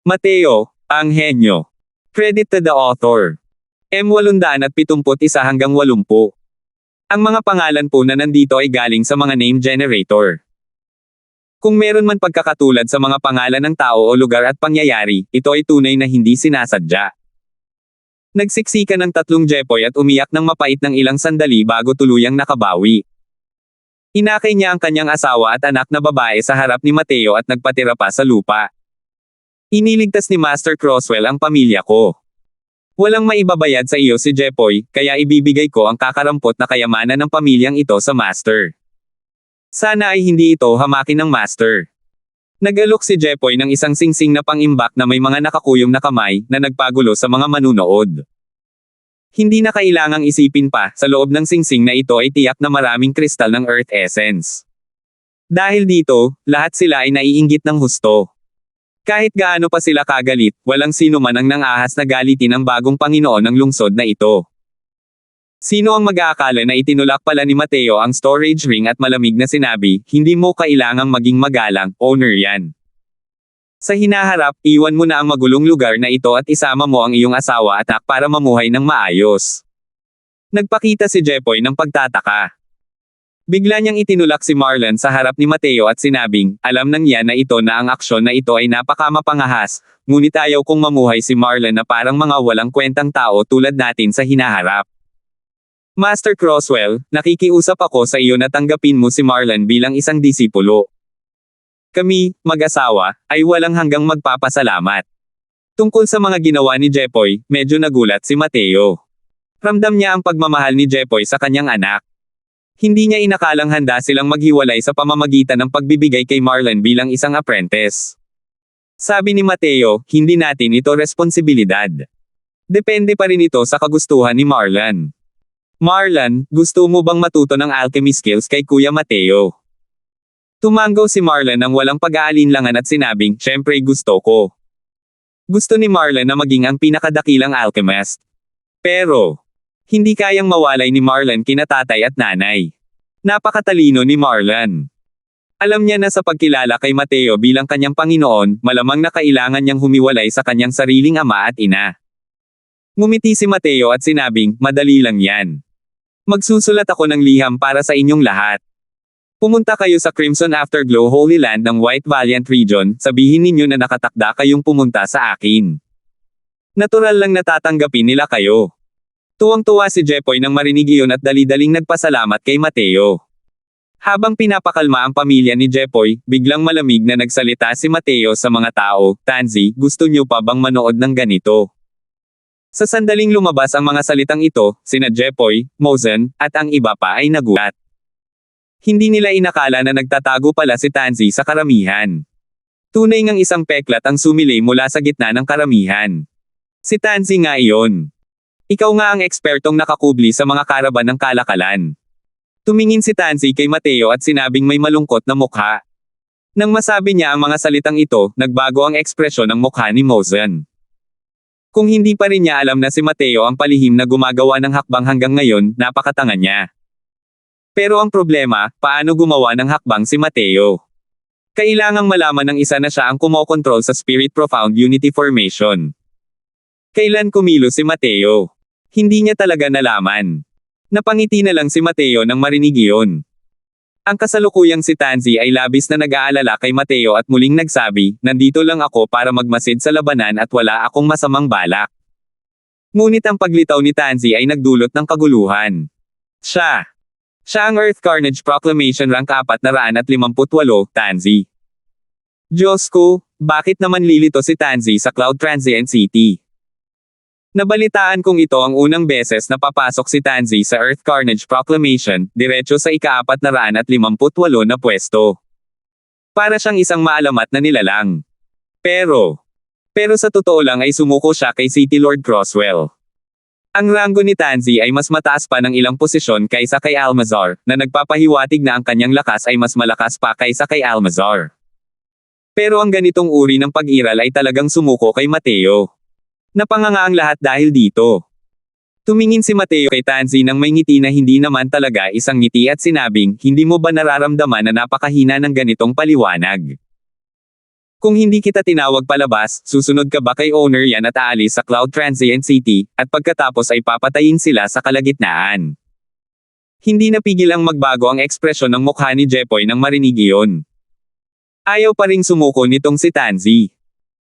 Mateo, ang henyo. Credit to the author. M871 hanggang 80. Ang mga pangalan po na nandito ay galing sa mga name generator. Kung meron man pagkakatulad sa mga pangalan ng tao o lugar at pangyayari, ito ay tunay na hindi sinasadya. Nagsiksika ng 3 jepoy at umiyak ng mapait ng ilang sandali bago tuluyang nakabawi. Inakay niya ang kanyang asawa at anak na babae sa harap ni Mateo at nagpatira pa sa lupa. Iniligtas ni Master Croswell ang pamilya ko. Walang maibabayad sa iyo si Jepoy, kaya ibibigay ko ang kakarampot na kayamanan ng pamilyang ito sa Master. Sana ay hindi ito hamakin ng Master. Nag-alok si Jepoy ng isang singsing na pangimbak na may mga nakakuyong na kamay na nagpagulo sa mga manunood. Hindi na kailangang isipin pa, sa loob ng singsing na ito ay tiyak na maraming kristal ng Earth Essence. Dahil dito, lahat sila ay naiinggit ng husto. Kahit gaano pa sila kagalit, walang sino man ang nang-ahas na galitin ang bagong Panginoon ng lungsod na ito. Sino ang mag-aakala na itinulak pala ni Mateo ang storage ring at malamig na sinabi, hindi mo kailangang maging magalang, owner yan. Sa hinaharap, iwan mo na ang magulong lugar na ito at isama mo ang iyong asawa at anak para mamuhay ng maayos. Nagpakita si Jepoy ng pagtataka. Bigla niyang itinulak si Marlon sa harap ni Mateo at sinabing, alam nang yan na ito na ang aksyon na ito ay napakamapangahas, ngunit ayaw kong mamuhay si Marlon na parang mga walang kwentang tao tulad natin sa hinaharap. Master Croswell, nakikiusap ako sa iyo na tanggapin mo si Marlon bilang isang disipulo. Kami, mag-asawa, ay walang hanggang magpapasalamat. Tungkol sa mga ginawa ni Jepoy, medyo nagulat si Mateo. Ramdam niya ang pagmamahal ni Jepoy sa kanyang anak. Hindi niya inakalang handa silang maghiwalay sa pamamagitan ng pagbibigay kay Marlon bilang isang apprentice. Sabi ni Mateo, hindi natin ito responsibilidad. Depende pa rin ito sa kagustuhan ni Marlon. Marlon, gusto mo bang matuto ng alchemy skills kay Kuya Mateo? Tumango si Marlon ng walang pag-aalinlangan at sinabing, syempre gusto ko. Gusto ni Marlon na maging ang pinakadakilang alchemist. Pero, hindi kayang mawalay ni Marlon kina tatay at nanay. Napakatalino ni Marlon. Alam niya na sa pagkilala kay Mateo bilang kanyang Panginoon, malamang na kailangan niyang humiwalay sa kanyang sariling ama at ina. Ngumiti si Mateo at sinabing, madali lang yan. Magsusulat ako ng liham para sa inyong lahat. Pumunta kayo sa Crimson Afterglow Holy Land ng White Valiant Region, sabihin ninyo na nakatakda kayong pumunta sa akin. Natural lang natatanggapin nila kayo. Tuwang-tuwa si Jepoy nang marinig iyon at dali-daling nagpasalamat kay Mateo. Habang pinapakalma ang pamilya ni Jepoy, biglang malamig na nagsalita si Mateo sa mga tao, Tansy, gusto niyo pa bang manood ng ganito? Sa sandaling lumabas ang mga salitang ito, sina Jepoy, Mozen, at ang iba pa ay nagulat. Hindi nila inakala na nagtatago pala si Tansy sa karamihan. Tunay ngang isang peklat ang sumilay mula sa gitna ng karamihan. Si Tansy nga iyon. Ikaw nga ang ekspertong nakakubli sa mga karaban ng kalakalan. Tumingin si Tansy kay Mateo at sinabing may malungkot na mukha. Nang masabi niya ang mga salitang ito, nagbago ang ekspresyon ng mukha ni Mozen. Kung hindi pa rin niya alam na si Mateo ang palihim na gumagawa ng hakbang hanggang ngayon, napakatanga niya. Pero ang problema, paano gumawa ng hakbang si Mateo? Kailangang malaman ng isa na siya ang kumokontrol sa Spirit Profound Unity Formation. Kailan kumilos si Mateo? Hindi niya talaga nalaman. Napangiti na lang si Mateo nang marinig iyon. Ang kasalukuyang si Tansy ay labis na nag-aalala kay Mateo at muling nagsabi, nandito lang ako para magmasid sa labanan at wala akong masamang balak. Ngunit ang paglitaw ni Tansy ay nagdulot ng kaguluhan. Siya ang Earth Carnage Proclamation rank 458, Tansy. Diyos ko, bakit naman lilito si Tansy sa Cloud Transient City? Nabalitaan kong ito ang unang beses na papasok si Tansy sa Earth Carnage Proclamation, diretso sa ika-458 na pwesto. Para siyang isang maalamat na nilalang. Pero sa totoo lang ay sumuko siya kay City Lord Croswell. Ang ranggo ni Tansy ay mas mataas pa ng ilang posisyon kaysa kay Almazar, na nagpapahiwatig na ang kanyang lakas ay mas malakas pa kaysa kay Almazar. Pero ang ganitong uri ng pag-iral ay talagang sumuko kay Mateo. Napanganga ang lahat dahil dito. Tumingin si Mateo kay Tansy nang may ngiti na hindi naman talaga isang ngiti at sinabing, hindi mo ba nararamdaman na napakahina ng ganitong paliwanag? Kung hindi kita tinawag palabas, susunod ka ba kay owner yan at aalis sa Cloud Transient City, at pagkatapos ay papatayin sila sa kalagitnaan. Hindi napigil ang magbago ang ekspresyon ng mukha ni Jepoy nang marinig iyon. Ayaw pa ring sumuko nitong si Tansy.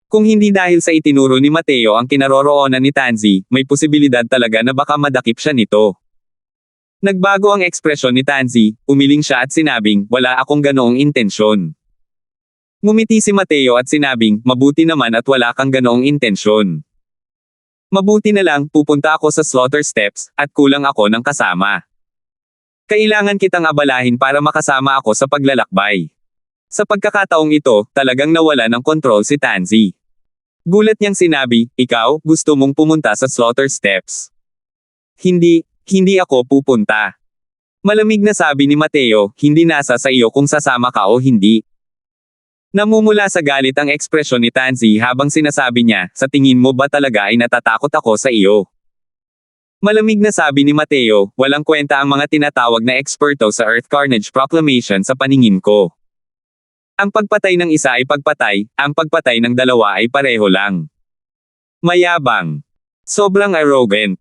Kung hindi dahil sa itinuro ni Mateo ang kinaroroonan ni Tansy, may posibilidad talaga na baka madakip siya nito. Nagbago ang ekspresyon ni Tansy, umiling siya at sinabing, wala akong ganoong intensyon. Ngumiti si Mateo at sinabing, mabuti naman at wala kang ganoong intensyon. Mabuti na lang, pupunta ako sa slaughter steps, at kulang ako ng kasama. Kailangan kitang abalahin para makasama ako sa paglalakbay. Sa pagkakataong ito, talagang nawala ng kontrol si Tansy. Gulat niyang sinabi, ikaw, gusto mong pumunta sa slaughter steps? Hindi ako pupunta. Malamig na sabi ni Mateo, hindi nasa sa iyo kung sasama ka o hindi. Namumula sa galit ang ekspresyon ni Tansy habang sinasabi niya, sa tingin mo ba talaga ay natatakot ako sa iyo? Malamig na sabi ni Mateo, walang kwenta ang mga tinatawag na eksperto sa Earth Carnage Proclamation sa paningin ko. Ang pagpatay ng isa ay pagpatay, ang pagpatay ng dalawa ay pareho lang. Mayabang. Sobrang arrogant.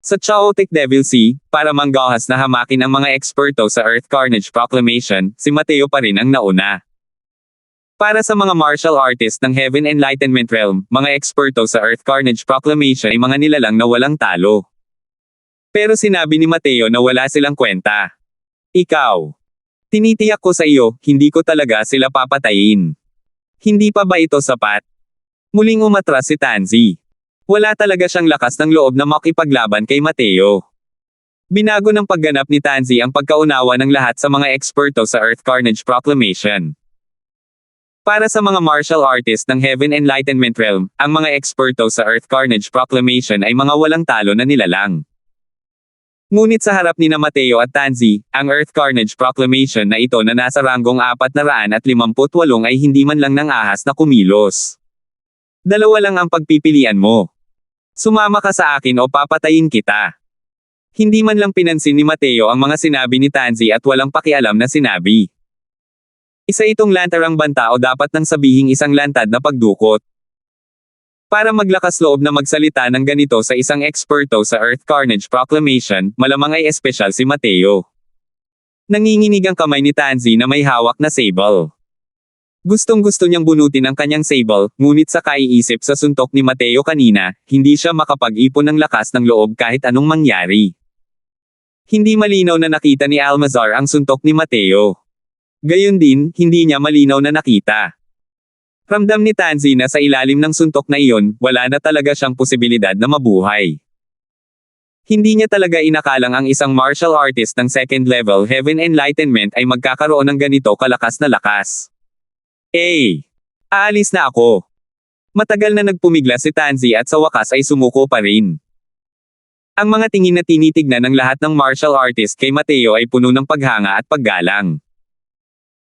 Sa Chaotic Devil Sea, para manggahas na hamakin ang mga eksperto sa Earth Carnage Proclamation, si Mateo pa rin ang nauna. Para sa mga martial artist ng Heaven Enlightenment Realm, mga eksperto sa Earth Carnage Proclamation ay mga nilalang na walang talo. Pero sinabi ni Mateo na wala silang kwenta. Ikaw. Tinitiyak ko sa iyo, hindi ko talaga sila papatayin. Hindi pa ba ito sapat? Muling umatras si Tansy. Wala talaga siyang lakas ng loob na makipaglaban kay Mateo. Binago ng pagganap ni Tansy ang pagkaunawa ng lahat sa mga eksperto sa Earth Carnage Proclamation. Para sa mga martial artist ng Heaven Enlightenment Realm, ang mga eksperto sa Earth Carnage Proclamation ay mga walang talo na nilalang. Ngunit sa harap ni na Mateo at Tansy, ang Earth Carnage Proclamation na ito na nasa ranggong 458 ay hindi man lang ng ahas na kumilos. Dalawa lang ang pagpipilian mo. Sumama ka sa akin o papatayin kita. Hindi man lang pinansin ni Mateo ang mga sinabi ni Tansy at walang pakialam na sinabi. Isa itong lantarang banta o dapat nang sabihing isang lantad na pagdukot. Para maglakas loob na magsalita ng ganito sa isang eksperto sa Earth Carnage Proclamation, malamang ay espesyal si Mateo. Nanginginig ang kamay ni Tansy na may hawak na sable. Gustong-gusto niyang bunutin ang kanyang sable, ngunit sa kaiisip sa suntok ni Mateo kanina, hindi siya makapag-ipon ng lakas ng loob kahit anong mangyari. Hindi malinaw na nakita ni Almazar ang suntok ni Mateo. Gayon din, hindi niya malinaw na nakita. Ramdam ni Tansy na sa ilalim ng suntok na iyon, wala na talaga siyang posibilidad na mabuhay. Hindi niya talaga inakalang ang isang martial artist ng second level Heaven Enlightenment ay magkakaroon ng ganito kalakas na lakas. Aalis na ako. Matagal na nagpumigla si Tansy at sa wakas ay sumuko pa rin. Ang mga tingin na tinitignan ng lahat ng martial artist kay Mateo ay puno ng paghanga at paggalang.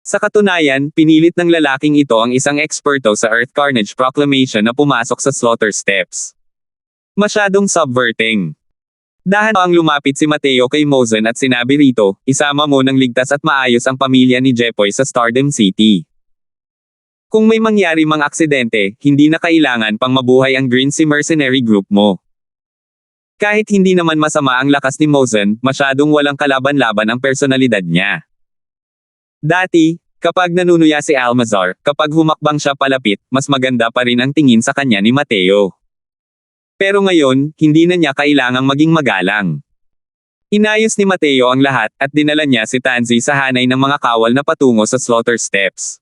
Sa katunayan, pinilit ng lalaking ito ang isang eksperto sa Earth Carnage Proclamation na pumasok sa slaughter steps. Masyadong subverting. Dahan ang lumapit si Mateo kay Mozen at sinabi rito, isama mo ng ligtas at maayos ang pamilya ni Jepoy sa Stardom City. Kung may mangyari mang aksidente, hindi na kailangan pang mabuhay ang Green Sea Mercenary Group mo. Kahit hindi naman masama ang lakas ni Mozen, masyadong walang kalaban-laban ang personalidad niya. Dati, kapag nanunuya si Almazar, kapag humakbang siya palapit, mas maganda pa rin ang tingin sa kanya ni Mateo. Pero ngayon, hindi na niya kailangang maging magalang. Inayos ni Mateo ang lahat, at dinala niya si Tansy sa hanay ng mga kawal na patungo sa slaughter steps.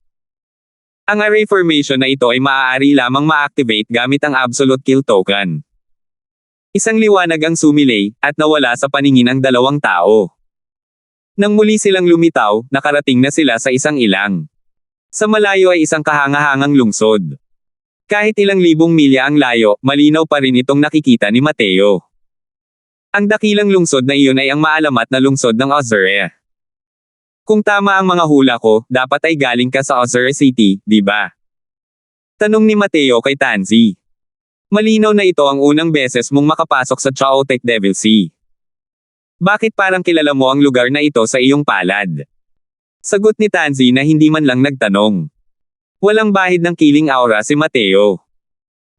Ang array formation na ito ay maaari lamang ma-activate gamit ang Absolute Kill Token. Isang liwanag ang sumilay, at nawala sa paningin ang dalawang tao. Nang muli silang lumitaw, nakarating na sila sa isang ilang. Sa malayo ay isang kahangahangang lungsod. Kahit ilang libong milya ang layo, malinaw pa rin itong nakikita ni Mateo. Ang dakilang lungsod na iyon ay ang maalamat na lungsod ng Ozure. Kung tama ang mga hula ko, dapat ay galing ka sa Ozure City, di ba? Tanong ni Mateo kay Tansy. Malinaw na ito ang unang beses mong makapasok sa Chaotic Devil Sea. Bakit parang kilala mo ang lugar na ito sa iyong palad? Sagot ni Tansy na hindi man lang nagtanong. Walang bahid ng killing aura si Mateo.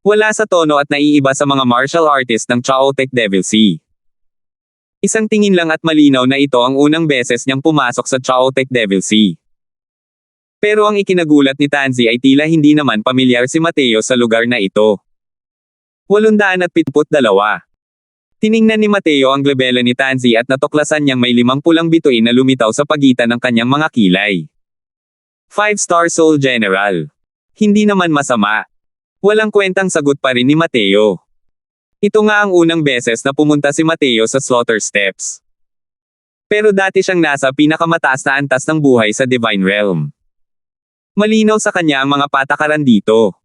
Wala sa tono at naiiba sa mga martial artist ng Chaotic Devil Sea. Isang tingin lang at malinaw na ito ang unang beses niyang pumasok sa Chaotic Devil Sea. Pero ang ikinagulat ni Tanzi ay tila hindi naman pamilyar si Mateo sa lugar na ito. 872. Tiningnan ni Mateo ang glabela ni Tanzi at natuklasan niyang may 5 pulang bituin na lumitaw sa pagitan ng kanyang mga kilay. 5-star Soul General. Hindi naman masama. Walang kwentang sagot pa rin ni Mateo. Ito nga ang unang beses na pumunta si Mateo sa Slaughter Steps. Pero dati siyang nasa pinakamataas na antas ng buhay sa Divine Realm. Malinaw sa kanya ang mga patakaran dito.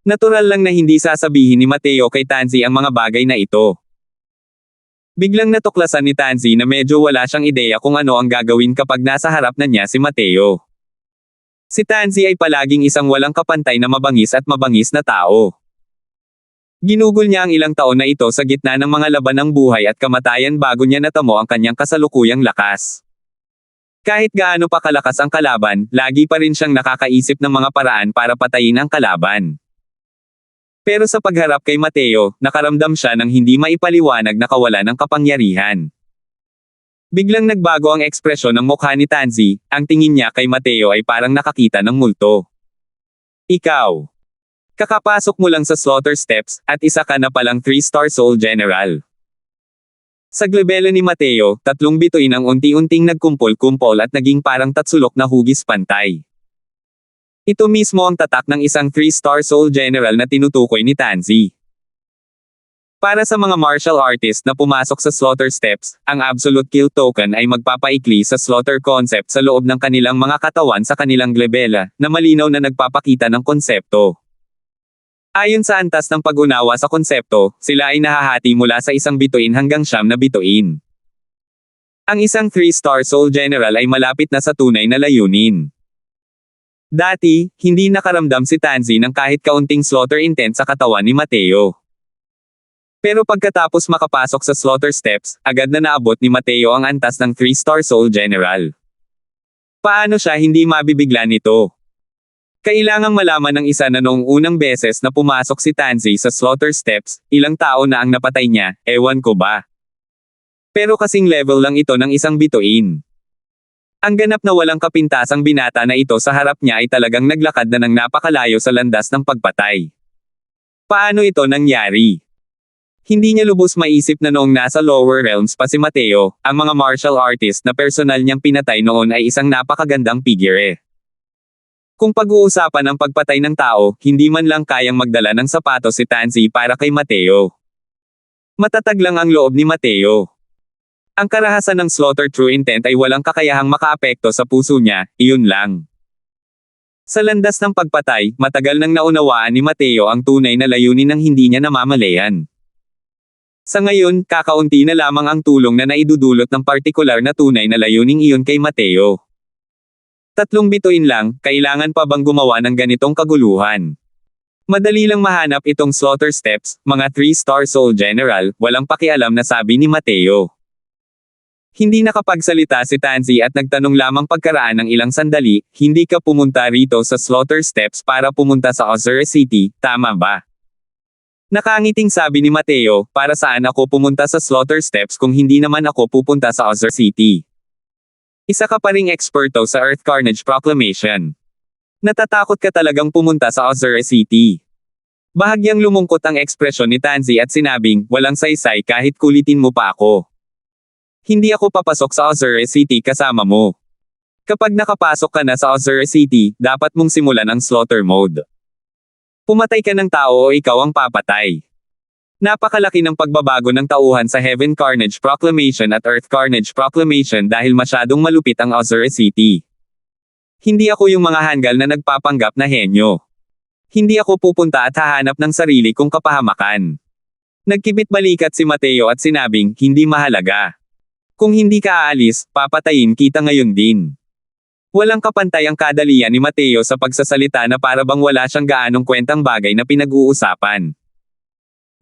Natural lang na hindi sasabihin ni Mateo kay Tanzi ang mga bagay na ito. Biglang natuklasan ni Tanzi na medyo wala siyang ideya kung ano ang gagawin kapag nasa harap na niya si Mateo. Si Tanzi ay palaging isang walang kapantay na mabangis at mabangis na tao. Ginugol niya ang ilang taon na ito sa gitna ng mga laban ng buhay at kamatayan bago niya natamo ang kanyang kasalukuyang lakas. Kahit gaano pa kalakas ang kalaban, lagi pa rin siyang nakakaisip ng mga paraan para patayin ang kalaban. Pero sa pagharap kay Mateo, nakaramdam siya ng hindi maipaliwanag na kawalan ng kapangyarihan. Biglang nagbago ang ekspresyon ng mukha ni Tanzi, ang tingin niya kay Mateo ay parang nakakita ng multo. Ikaw. Kakapasok mo lang sa Slaughter Steps, at isa ka na palang 3-star Soul General. Sa glabela ni Mateo, 3 bituin ang unti-unting nagkumpol-kumpol at naging parang tatsulok na hugis pantay. Ito mismo ang tatak ng isang 3-star Soul General na tinutukoy ni Tanzi. Para sa mga martial artist na pumasok sa Slaughter Steps, ang Absolute Kill Token ay magpapaikli sa Slaughter concept sa loob ng kanilang mga katawan sa kanilang glabela, na malinaw na nagpapakita ng konsepto. Ayon sa antas ng pag-unawa sa konsepto, sila ay nahahati mula sa 1 bituin hanggang 9 na bituin. Ang isang 3-star Soul General ay malapit na sa tunay na layunin. Dati, hindi nakaramdam si Tanzi ng kahit kaunting slaughter intent sa katawan ni Mateo. Pero pagkatapos makapasok sa Slaughter Steps, agad na naabot ni Mateo ang antas ng 3-star Soul General. Paano siya hindi mabibigla nito? Kailangang malaman ng isa na noong unang beses na pumasok si Tanzi sa Slaughter Steps, ilang tao na ang napatay niya, ewan ko ba. Pero kasing level lang ito ng 1 bituin. Ang ganap na walang kapintasang binata na ito sa harap niya ay talagang naglakad na ng napakalayo sa landas ng pagpatay. Paano ito nangyari? Hindi niya lubos maisip na noong nasa lower realms pa si Mateo, ang mga martial artist na personal niyang pinatay noon ay isang napakagandang figure. Kung pag-uusapan ang pagpatay ng tao, hindi man lang kayang magdala ng sapatos si Tanzi para kay Mateo. Matatag lang ang loob ni Mateo. Ang karahasan ng Slaughter True Intent ay walang kakayahang makaapekto sa puso niya, iyon lang. Sa landas ng pagpatay, matagal nang naunawaan ni Mateo ang tunay na layunin ng hindi niya namamalayan. Sa ngayon, kakaunti na lamang ang tulong na naidudulot ng partikular na tunay na layuning iyon kay Mateo. 3 bituin lang, kailangan pa bang gumawa ng ganitong kaguluhan? Madali lang mahanap itong Slaughter Steps, mga 3-star Soul General, walang pakialam na sabi ni Mateo. Hindi nakapagsalita si Tanzi at nagtanong lamang pagkaraan ng ilang sandali, hindi ka pumunta rito sa Slaughter Steps para pumunta sa Ozora City, tama ba? Nakangiting sabi ni Mateo, para saan ako pumunta sa Slaughter Steps kung hindi naman ako pupunta sa Ozora City? Isa ka pa ring eksperto sa Earth Carnage Proclamation. Natatakot ka talagang pumunta sa Ozora City. Bahagyang lumungkot ang ekspresyon ni Tanzi at sinabing, walang saysay kahit kulitin mo pa ako. Hindi ako papasok sa Ozora City kasama mo. Kapag nakapasok ka na sa Ozora City, dapat mong simulan ang slaughter mode. Pumatay ka ng tao o ikaw ang papatay. Napakalaki ng pagbabago ng tauhan sa Heaven Carnage Proclamation at Earth Carnage Proclamation dahil masyadong malupit ang Ozora City. Hindi ako yung mga hanggal na nagpapanggap na henyo. Hindi ako pupunta at hahanap ng sarili kong kapahamakan. Nagkibit balikat si Mateo at sinabing, hindi mahalaga. Kung hindi ka aalis, papatayin kita ngayon din. Walang kapantay ang kadalian ni Mateo sa pagsasalita na para bang wala siyang gaanong kwentang bagay na pinag-uusapan.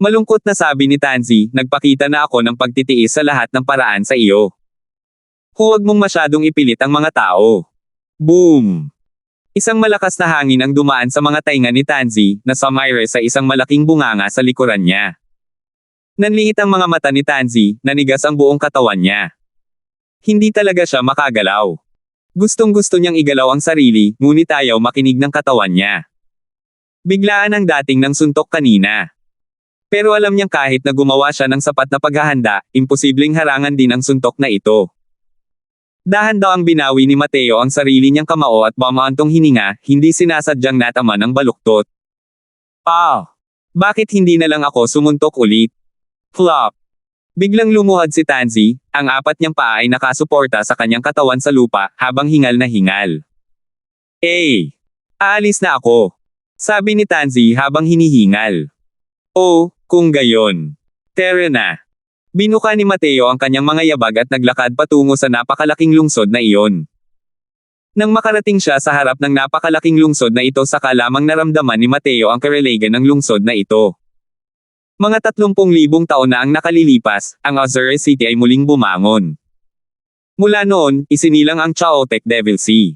Malungkot na sabi ni Tanzi, nagpakita na ako ng pagtitiis sa lahat ng paraan sa iyo. Huwag mong masyadong ipilit ang mga tao. Boom! Isang malakas na hangin ang dumaan sa mga tainga ni Tansy, na sumaire sa isang malaking bunganga sa likuran niya. Nanliit ang mga mata ni Tansy, nanigas ang buong katawan niya. Hindi talaga siya makagalaw. Gustong-gusto niyang igalaw ang sarili, ngunit ayaw makinig ng katawan niya. Biglaan ang dating ng suntok kanina. Pero alam niyang kahit na gumawa siya ng sapat na paghahanda, imposibleng harangan din ang suntok na ito. Dahan daw ang binawi ni Mateo ang sarili niyang kamao at bumaantong hininga, hindi sinasadyang natama ng baluktot. Bakit hindi na lang ako sumuntok ulit? Flop! Biglang lumuhad si Tansy, ang apat niyang paa ay nakasuporta sa kanyang katawan sa lupa, habang hingal na hingal. Aalis na ako. Sabi ni Tansy habang hinihingal. Oh, kung gayon. Tara na. Binuka ni Mateo ang kanyang mga yabag at naglakad patungo sa napakalaking lungsod na iyon. Nang makarating siya sa harap ng napakalaking lungsod na ito, saka lamang naramdaman ni Mateo ang karelagan ng lungsod na ito. Mga 30,000 taon na ang nakalilipas, ang Azure City ay muling bumangon. Mula noon, isinilang ang Chaotic Devil Sea.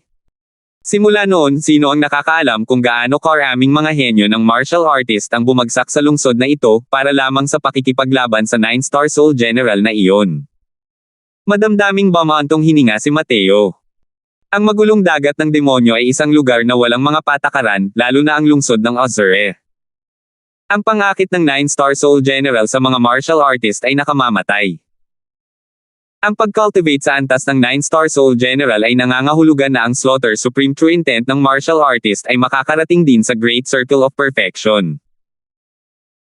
Simula noon, sino ang nakakaalam kung gaano karaming mga henyo ng martial artist ang bumagsak sa lungsod na ito, para lamang sa pakikipaglaban sa 9-star Soul General na iyon. Madamdaming bumaantong hininga si Mateo. Ang magulong dagat ng demonyo ay isang lugar na walang mga patakaran, lalo na ang lungsod ng Azure. Ang pangakit ng 9-star Soul General sa mga martial artist ay nakamamatay. Ang pag-cultivate sa antas ng 9-star Soul General ay nangangahulugan na ang Slaughter Supreme True Intent ng martial artist ay makakarating din sa Great Circle of Perfection.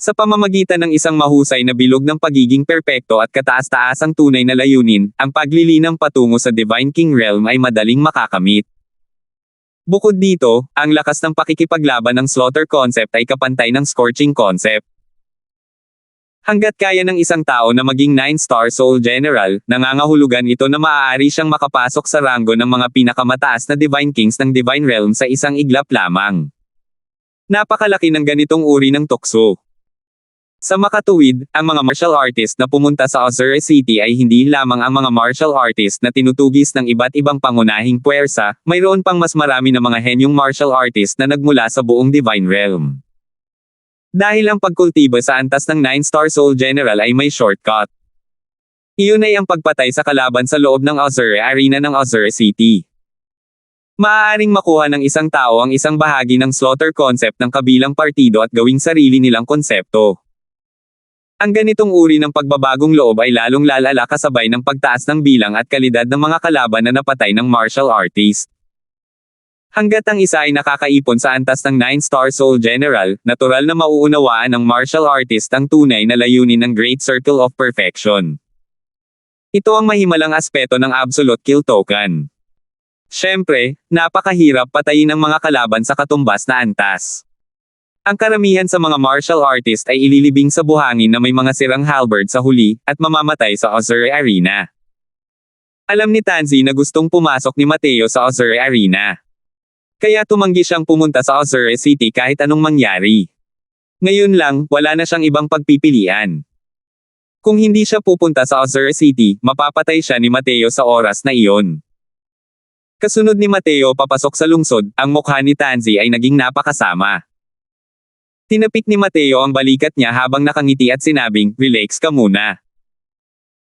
Sa pamamagitan ng isang mahusay na bilog ng pagiging perpekto at kataas-taasang tunay na layunin, ang paglilinang patungo sa Divine King Realm ay madaling makakamit. Bukod dito, ang lakas ng pakikipaglaban ng Slaughter concept ay kapantay ng Scorching concept. Hanggat kaya ng isang tao na maging 9-star Soul General, nangangahulugan ito na maaari siyang makapasok sa ranggo ng mga pinakamataas na Divine Kings ng Divine Realm sa isang iglap lamang. Napakalaki ng ganitong uri ng tukso. Sa makatuwid, ang mga martial artist na pumunta sa Azure City ay hindi lamang ang mga martial artist na tinutugis ng iba't ibang pangunahing puwersa, mayroon pang mas marami na mga henyong martial artist na nagmula sa buong Divine Realm. Dahil ang pagkultiba sa antas ng 9-star Soul General ay may shortcut. Iyon ay ang pagpatay sa kalaban sa loob ng Azure Arena ng Azure City. Maaaring makuha ng isang tao ang isang bahagi ng Slaughter concept ng kabilang partido at gawing sarili nilang konsepto. Ang ganitong uri ng pagbabagong loob ay lalong lalala kasabay ng pagtaas ng bilang at kalidad ng mga kalaban na napatay ng martial artist. Hanggat ang isa ay nakakaipon sa antas ng 9-star Soul General, natural na mauunawaan ng martial artist ang tunay na layunin ng Great Circle of Perfection. Ito ang mahimalang aspeto ng Absolute Kill Token. Siyempre, napakahirap patayin ang mga kalaban sa katumbas na antas. Ang karamihan sa mga martial artist ay ililibing sa buhangin na may mga sirang halberd sa huli, at mamamatay sa Azure Arena. Alam ni Tansy na gustong pumasok ni Mateo sa Azure Arena. Kaya tumanggi siyang pumunta sa Azure City kahit anong mangyari. Ngayon lang, wala na siyang ibang pagpipilian. Kung hindi siya pupunta sa Azure City, mapapatay siya ni Mateo sa oras na iyon. Kasunod ni Mateo papasok sa lungsod, ang mukha ni Tansy ay naging napakasama. Tinapik ni Mateo ang balikat niya habang nakangiti at sinabing, "Relax ka muna.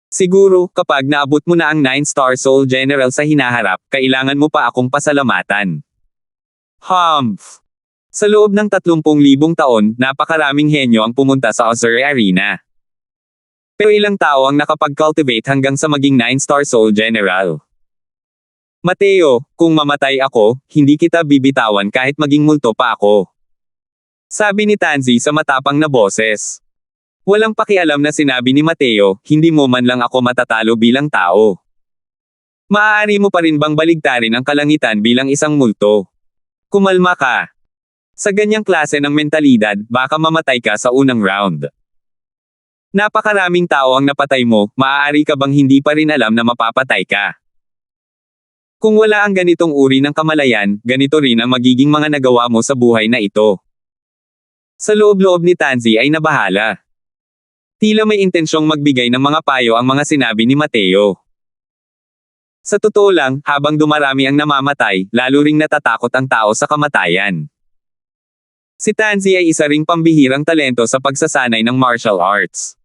Siguro, kapag naabot mo na ang 9-star Soul General sa hinaharap, kailangan mo pa akong pasalamatan." Humph! Sa loob ng 30,000 taon, napakaraming henyo ang pumunta sa Azure Arena. Pero ilang tao ang nakapag-cultivate hanggang sa maging 9-star Soul General. Mateo, kung mamatay ako, hindi kita bibitawan kahit maging multo pa ako. Sabi ni Tansy sa matapang na boses. Walang pakialam na sinabi ni Mateo, hindi mo man lang ako matatalo bilang tao. Maaari mo pa rin bang baligtarin ang kalangitan bilang isang multo? Kumalma ka. Sa ganyang klase ng mentalidad, baka mamatay ka sa unang round. Napakaraming tao ang napatay mo, maaari ka bang hindi pa rin alam na mapapatay ka? Kung wala ang ganitong uri ng kamalayan, ganito rin ang magiging mga nagawa mo sa buhay na ito. Sa loob-loob ni Tansy ay nabahala. Tila may intensyong magbigay ng mga payo ang mga sinabi ni Mateo. Sa totoo lang, habang dumarami ang namamatay, lalo ring natatakot ang tao sa kamatayan. Si Tansy ay isa ring pambihirang talento sa pagsasanay ng martial arts.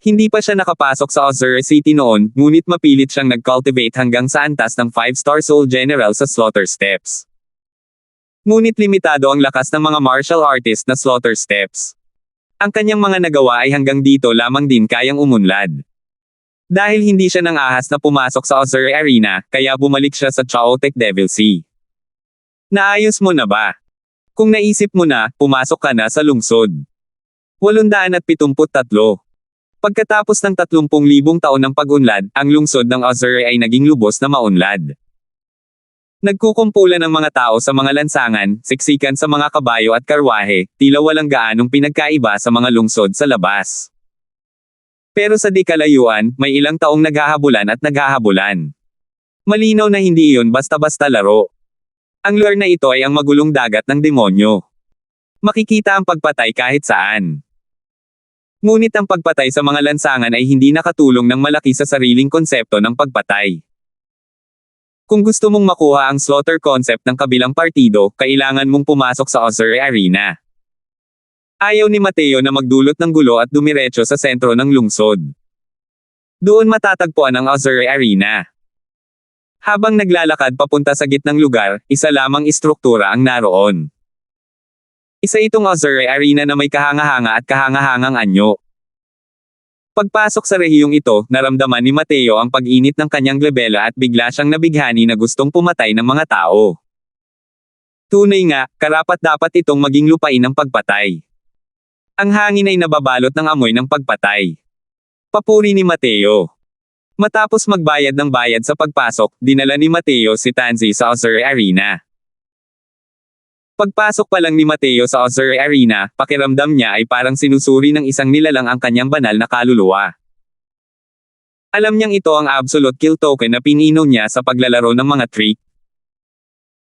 Hindi pa siya nakapasok sa Ozura City noon, ngunit mapilit siyang nag-cultivate hanggang sa antas ng 5-star Soul General sa Slaughter Steps. Ngunit limitado ang lakas ng mga martial artist na Slaughter Steps. Ang kanyang mga nagawa ay hanggang dito lamang din kayang umunlad. Dahil hindi siya nang ahas na pumasok sa Ozura Arena, kaya bumalik siya sa Chaotic Devil Sea. Naayos mo na ba? Kung naisip mo na, pumasok ka na sa lungsod. 873. Pagkatapos ng 30,000 taon ng pag-unlad, ang lungsod ng Ozura ay naging lubos na maunlad. Nagkukumpulan ng mga tao sa mga lansangan, siksikan sa mga kabayo at karwahe, tila walang gaanong pinagkaiba sa mga lungsod sa labas. Pero sa di kalayuan, may ilang taong naghahabulan at naghahabulan. Malinaw na hindi iyon basta-basta laro. Ang lugar na ito ay ang magulong dagat ng demonyo. Makikita ang pagpatay kahit saan. Ngunit ang pagpatay sa mga lansangan ay hindi nakatulong ng malaki sa sariling konsepto ng pagpatay. Kung gusto mong makuha ang slaughter concept ng kabilang partido, kailangan mong pumasok sa Ozura Arena. Ayaw ni Mateo na magdulot ng gulo at dumiretso sa sentro ng lungsod. Doon matatagpuan ang Ozura Arena. Habang naglalakad papunta sa gitnang lugar, isa lamang istruktura ang naroon. Isa itong Ozura Arena na may kahanga-hanga at kahangahangang anyo. Pagpasok sa rehiyong ito, naramdaman ni Mateo ang pag-init ng kanyang glabela at bigla siyang nabighani na gustong pumatay ng mga tao. Tunay nga, karapat-dapat itong maging lupain ng pagpatay. Ang hangin ay nababalot ng amoy ng pagpatay. Papuri ni Mateo. Matapos magbayad ng bayad sa pagpasok, dinala ni Mateo si Tansy sa Ozura Arena. Pagpasok pa lang ni Mateo sa Ozura Arena, pakiramdam niya ay parang sinusuri ng isang nilalang ang kanyang banal na kaluluwa. Alam niyang ito ang absolute kill token na pinino niya sa paglalaro ng mga trick.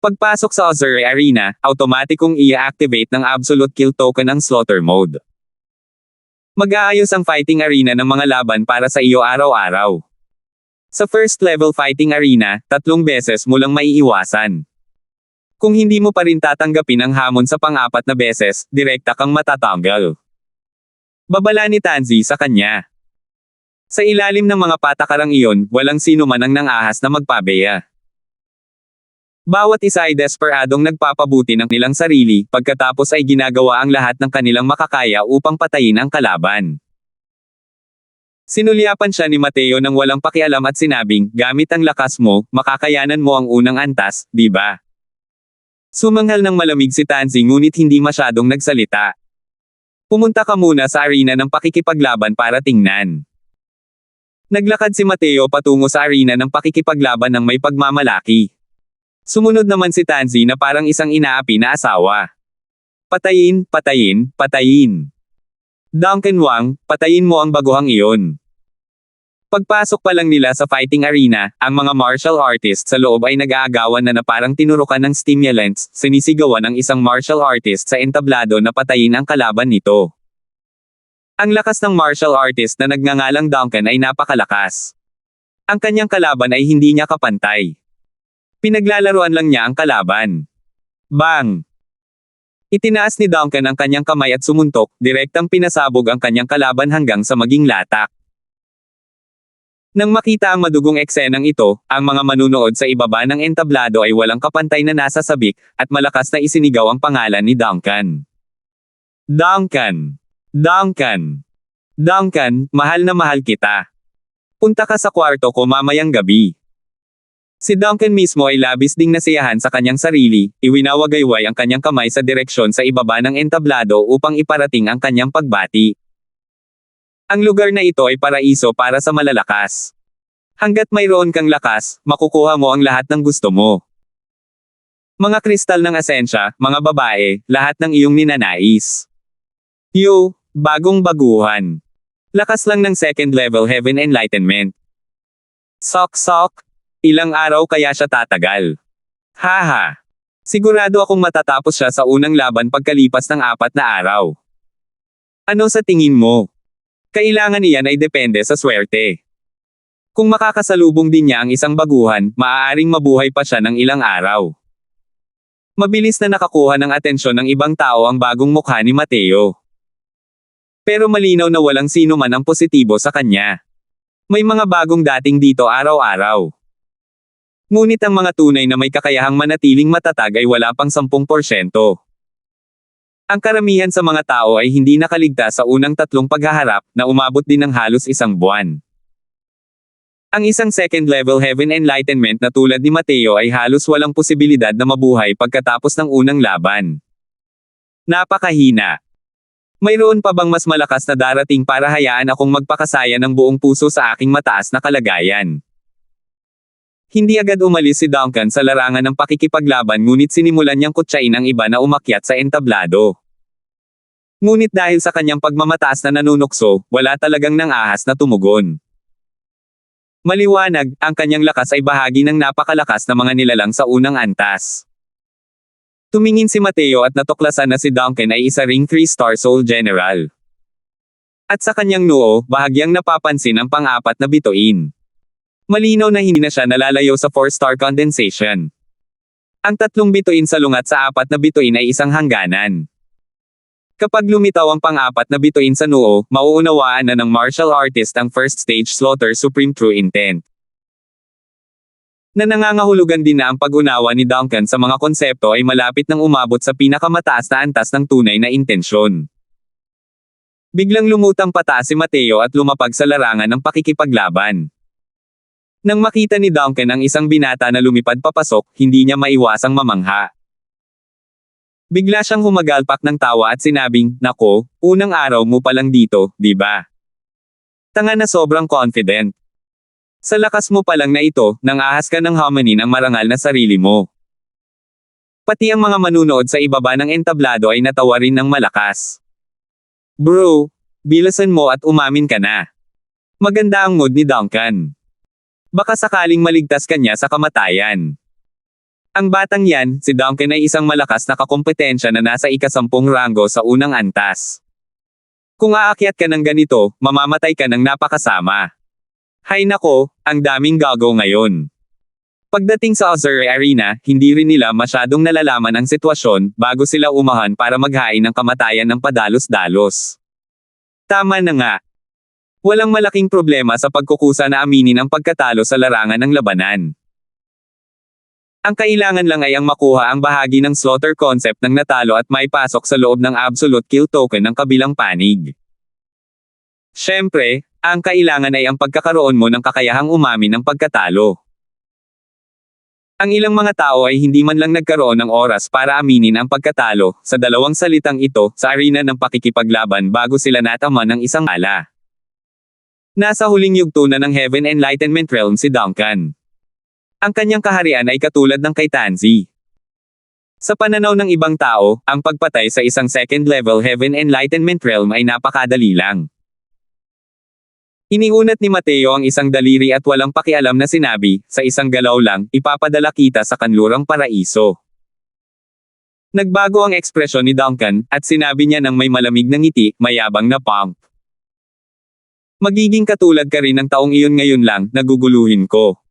Pagpasok sa Ozura Arena, automatikong i-activate ng absolute kill token ang slaughter mode. Mag-aayos ang fighting arena ng mga laban para sa iyo araw-araw. Sa first level fighting arena, 3 beses mo lang maiiwasan. Kung hindi mo pa rin tatanggapin ang hamon sa pang-4 na beses, direkta kang matatanggal. Babala ni Tansy sa kanya. Sa ilalim ng mga patakarang iyon, walang sino man ang nang-ahas na magpabeya. Bawat isa ay desperadong nagpapabuti ng nilang sarili, pagkatapos ay ginagawa ang lahat ng kanilang makakaya upang patayin ang kalaban. Sinulyapan siya ni Mateo nang walang pakialam at sinabing, gamit ang lakas mo, makakayanan mo ang unang antas, di ba? Sumanghal ng malamig si Tansy ngunit hindi masyadong nagsalita. Pumunta ka muna sa arena ng pakikipaglaban para tingnan. Naglakad si Mateo patungo sa arena ng pakikipaglaban ng may pagmamalaki. Sumunod naman si Tansy na parang isang inaapi na asawa. Patayin, patayin, patayin. Duncan Wang, patayin mo ang baguhang iyon. Pagpasok pa lang nila sa fighting arena, ang mga martial artists sa loob ay nag-aagawan na parang tinurukan ng stimulants, sinisigawan ng isang martial artist sa entablado na patayin ang kalaban nito. Ang lakas ng martial artist na nagngangalang Duncan ay napakalakas. Ang kanyang kalaban ay hindi niya kapantay. Pinaglalaruan lang niya ang kalaban. Bang! Itinaas ni Duncan ang kanyang kamay at sumuntok, direktang pinasabog ang kanyang kalaban hanggang sa maging latak. Nang makita ang madugong eksenang ito, ang mga manunood sa ibaba ng entablado ay walang kapantay na nasa sabik, at malakas na isinigaw ang pangalan ni Duncan. Duncan! Duncan! Duncan, mahal na mahal kita. Punta ka sa kwarto ko mamayang gabi. Si Duncan mismo ay labis ding nasiyahan sa kanyang sarili, iwinawagayway ang kanyang kamay sa direksyon sa ibaba ng entablado upang iparating ang kanyang pagbati. Ang lugar na ito ay paraiso para sa malalakas. Hanggat mayroon kang lakas, makukuha mo ang lahat ng gusto mo. Mga kristal ng asensya, mga babae, lahat ng iyong ninanais. Yo, bagong baguhan. Lakas lang ng second level heaven enlightenment. Sok. Ilang araw kaya siya tatagal? Haha. Sigurado akong matatapos siya sa unang laban pagkalipas ng 4 na araw. Ano sa tingin mo? Kailangan iyan ay depende sa swerte. Kung makakasalubong din niya ang isang baguhan, maaaring mabuhay pa siya ng ilang araw. Mabilis na nakakuha ng atensyon ng ibang tao ang bagong mukha ni Mateo. Pero malinaw na walang sino man ang positibo sa kanya. May mga bagong dating dito araw-araw. Ngunit ang mga tunay na may kakayahang manatiling matatag ay wala pang 10%. Ang karamihan sa mga tao ay hindi nakaligtas sa unang 3 paghaharap na umabot din ng halos 1 buwan. Ang isang second-level heaven enlightenment na tulad ni Mateo ay halos walang posibilidad na mabuhay pagkatapos ng unang laban. Napakahina. Mayroon pa bang mas malakas na darating para hayaan akong magpakasaya ng buong puso sa aking mataas na kalagayan? Hindi agad umalis si Duncan sa larangan ng pakikipaglaban ngunit sinimulan niyang kutsain ang iba na umakyat sa entablado. Ngunit dahil sa kanyang pagmamataas na nanunukso, wala talagang nang-ahas na tumugon. Maliwanag, ang kanyang lakas ay bahagi ng napakalakas na mga nilalang sa unang antas. Tumingin si Mateo at natuklasan na si Duncan ay isa ring 3-star soul general. At sa kanyang noo, bahagyang napapansin ang pang-4 na bituin. Malinaw na hindi na siya nalalayo sa 4-star condensation. Ang 3 bituin sa lungat sa 4 na bituin ay isang hangganan. Kapag lumitaw ang pang-4 na bituin sa noo, mauunawaan na ng martial artist ang first stage slaughter supreme true intent. Na nangangahulugan din na ang pag-unawa ni Duncan sa mga konsepto ay malapit nang umabot sa pinakamataas na antas ng tunay na intensyon. Biglang lumutang pataas si Mateo at lumapag sa larangan ng pakikipaglaban. Nang makita ni Duncan ang isang binata na lumipad papasok, hindi niya maiwasang mamangha. Bigla siyang humagalpak ng tawa at sinabing, "Nako, unang araw mo pa lang dito, di ba? Tanga na sobrang confident. Sa lakas mo pa lang na ito, nang-ahas ka ng hamanin ang marangal na sarili mo." Pati ang mga manunood sa ibaba ng entablado ay natawa rin ng malakas. "Bro, bilasan mo at umamin ka na." Maganda ang mood ni Duncan. Baka sakaling maligtas kanya sa kamatayan. Ang batang yan, si Duncan ay isang malakas na kakompetensya na nasa ika-10 ranggo sa unang antas. Kung aakyat ka ng ganito, mamamatay ka ng napakasama. Hay nako, ang daming gago ngayon. Pagdating sa Azure Arena, hindi rin nila masyadong nalalaman ang sitwasyon, bago sila umahan para maghain ng kamatayan ng padalos-dalos. Tama na nga. Walang malaking problema sa pagkukusa na aminin ang pagkatalo sa larangan ng labanan. Ang kailangan lang ay ang makuha ang bahagi ng slaughter concept ng natalo at maipasok sa loob ng absolute kill token ng kabilang panig. Siyempre, ang kailangan ay ang pagkakaroon mo ng kakayahang umamin ng pagkatalo. Ang ilang mga tao ay hindi man lang nagkaroon ng oras para aminin ang pagkatalo, sa 2 salitang ito, sa arena ng pakikipaglaban bago sila natama ng isang ala. Nasa huling yugto na ng Heaven Enlightenment Realm si Duncan. Ang kanyang kaharian ay katulad ng kay Tanzi. Sa pananaw ng ibang tao, ang pagpatay sa isang second-level Heaven Enlightenment Realm ay napakadali lang. Iniunat ni Mateo ang isang daliri at walang pakialam na sinabi, "Sa isang galaw lang, ipapadala kita sa kanlurang paraiso." Nagbago ang ekspresyon ni Duncan, at sinabi niya ng may malamig na ngiti, mayabang na pump. "Magiging katulad ka rin ng taong iyon ngayon lang, naguguluhin ko."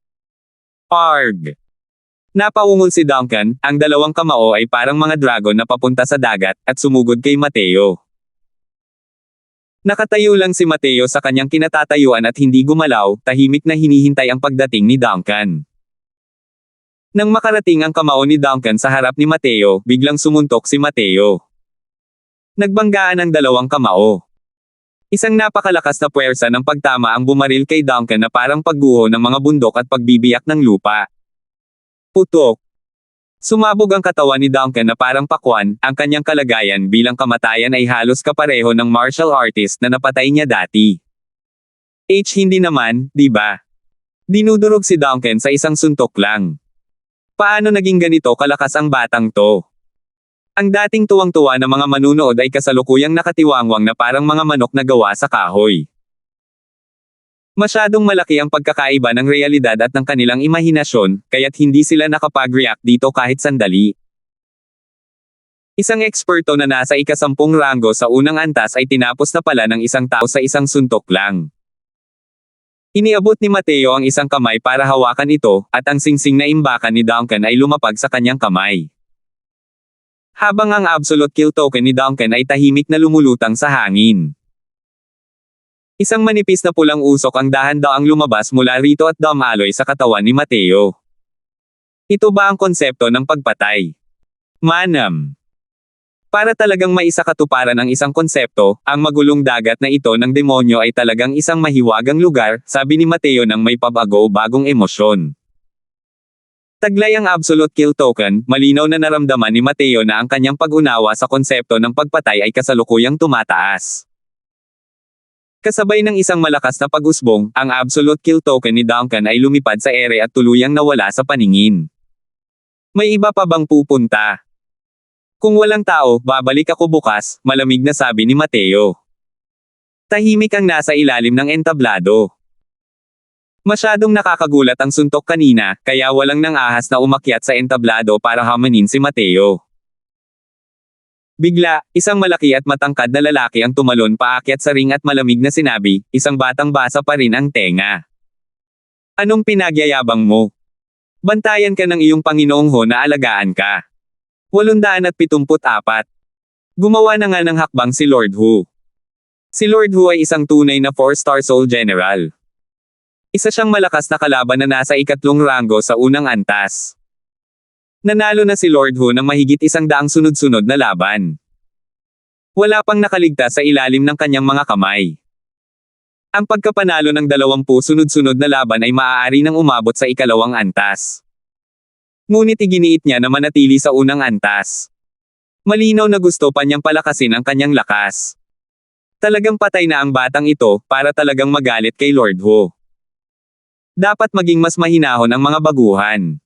Arg! Napaungol si Duncan, ang 2 kamao ay parang mga dragon na papunta sa dagat, at sumugod kay Mateo. Nakatayo lang si Mateo sa kanyang kinatatayuan at hindi gumalaw, tahimik na hinihintay ang pagdating ni Duncan. Nang makarating ang kamao ni Duncan sa harap ni Mateo, biglang sumuntok si Mateo. Nagbanggaan ang 2 kamao. Isang napakalakas na puwersa ng pagtama ang bumaril kay Duncan na parang pagguho ng mga bundok at pagbibiyak ng lupa. Putok. Sumabog ang katawan ni Duncan na parang pakwan, ang kanyang kalagayan bilang kamatayan ay halos kapareho ng martial artist na napatay niya dati. Hindi naman, di ba? Dinudurog si Duncan sa isang suntok lang. Paano naging ganito kalakas ang batang to? Ang dating tuwang-tuwa na mga manunood ay kasalukuyang nakatiwangwang na parang mga manok na gawa sa kahoy. Masyadong malaki ang pagkakaiba ng realidad at ng kanilang imahinasyon, kaya't hindi sila nakapag-react dito kahit sandali. Isang eksperto na nasa ika-10 ranggo sa unang antas ay tinapos na pala ng isang tao sa isang suntok lang. Iniabot ni Mateo ang isang kamay para hawakan ito, at ang singsing na imbakan ni Duncan ay lumapag sa kanyang kamay. Habang ang absolute kill token ni Duncan ay tahimik na lumulutang sa hangin. Isang manipis na pulang usok ang dahan-daang lumabas mula rito at dumaloy sa katawan ni Mateo. Ito ba ang konsepto ng pagpatay? Manam. Para talagang maisakatuparan ang isang konsepto, ang magulong dagat na ito ng demonyo ay talagang isang mahiwagang lugar, sabi ni Mateo nang may pabago-bagong emosyon. Taglay ang absolute kill token, malinaw na naramdaman ni Mateo na ang kanyang pag-unawa sa konsepto ng pagpatay ay kasalukuyang tumataas. Kasabay ng isang malakas na pag-usbong, ang absolute kill token ni Duncan ay lumipad sa ere at tuluyang nawala sa paningin. May iba pa bang pupunta? Kung walang tao, babalik ako bukas, malamig na sabi ni Mateo. Tahimik ang nasa ilalim ng entablado. Masyadong nakakagulat ang suntok kanina, kaya walang nang ahas na umakyat sa entablado para hamanin si Mateo. Bigla, isang malaki at matangkad na lalaki ang tumalon paakyat sa ring at malamig na sinabi, isang batang basa pa rin ang tenga. Anong pinagyayabang mo? Bantayan ka ng iyong Panginoong Ho na alagaan ka. 874. Gumawa na nga ng hakbang si Lord Hu. Si Lord Hu ay isang tunay na 4-star soul general. Isa siyang malakas na kalaban na nasa ikatlong ranggo sa unang antas. Nanalo na si Lord Hu ng mahigit 100 sunod-sunod na laban. Wala pang nakaligtas sa ilalim ng kanyang mga kamay. Ang pagkapanalo ng 20 sunod-sunod na laban ay maaari nang umabot sa ikalawang antas. Ngunit iginiit niya na manatili sa unang antas. Malinaw na gusto pa niyang palakasin ang kanyang lakas. Talagang patay na ang batang ito, para talagang magalit kay Lord Hu. Dapat maging mas mahinahon ang mga baguhan.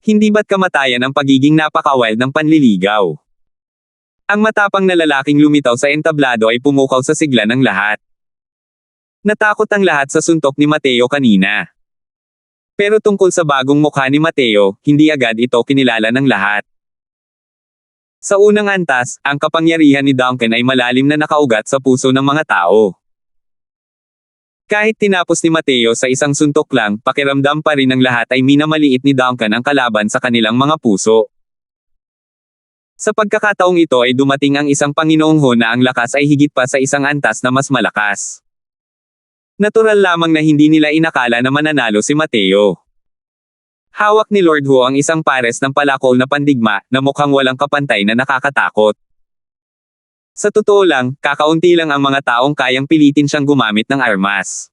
Hindi ba't kamatayan ang pagiging napaka-wild ng panliligaw? Ang matapang na lalaking lumitaw sa entablado ay pumukaw sa sigla ng lahat. Natakot ang lahat sa suntok ni Mateo kanina. Pero tungkol sa bagong mukha ni Mateo, hindi agad ito kinilala ng lahat. Sa unang antas, ang kapangyarihan ni Duncan ay malalim na nakaugat sa puso ng mga tao. Kahit tinapos ni Mateo sa isang suntok lang, pakiramdam pa rin ng lahat ay minamaliit ni Duncan ang kalaban sa kanilang mga puso. Sa pagkakataong ito ay dumating ang isang Panginoong Ho na ang lakas ay higit pa sa isang antas na mas malakas. Natural lamang na hindi nila inakala na mananalo si Mateo. Hawak ni Lord Hu ang isang pares ng palakol na pandigma, na mukhang walang kapantay na nakakatakot. Sa totoo lang, kakaunti lang ang mga taong kayang pilitin siyang gumamit ng armas.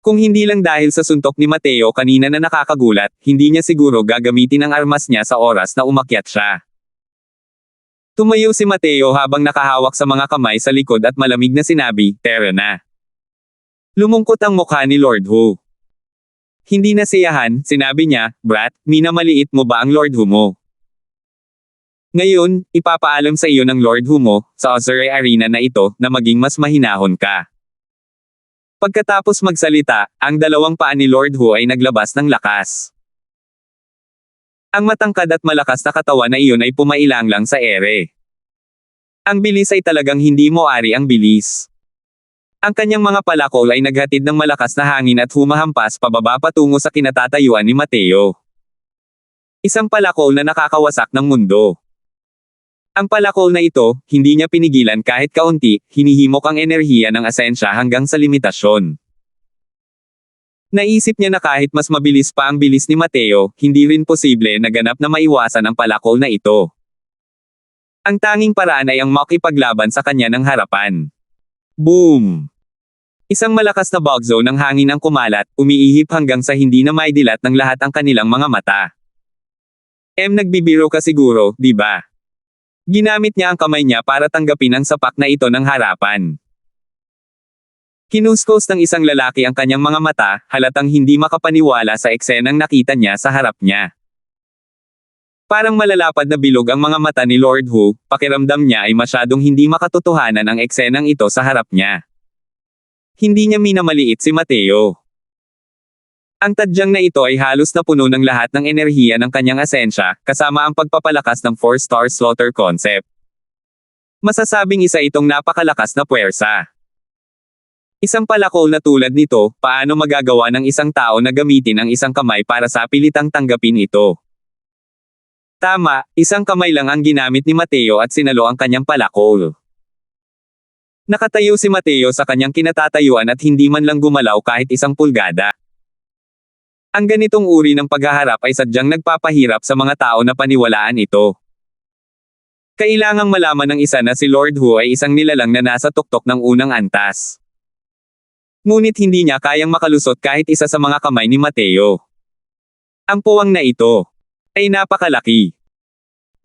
Kung hindi lang dahil sa suntok ni Mateo kanina na nakakagulat, hindi niya siguro gagamitin ang armas niya sa oras na umakyat siya. Tumayo si Mateo habang nakahawak sa mga kamay sa likod at malamig na sinabi, "Tara na." Lumungkot ang mukha ni Lord Hu. Hindi nasiyahan, sinabi niya, "Brat, minamaliit mo ba ang Lord Hu mo? Ngayon, ipapaalam sa iyo ng Lord Hu mo, sa Ozure Arena na ito, na maging mas mahinahon ka." Pagkatapos magsalita, ang dalawang paa ni Lord Hu ay naglabas ng lakas. Ang matangkad at malakas na katawan na iyon ay pumailang lang sa ere. Ang bilis ay talagang hindi moari ang bilis. Ang kanyang mga palakol ay naghatid ng malakas na hangin at humahampas pababa patungo sa kinatatayuan ni Mateo. Isang palakol na nakakawasak ng mundo. Ang palakol na ito, hindi niya pinigilan kahit kaunti, hinihimok ang enerhiya ng asensya hanggang sa limitasyon. Naisip niya na kahit mas mabilis pa ang bilis ni Mateo, hindi rin posible na ganap na maiwasan ang palakol na ito. Ang tanging paraan ay ang makipaglaban sa kanya ng harapan. Boom! Isang malakas na bugzo ng hangin ang kumalat, umiihip hanggang sa hindi na maidilat ng lahat ang kanilang mga mata. Nagbibiro ka siguro, di ba? Ginamit niya ang kamay niya para tanggapin ang sapak na ito ng harapan. Kinuskos ng isang lalaki ang kanyang mga mata, halatang hindi makapaniwala sa eksenang nakita niya sa harap niya. Parang malalapad na bilog ang mga mata ni Lord Hu, pakiramdam niya ay masyadong hindi makatotohanan ang eksenang ito sa harap niya. Hindi niya minamaliit si Mateo. Ang tadyang na ito ay halos napuno ng lahat ng enerhiya ng kanyang asensya, kasama ang pagpapalakas ng 4-star slaughter concept. Masasabing isa itong napakalakas na puwersa. Isang palakol na tulad nito, paano magagawa ng isang tao na gamitin ang isang kamay para sa pilitang tanggapin ito? Tama, isang kamay lang ang ginamit ni Mateo at sinalo ang kanyang palakol. Nakatayo si Mateo sa kanyang kinatatayuan at hindi man lang gumalaw kahit isang pulgada. Ang ganitong uri ng paghaharap ay sadyang nagpapahirap sa mga tao na paniwalaan ito. Kailangang malaman ng isa na si Lord Hu ay isang nilalang na nasa tuktok ng unang antas. Ngunit hindi niya kayang makalusot kahit isa sa mga kamay ni Mateo. Ang puwang na ito ay napakalaki.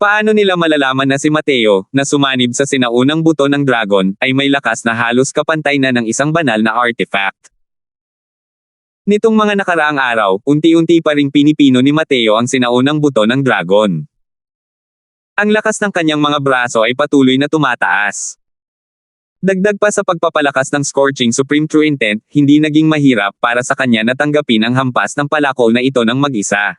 Paano nila malalaman na si Mateo, na sumanib sa sinaunang buto ng dragon, ay may lakas na halos kapantay na ng isang banal na artifact? Nitong mga nakaraang araw, unti-unti pa ring pinipino ni Mateo ang sinaunang buto ng dragon. Ang lakas ng kanyang mga braso ay patuloy na tumataas. Dagdag pa sa pagpapalakas ng Scorching Supreme True Intent, hindi naging mahirap para sa kanya na tanggapin ang hampas ng palakol na ito ng mag-isa.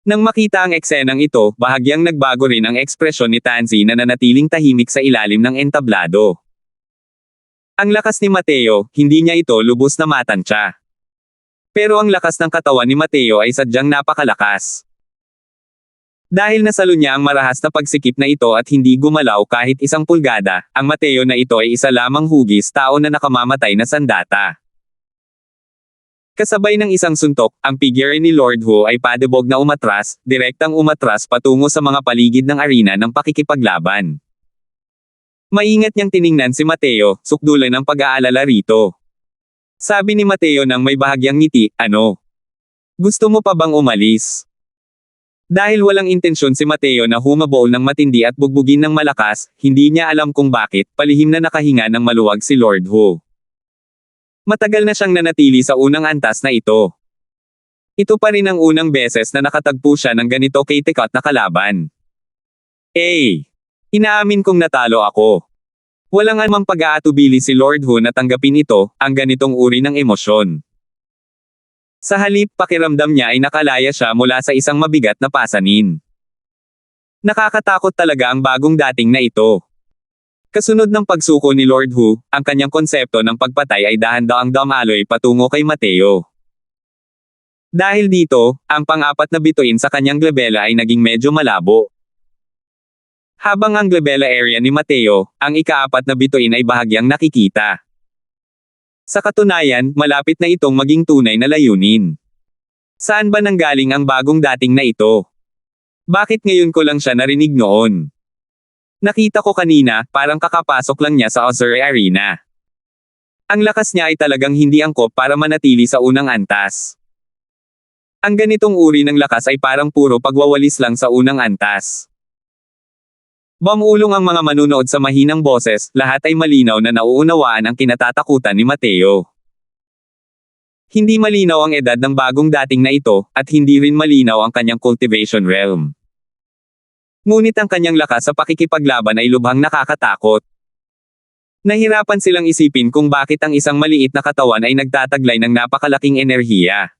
Nang makita ang eksenang ito, bahagyang nagbago rin ang ekspresyon ni Tansy na nanatiling tahimik sa ilalim ng entablado. Ang lakas ni Mateo, hindi niya ito lubos na matansya. Pero ang lakas ng katawan ni Mateo ay sadyang napakalakas. Dahil nasalo niya ang marahas na pagsikip na ito at hindi gumalaw kahit isang pulgada, ang Mateo na ito ay isa lamang hugis tao na nakamamatay na sandata. Kasabay ng isang suntok, ang figure ni Lord Hu ay padebog na umatras, direktang umatras patungo sa mga paligid ng arena ng pakikipaglaban. Maingat niyang tiningnan si Mateo, sukdulan ng pag-aalala rito. Sabi ni Mateo nang may bahagyang ngiti, "Ano? Gusto mo pa bang umalis?" Dahil walang intensyon si Mateo na humabol ng matindi at bugbugin ng malakas, hindi niya alam kung bakit, palihim na nakahinga ng maluwag si Lord Hu. Matagal na siyang nanatili sa unang antas na ito. Ito pa rin ang unang beses na nakatagpo siya ng ganito kay-tekot na kalaban. Inaamin kong natalo ako. Walang anumang pag-aatubili si Lord Hu na tanggapin ito, ang ganitong uri ng emosyon. Sa halip, pakiramdam niya ay nakalaya siya mula sa isang mabigat na pasanin. Nakakatakot talaga ang bagong dating na ito. Kasunod ng pagsuko ni Lord Hu, ang kanyang konsepto ng pagpatay ay dahan-daang dumaloy patungo kay Mateo. Dahil dito, ang pang-apat na bituin sa kanyang glabella ay naging medyo malabo. Habang ang glabella area ni Mateo, ang ika-apat na bituin ay bahagyang nakikita. Sa katunayan, malapit na itong maging tunay na layunin. Saan ba nanggaling ang bagong dating na ito? Bakit ngayon ko lang siya narinig noon? Nakita ko kanina, parang kakapasok lang niya sa Azure Arena. Ang lakas niya ay talagang hindi angkop para manatili sa unang antas. Ang ganitong uri ng lakas ay parang puro pagwawalis lang sa unang antas. Bamulong ang mga manunood sa mahinang boses, lahat ay malinaw na nauunawaan ang kinatatakutan ni Mateo. Hindi malinaw ang edad ng bagong dating na ito, at hindi rin malinaw ang kanyang cultivation realm. Ngunit ang kanyang lakas sa pakikipaglaban ay lubhang nakakatakot. Nahirapan silang isipin kung bakit ang isang maliit na katawan ay nagtataglay ng napakalaking enerhiya.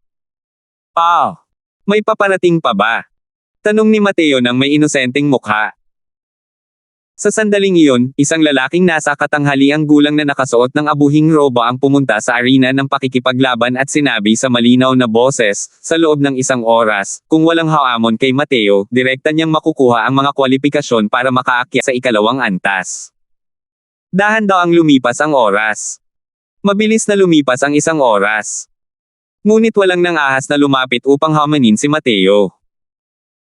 May paparating pa ba? Tanong ni Mateo nang may inosenteng mukha. Sa sandaling iyon, isang lalaking nasa katanghaliang gulang na nakasuot ng abuhing roba ang pumunta sa arena ng pakikipaglaban at sinabi sa malinaw na boses, sa loob ng isang oras, kung walang haamon kay Mateo, direkta niyang makukuha ang mga kwalifikasyon para makaakyat sa ikalawang antas. Dahan-daang lumipas ang oras. Mabilis na lumipas ang isang oras. Ngunit walang nang ahas na lumapit upang hamanin si Mateo.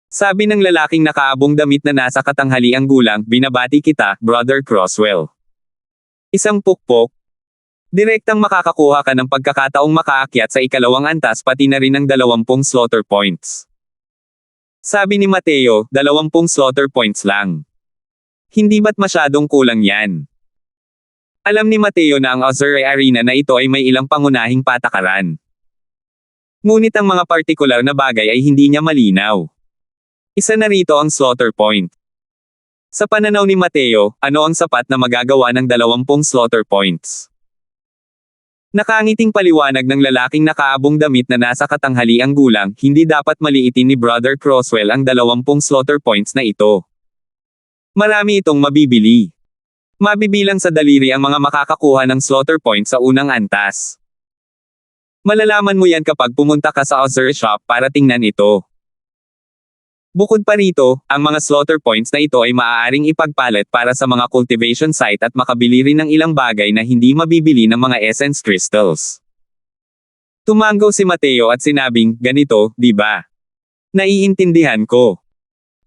Sabi ng lalaking nakaabong damit na nasa katanghaliang gulang, "Binabati kita, Brother Crosswell." Isang pukpok. Direktang makakakuha ka ng pagkakataong makaakyat sa ikalawang antas pati na rin ng 20 slaughter points. Sabi ni Mateo, 20 slaughter points lang. Hindi ba't masyadong kulang yan? Alam ni Mateo na ang Azure Arena na ito ay may ilang pangunahing patakaran. Ngunit ang mga partikular na bagay ay hindi niya malinaw. Isa na rito ang slaughter point. Sa pananaw ni Mateo, ano ang sapat na magagawa ng 20 slaughter points? Nakangiting paliwanag ng lalaking nakaabong damit na nasa katanghaliang gulang, hindi dapat maliitin ni Brother Crosswell ang 20 slaughter points na ito. Marami itong mabibili. Mabibilang sa daliri ang mga makakakuha ng slaughter point sa unang antas. Malalaman mo yan kapag pumunta ka sa Ozur Shop para tingnan ito. Bukod pa rito, ang mga slaughter points na ito ay maaaring ipagpalit para sa mga cultivation site at makabili rin ng ilang bagay na hindi mabibili ng mga essence crystals. Tumango si Mateo at sinabing, ganito, di ba? Naiintindihan ko.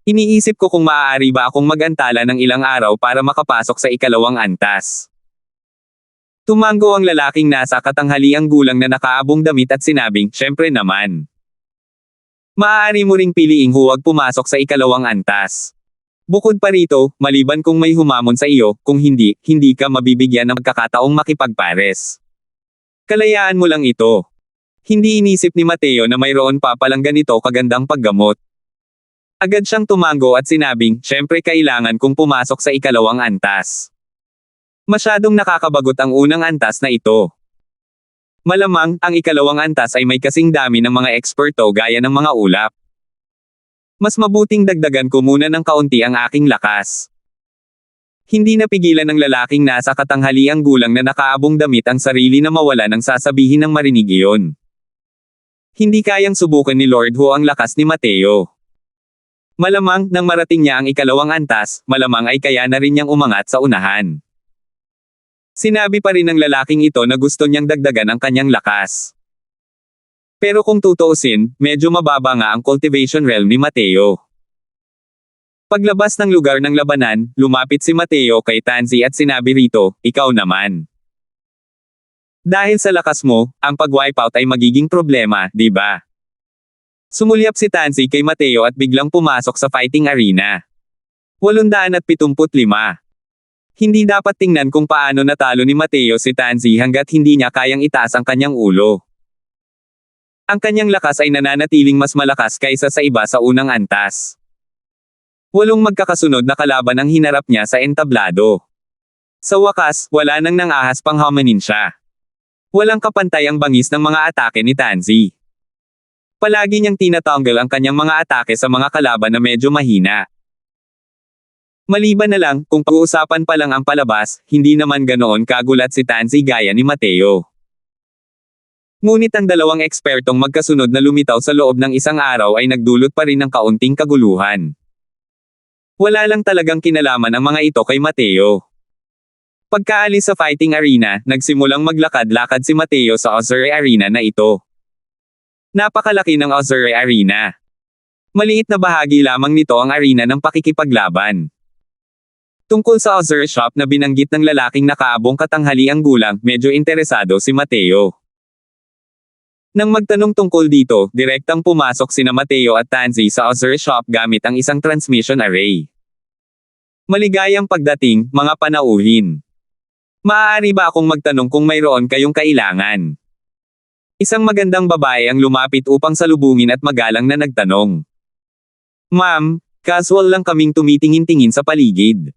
Iniisip ko kung maaari ba akong magantala ng ilang araw para makapasok sa ikalawang antas. Tumango ang lalaking nasa katanghaliang gulang na nakaabong damit at sinabing, syempre naman. Maaari mo ring piliing huwag pumasok sa ikalawang antas. Bukod pa rito, maliban kung may humamon sa iyo, kung hindi, hindi ka mabibigyan ng pagkakataong makipagpares. Kalayaan mo lang ito. Hindi inisip ni Mateo na mayroon pa palang ganito kagandang paggamot. Agad siyang tumango at sinabing, syempre kailangan kong pumasok sa ikalawang antas. Masyadong nakakabagot ang unang antas na ito. Malamang, ang ikalawang antas ay may kasing dami ng mga eksperto gaya ng mga ulap. Mas mabuting dagdagan ko muna ng kaunti ang aking lakas. Hindi napigilan ng lalaking nasa katanghaliang gulang na nakaabong damit ang sarili na mawala nang sasabihin ng marinig iyon. Hindi kayang subukan ni Lord Ho ang lakas ni Mateo. Malamang, nang marating niya ang ikalawang antas, malamang ay kaya na rin niyang umangat sa unahan. Sinabi pa rin ng lalaking ito na gusto niyang dagdagan ang kanyang lakas. Pero kung tutuusin, medyo mababa nga ang cultivation realm ni Mateo. Paglabas ng lugar ng labanan, lumapit si Mateo kay Tansy at sinabi rito, ikaw naman. Dahil sa lakas mo, ang pag-wipeout ay magiging problema, di ba? Sumulyap si Tansy kay Mateo at biglang pumasok sa fighting arena. 875. Hindi dapat tingnan kung paano natalo ni Mateo si Tansy hanggat hindi niya kayang itaas ang kanyang ulo. Ang kanyang lakas ay nananatiling mas malakas kaysa sa iba sa unang antas. 8 magkakasunod na kalaban ang hinarap niya sa entablado. Sa wakas, wala nang nangahas pang hominin siya. Walang kapantay ang bangis ng mga atake ni Tansy. Palagi niyang tinatanggal ang kanyang mga atake sa mga kalaban na medyo mahina. Maliban na lang, kung pag-uusapan pa lang ang palabas, hindi naman ganoon kagulat si Tansy gaya ni Mateo. Ngunit ang dalawang ekspertong magkasunod na lumitaw sa loob ng isang araw ay nagdulot pa rin ng kaunting kaguluhan. Wala lang talagang kinalaman ang mga ito kay Mateo. Pagkaalis sa fighting arena, nagsimulang maglakad-lakad si Mateo sa Ozur Arena na ito. Napakalaki ng Ozur Arena. Maliit na bahagi lamang nito ang arena ng pakikipaglaban. Tungkol sa Ozur Shop na binanggit ng lalaking nakaabong katanghaliang gulang, medyo interesado si Mateo. Nang magtanong tungkol dito, direktang pumasok sina Mateo at Tansy sa Ozur Shop gamit ang isang transmission array. Maligayang pagdating, mga panauhin. Maaari ba akong magtanong kung mayroon kayong kailangan? Isang magandang babae ang lumapit upang salubungin at magalang na nagtanong. Ma'am, casual lang kaming tumitingin-tingin sa paligid.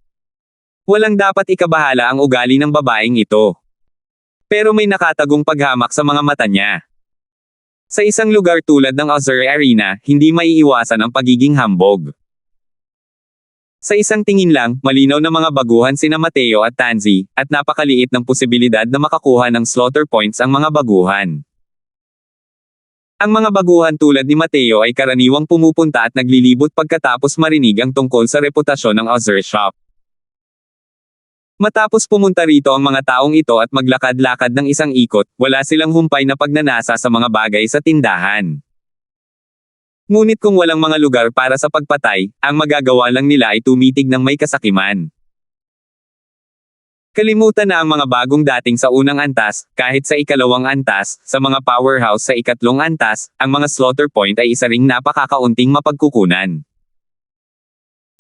Walang dapat ikabahala ang ugali ng babaeng ito. Pero may nakatagong paghamak sa mga mata niya. Sa isang lugar tulad ng Ozur Arena, hindi maiiwasan ang pagiging hambog. Sa isang tingin lang, malinaw na mga baguhan sina Mateo at Tansy, at napakaliit ng posibilidad na makakuha ng slaughter points ang mga baguhan. Ang mga baguhan tulad ni Mateo ay karaniwang pumupunta at naglilibot pagkatapos marinig ang tungkol sa reputasyon ng Ozur Shop. Matapos pumunta rito ang mga taong ito at maglakad-lakad ng isang ikot, wala silang humpay na pagnanasa sa mga bagay sa tindahan. Ngunit kung walang mga lugar para sa pagpatay, ang magagawa lang nila ay tumitig ng may kasakiman. Kalimutan na ang mga bagong dating sa unang antas, kahit sa ikalawang antas, sa mga powerhouse sa ikatlong antas, ang mga slaughter point ay isa ring napakakaunting mapagkukunan.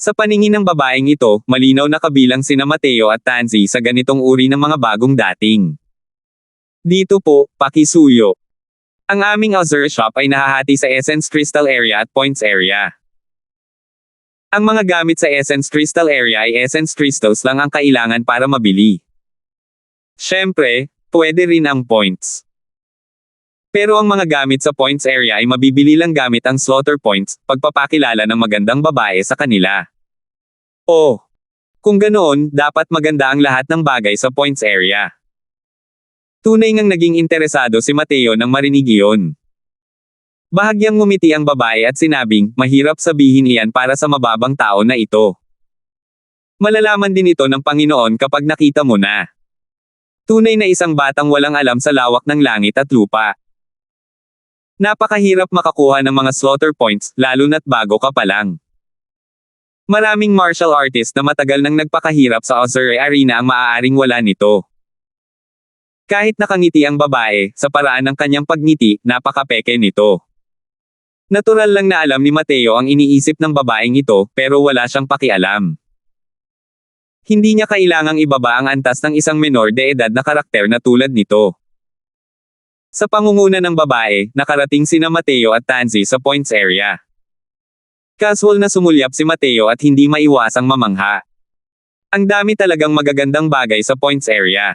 Sa paningin ng babaeng ito, malinaw na kabilang sina Mateo at Tansy sa ganitong uri ng mga bagong dating. Dito po, pakisuyo. Ang aming Ozur Shop ay nahahati sa Essence Crystal Area at Points Area. Ang mga gamit sa Essence Crystal Area ay Essence Crystals lang ang kailangan para mabili. Siyempre, pwede rin ang points. Pero ang mga gamit sa Points Area ay mabibili lang gamit ang slaughter points, pagpapakilala ng magandang babae sa kanila. Oh! Kung ganoon, dapat maganda ang lahat ng bagay sa points area. Tunay ngang naging interesado si Mateo nang marinig iyon. Bahagyang ngumiti ang babae at sinabing, mahirap sabihin iyan para sa mababang tao na ito. Malalaman din ito ng Panginoon kapag nakita mo na. Tunay na isang batang walang alam sa lawak ng langit at lupa. Napakahirap makakuha ng mga slaughter points, lalo na't bago ka pa lang. Maraming martial artist na matagal nang nagpakahirap sa Azure Arena ang maaaring wala nito. Kahit nakangiti ang babae, sa paraan ng kanyang pagngiti, napakapeke nito. Natural lang na alam ni Mateo ang iniisip ng babaeng ito, pero wala siyang pakialam. Hindi niya kailangang ibaba ang antas ng isang menor de edad na karakter na tulad nito. Sa pangunguna ng babae, nakarating sina Mateo at Tansy sa points area. Casual na sumulyap si Mateo at hindi maiwasang mamangha. Ang dami talagang magagandang bagay sa points area.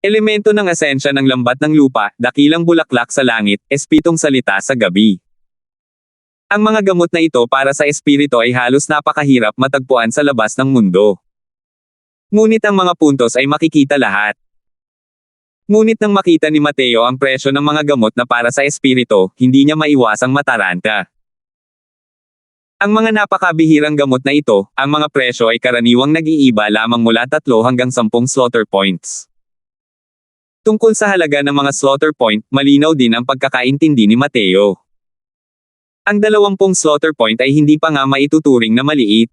Elemento ng esensya ng lambat ng lupa, dakilang bulaklak sa langit, espitong salita sa gabi. Ang mga gamot na ito para sa espiritu ay halos napakahirap matagpuan sa labas ng mundo. Ngunit ang mga puntos ay makikita lahat. Ngunit nang makita ni Mateo ang presyo ng mga gamot na para sa espiritu, hindi niya maiwasang mataranta. Ang mga napakabihirang gamot na ito, ang mga presyo ay karaniwang nag-iiba lamang mula 3 hanggang 10 slaughter points. Tungkol sa halaga ng mga slaughter point, malinaw din ang pagkakaintindi ni Mateo. Ang 20 slaughter point ay hindi pa nga maituturing na maliit.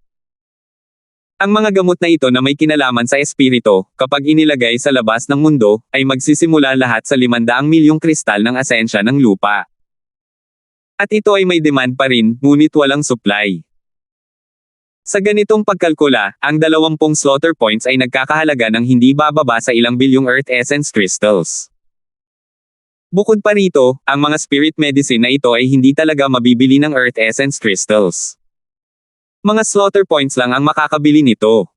Ang mga gamot na ito na may kinalaman sa espiritu, kapag inilagay sa labas ng mundo, ay magsisimula lahat sa 500 milyong kristal ng asensya ng lupa. At ito ay may demand pa rin, ngunit walang supply. Sa ganitong pagkalkula, ang 20 slaughter points ay nagkakahalaga ng hindi bababa sa ilang bilyong earth essence crystals. Bukod pa rito, ang mga spirit medicine na ito ay hindi talaga mabibili ng earth essence crystals. Mga slaughter points lang ang makakabili nito.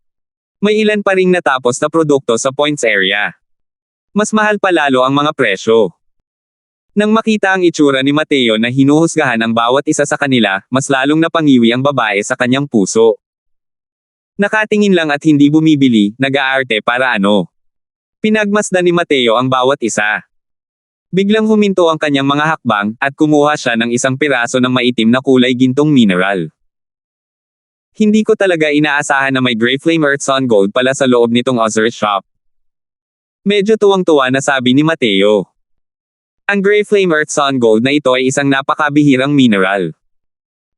May ilan pa ring natapos na produkto sa points area. Mas mahal pa lalo ang mga presyo. Nang makita ang itsura ni Mateo na hinuhusgahan ang bawat isa sa kanila, mas lalong napangiwi ang babae sa kanyang puso. Nakatingin lang at hindi bumibili, nag-aarte para ano. Pinagmasdan ni Mateo ang bawat isa. Biglang huminto ang kanyang mga hakbang, at kumuha siya ng isang piraso ng maitim na kulay gintong mineral. Hindi ko talaga inaasahan na may Grey Flame Earth Sun Gold pala sa loob nitong Azure Shop. Medyo tuwang-tuwa na sabi ni Mateo. Ang Grey Flame Earth Sun Gold na ito ay isang napakabihirang mineral.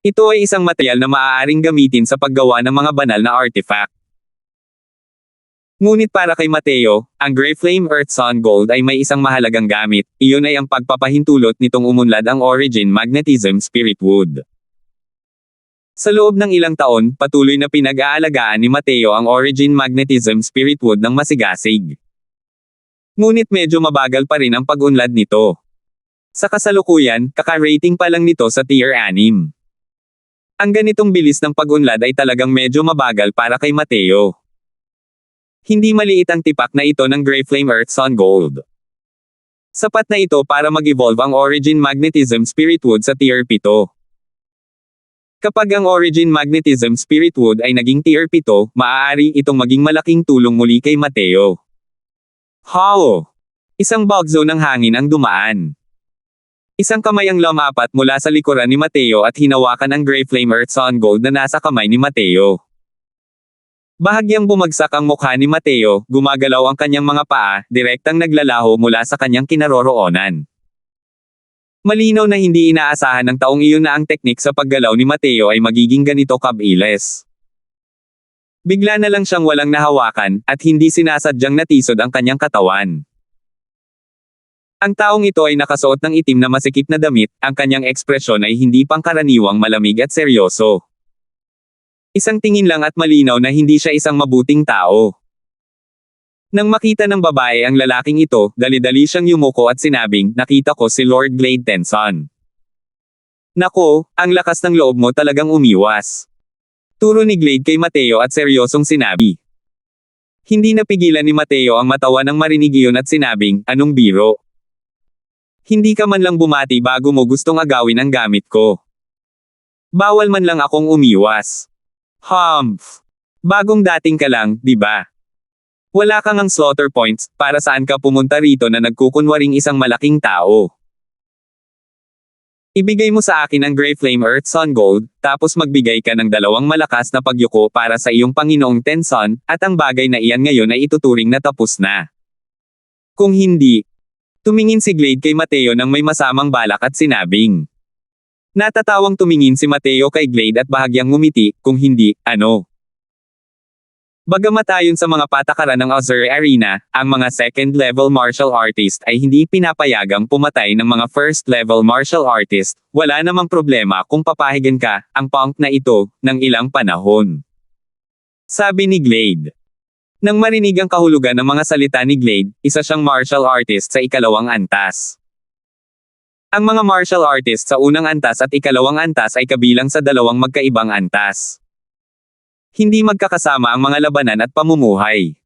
Ito ay isang material na maaaring gamitin sa paggawa ng mga banal na artifact. Ngunit para kay Mateo, ang Grey Flame Earth Sun Gold ay may isang mahalagang gamit, iyon ay ang pagpapahintulot nitong umunlad ang Origin Magnetism Spirit Wood. Sa loob ng ilang taon, patuloy na pinag-aalagaan ni Mateo ang Origin Magnetism Spirit Wood ng masigasig. Ngunit medyo mabagal pa rin ang pag-unlad nito. Sa kasalukuyan, kaka-rating pa lang nito sa tier 6. Ang ganitong bilis ng pag-unlad ay talagang medyo mabagal para kay Mateo. Hindi maliit ang tipak na ito ng Grey Flame Earth Sun Gold. Sapat na ito para mag-evolve ang Origin Magnetism Spirit Wood sa tier 7. Kapag ang Origin Magnetism Spirit Wood ay naging tier 7, maaari itong maging malaking tulong muli kay Mateo. How? Isang bugzo ng hangin ang dumaan. Isang kamay ang lumapat mula sa likuran ni Mateo at hinawakan ang Grey Flame Earth Sun Gold na nasa kamay ni Mateo. Bahagyang bumagsak ang mukha ni Mateo, gumagalaw ang kanyang mga paa, direktang naglalaho mula sa kanyang kinaroroonan. Malinaw na hindi inaasahan ng taong iyon na ang teknik sa paggalaw ni Mateo ay magiging ganito kabilis. Bigla na lang siyang walang nahawakan, at hindi sinasadyang natisod ang kanyang katawan. Ang taong ito ay nakasuot ng itim na masikip na damit, ang kanyang ekspresyon ay hindi pangkaraniwang malamig at seryoso. Isang tingin lang at malinaw na hindi siya isang mabuting tao. Nang makita ng babae ang lalaking ito, dali-dali siyang yumuko at sinabing, nakita ko si Lord Glade Tenson. Nako, ang lakas ng loob mo talagang umiwas. Turo ni Glade kay Mateo at seryosong sinabi. Hindi napigilan ni Mateo ang matawa nang marinig iyon at sinabing, anong biro? Hindi ka man lang bumati bago mo gustong agawin ang gamit ko. Bawal man lang akong umiwas. Humph! Bagong dating ka lang, di ba? Wala kang ang slaughter points, para saan ka pumunta rito na nagkukunwaring isang malaking tao. Ibigay mo sa akin ang Grey Flame Earth Sun Gold, tapos magbigay ka ng 2 malakas na pagyuko para sa iyong Panginoong Tenson, at ang bagay na iyan ngayon ay ituturing na tapos na. Kung hindi, tumingin si Glade kay Mateo nang may masamang balak at sinabing. Natatawang tumingin si Mateo kay Glade at bahagyang ngumiti, kung hindi, ano? Bagamat ayon sa mga patakaran ng Azure Arena, ang mga second-level martial artist ay hindi pinapayagang pumatay ng mga first-level martial artist, wala namang problema kung papahigan ka, ang punk na ito, ng ilang panahon. Sabi ni Glade. Nang marinig ang kahulugan ng mga salita ni Glade, isa siyang martial artist sa 2nd antas. Ang mga martial artist sa unang antas at 2nd antas ay kabilang sa 2 magkaibang antas. Hindi magkakasama ang mga labanan at pamumuhay.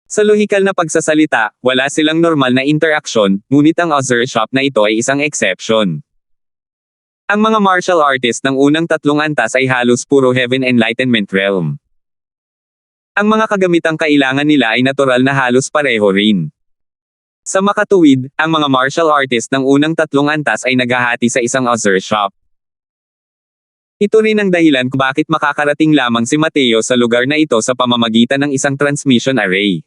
Sa lohikal na pagsasalita, wala silang normal na interaksyon, ngunit ang Azure Shop na ito ay isang exception. Ang mga martial artist ng unang 3 antas ay halos puro Heaven Enlightenment Realm. Ang mga kagamitang kailangan nila ay natural na halos pareho rin. Sa makatuwid, ang mga martial artist ng unang 3 antas ay naghahati sa isang Azure Shop. Ito rin ang dahilan kung bakit makakarating lamang si Mateo sa lugar na ito sa pamamagitan ng isang transmission array.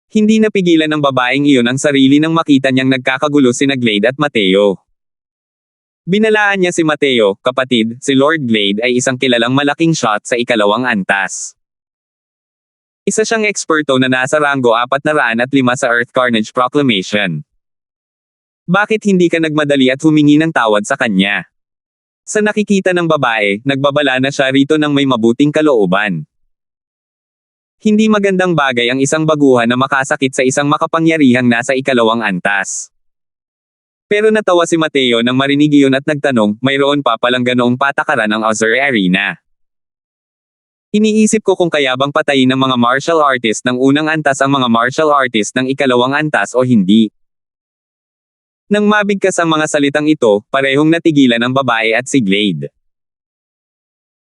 Hindi napigilan ng babaeng iyon ang sarili nang makita niyang nagkakagulo sina Glade at Mateo. Binalaan niya si Mateo, kapatid, si Lord Glade ay isang kilalang malaking shot sa 2nd antas. Isa siyang eksperto na nasa ranggo 405 sa Earth Carnage Proclamation. Bakit hindi ka nagmadali at humingi ng tawad sa kanya? Sa nakikita ng babae, nagbabala na siya rito ng may mabuting kalooban. Hindi magandang bagay ang isang baguhan na makasakit sa isang makapangyarihang nasa 2nd antas. Pero natawa si Mateo nang marinig iyon at nagtanong, mayroon pa palang ganoong patakaran ng Azure Arena. Iniisip ko kung kaya bang patayin ng mga martial artist ng unang antas ang mga martial artist ng 2nd antas o hindi. Nang mabigkas ang mga salitang ito, parehong natigilan ang babae at si Glade.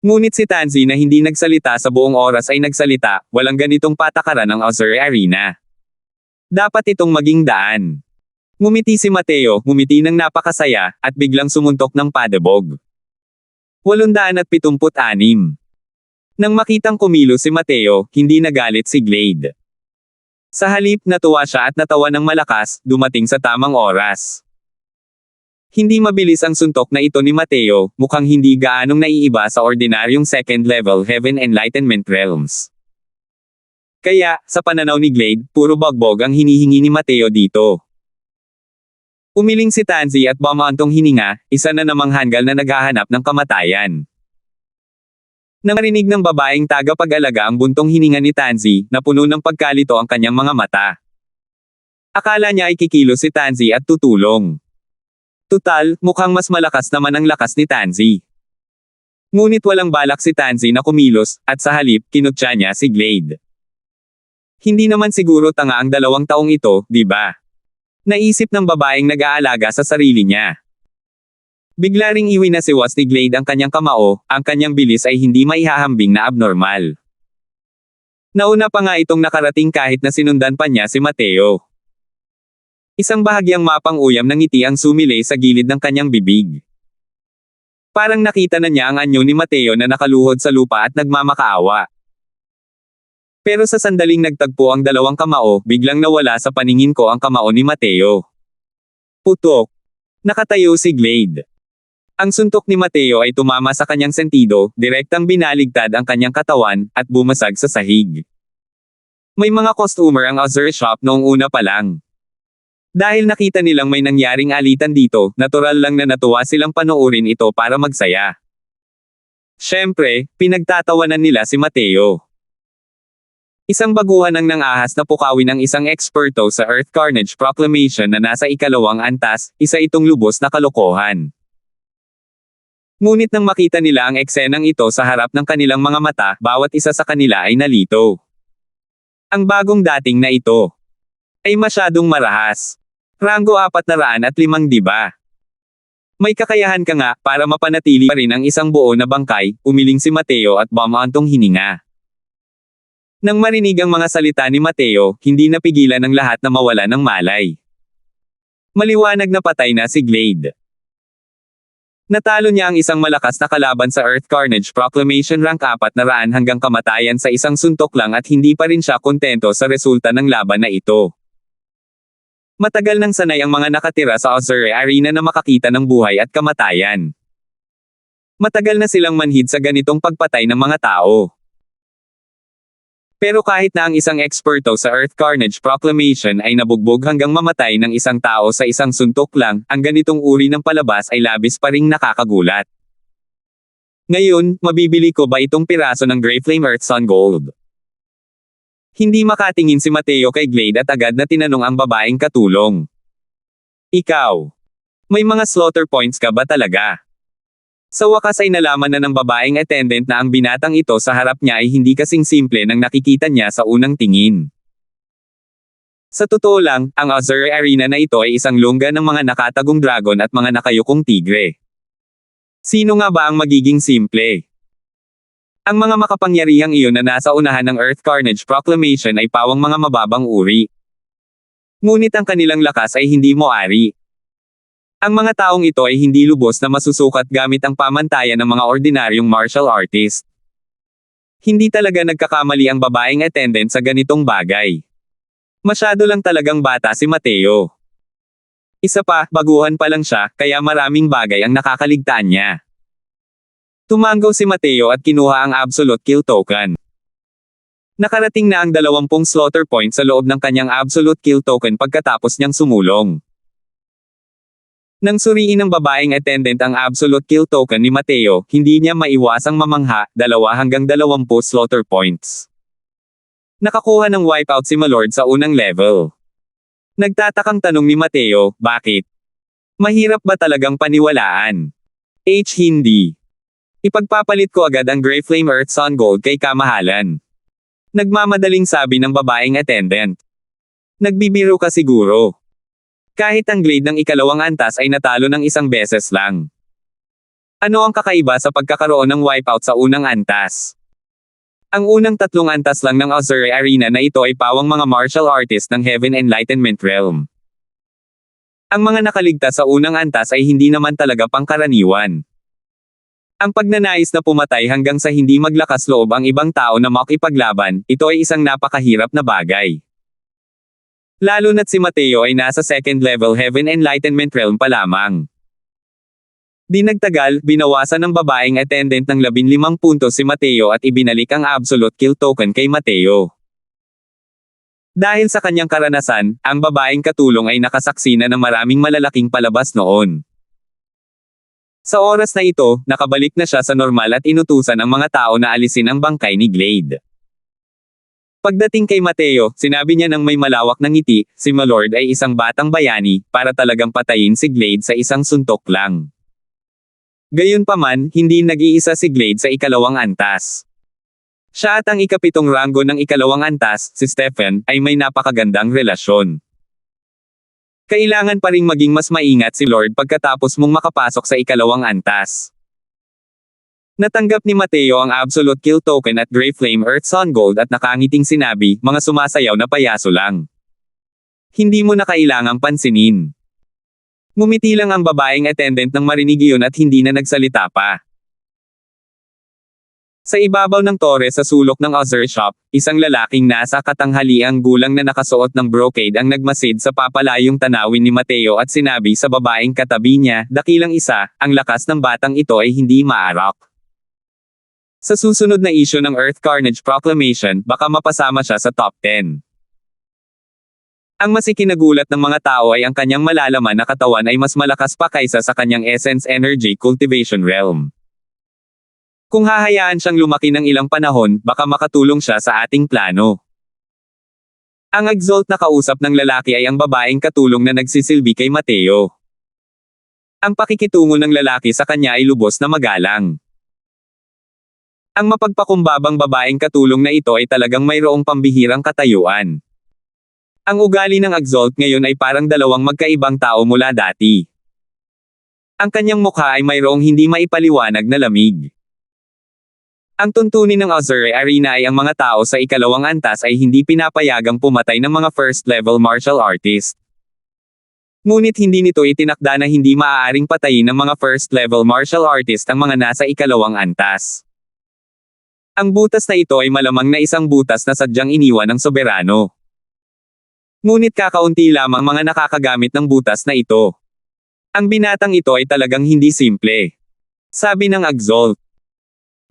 Ngunit si Tansy na hindi nagsalita sa buong oras ay nagsalita, walang ganitong patakaran ng Azure Arena. Dapat itong maging daan. Ngumiti si Mateo, ngumiti ng napakasaya, at biglang sumuntok ng padabog. 876. Nang makitang kumilos si Mateo, hindi nagalit si Glade. Sa halip, natuwa siya at natawa ng malakas, dumating sa tamang oras. Hindi mabilis ang suntok na ito ni Mateo, mukhang hindi gaanong naiiba sa ordinaryong second-level Heaven Enlightenment Realms. Kaya, sa pananaw ni Glade, puro bagbog ang hinihingi ni Mateo dito. Umiling si Tansy at bumantong hininga, isa na namang hanggal na naghahanap ng kamatayan. Nang marinig ng babaeng tagapag-alaga ang buntong hininga ni Tansy, napuno ng pagkalito ang kanyang mga mata. Akala niya ay kikilos si Tansy at tutulong. Tutal, mukhang mas malakas naman ang lakas ni Tansy. Ngunit walang balak si Tansy na kumilos, at sa halip, kinutya niya si Glade. Hindi naman siguro tanga ang 2 taong ito, di ba? Naisip ng babaeng nag-aalaga sa sarili niya. Bigla ring iwinasiwas ni Glade ang kanyang kamao, ang kanyang bilis ay hindi maihahambing na abnormal. Nauna pa nga itong nakarating kahit na sinundan pa niya si Mateo. Isang bahagyang mapang uyam ng ngiti ang sumilay sa gilid ng kanyang bibig. Parang nakita na niya ang anyo ni Mateo na nakaluhod sa lupa at nagmamakaawa. Pero sa sandaling nagtagpo ang 2 kamao, biglang nawala sa paningin ko ang kamao ni Mateo. Putok! Nakatayo si Glade. Ang suntok ni Mateo ay tumama sa kanyang sentido, direktang binaligtad ang kanyang katawan, at bumasag sa sahig. May mga customer ang Azure Shop noong una pa lang. Dahil nakita nilang may nangyaring alitan dito, natural lang na natuwa silang panoorin ito para magsaya. Siyempre, pinagtatawanan nila si Mateo. Isang baguhan ang nangahas na pukawin ng isang eksperto sa Earth Carnage Proclamation na nasa 2nd antas, isa itong lubos na kalokohan. Ngunit nang makita nila ang eksenang ito sa harap ng kanilang mga mata, bawat isa sa kanila ay nalito. Ang bagong dating na ito ay masyadong marahas. Ranggo 405, di ba? May kakayahan ka nga, para mapanatili pa rin ang isang buo na bangkay, umiling si Mateo at bumaantong hininga. Nang marinig ang mga salita ni Mateo, hindi napigilan ang lahat na mawala ng malay. Maliwanag na patay na si Glade. Natalo niya ang isang malakas na kalaban sa Earth Carnage Proclamation rank 400 hanggang kamatayan sa isang suntok lang at hindi pa rin siya kontento sa resulta ng laban na ito. Matagal nang sanay ang mga nakatira sa Azure Arena na makakita ng buhay at kamatayan. Matagal na silang manhid sa ganitong pagpatay ng mga tao. Pero kahit na ang isang eksperto sa Earth Carnage Proclamation ay nabugbog hanggang mamatay ng isang tao sa isang suntok lang, ang ganitong uri ng palabas ay labis pa ring nakakagulat. Ngayon, mabibili ko ba itong piraso ng Grey Flame Earth Sun Gold? Hindi makatingin si Mateo kay Glade at agad na tinanong ang babaeng katulong. Ikaw, may mga slaughter points ka ba talaga? Sa wakas ay nalaman na ng babaeng attendant na ang binatang ito sa harap niya ay hindi kasing simple nang nakikita niya sa unang tingin. Sa totoo lang, ang Azure Arena na ito ay isang lungga ng mga nakatagong dragon at mga nakayukong tigre. Sino nga ba ang magiging simple? Ang mga makapangyarihang iyon na nasa unahan ng Earth Carnage Proclamation ay pawang mga mababang uri. Ngunit ang kanilang lakas ay hindi moari. Ang mga taong ito ay hindi lubos na masusukat gamit ang pamantayan ng mga ordinaryong martial artist. Hindi talaga nagkakamali ang babaeng attendant sa ganitong bagay. Masyado lang talagang bata si Mateo. Isa pa, baguhan pa lang siya, kaya maraming bagay ang nakakaligtaan niya. Tumanggaw si Mateo at kinuha ang absolute kill token. Nakarating na ang 20 slaughter points sa loob ng kanyang absolute kill token pagkatapos niyang sumulong. Nang suriin ng babaeng attendant ang absolute kill token ni Mateo, hindi niya maiwasang mamangha, 2 hanggang 20 slaughter points. Nakakuha ng wipeout si Malord sa unang level. Nagtatakang tanong ni Mateo, bakit? Mahirap ba talagang paniwalaan? Hindi. Ipagpapalit ko agad ang Grey Flame Earth Sun Gold kay kamahalan. Nagmamadaling sabi ng babaeng attendant. Nagbibiro ka siguro. Kahit ang Glade ng ikalawang antas ay natalo ng isang beses lang. Ano ang kakaiba sa pagkakaroon ng wipeout sa unang antas? Ang unang 3 antas lang ng Azure Arena na ito ay pawang mga martial artist ng Heaven Enlightenment Realm. Ang mga nakaligtas sa unang antas ay hindi naman talaga pangkaraniwan. Ang pagnanais na pumatay hanggang sa hindi maglakas loob ang ibang tao na makipaglaban, ito ay isang napakahirap na bagay. Lalo na't si Mateo ay nasa second level Heaven Enlightenment Realm pa lamang. Di nagtagal, binawasan ng babaeng attendant ng 15 puntos si Mateo at ibinalik ang absolute kill token kay Mateo. Dahil sa kanyang karanasan, ang babaeng katulong ay nakasaksi na ng maraming malalaking palabas noon. Sa oras na ito, nakabalik na siya sa normal at inutusan ang mga tao na alisin ang bangkay ni Glade. Pagdating kay Mateo, sinabi niya ng may malawak na ngiti, si Malord ay isang batang bayani, para talagang patayin si Glade sa isang suntok lang. Gayunpaman, hindi nag-iisa si Glade sa ikalawang antas. Siya at ang ikapitong ranggo ng ikalawang antas, si Stephen, ay may napakagandang relasyon. Kailangan pa ring maging mas maingat si Lord pagkatapos mong makapasok sa ikalawang antas. Natanggap ni Mateo ang absolute kill token at Grey Flame Earth Sun Gold at nakangiting sinabi, mga sumasayaw na payaso lang. Hindi mo na kailangang pansinin. Ngumiti lang ang babaeng attendant nang marinig iyon at hindi na nagsalita pa. Sa ibabaw ng tore sa sulok ng Azure Shop, isang lalaking nasa katanghaliang gulang na nakasuot ng brocade ang nagmasid sa papalayong tanawin ni Mateo at sinabi sa babaeng katabi niya, dakilang isa, ang lakas ng batang ito ay hindi maarak. Sa susunod na issue ng Earth Carnage Proclamation, baka mapasama siya sa top 10. Ang mas ikinagulat ng mga tao ay ang kanyang malalaman na katawan ay mas malakas pa kaysa sa kanyang Essence Energy Cultivation Realm. Kung hahayaan siyang lumaki ng ilang panahon, baka makatulong siya sa ating plano. Ang exalt na kausap ng lalaki ay ang babaeng katulong na nagsisilbi kay Mateo. Ang pakikitungo ng lalaki sa kanya ay lubos na magalang. Ang mapagpakumbabang babaeng katulong na ito ay talagang mayroong pambihirang katayuan. Ang ugali ng exalt ngayon ay parang dalawang magkaibang tao mula dati. Ang kanyang mukha ay mayroong hindi maipaliwanag na lamig. Ang tuntunin ng Azure Arena ay ang mga tao sa ikalawang antas ay hindi pinapayagang pumatay ng mga first-level martial artist. Ngunit hindi nito itinakda na hindi maaaring patayin ng mga first-level martial artist ang mga nasa ikalawang antas. Ang butas na ito ay malamang na isang butas na sadyang iniwan ng soberano. Ngunit kakaunti lamang mga nakakagamit ng butas na ito. Ang binatang ito ay talagang hindi simple. Sabi ng Exalt.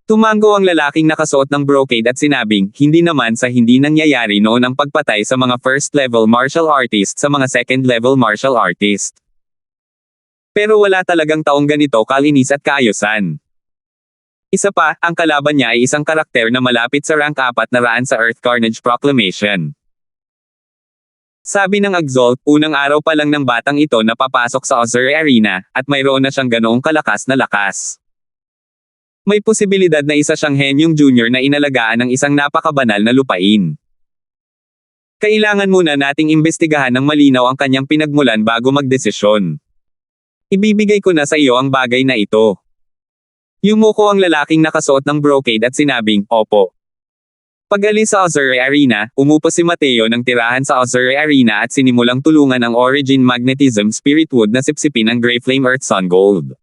Tumango ang lalaking nakasuot ng brocade at sinabing, hindi naman sa hindi nangyayari noon ang pagpatay sa mga first-level martial artist sa mga second-level martial artist. Pero wala talagang taong ganito kalinis at kaayusan. Isa pa, ang kalaban niya ay isang karakter na malapit sa rank 400 sa Earth Carnage Proclamation. Sabi ng Exalt, unang araw pa lang ng batang ito na papasok sa Azure Arena, at mayroon na siyang ganoong kalakas na lakas. May posibilidad na isa siyang Henyong Junior na inalagaan ng isang napakabanal na lupain. Kailangan muna nating imbestigahan ng malinaw ang kanyang pinagmulan bago magdesisyon. Ibibigay ko na sa iyo ang bagay na ito. Yumuko ang lalaking nakasuot ng brocade at sinabing, opo. Pag-alis sa Azure Arena, umupo si Mateo ng tirahan sa Azure Arena at sinimulang tulungan ang Origin Magnetism Spirit Wood na sipsipin ang Grey Flame Earth Sun Gold.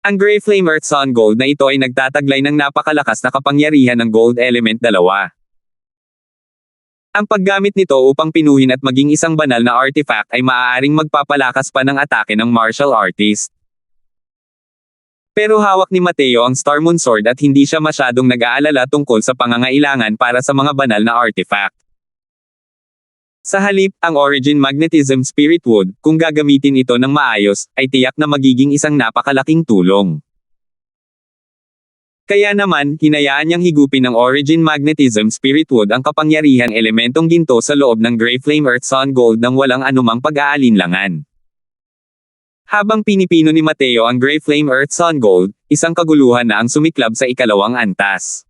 Ang Grey Flame Earth Sun Gold na ito ay nagtataglay ng napakalakas na kapangyarihan ng Gold Element 2. Ang paggamit nito upang pinuhin at maging isang banal na artifact ay maaaring magpapalakas pa ng atake ng martial artist. Pero hawak ni Mateo ang Star Moon Sword at hindi siya masyadong nag-aalala tungkol sa pangangailangan para sa mga banal na artifact. Sa halip, ang Origin Magnetism Spirit Wood, kung gagamitin ito ng maayos, ay tiyak na magiging isang napakalaking tulong. Kaya naman, hinayaan niyang higupin ng Origin Magnetism Spirit Wood ang kapangyarihang elementong ginto sa loob ng Grey Flame Earth Sun Gold nang walang anumang pag-aalinlangan. Habang pinipino ni Mateo ang Grey Flame Earth Sun Gold, isang kaguluhan na ang sumiklab sa ikalawang antas.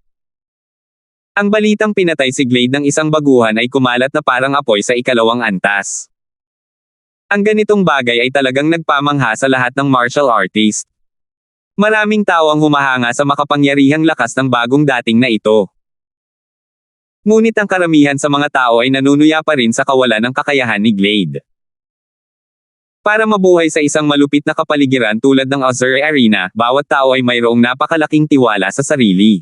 Ang balitang pinatay si Glade ng isang baguhan ay kumalat na parang apoy sa ikalawang antas. Ang ganitong bagay ay talagang nagpamangha sa lahat ng martial artist. Maraming tao ang humahanga sa makapangyarihang lakas ng bagong dating na ito. Ngunit ang karamihan sa mga tao ay nanunuya pa rin sa kawalan ng kakayahan ni Glade. Para mabuhay sa isang malupit na kapaligiran tulad ng Azure Arena, bawat tao ay mayroong napakalaking tiwala sa sarili.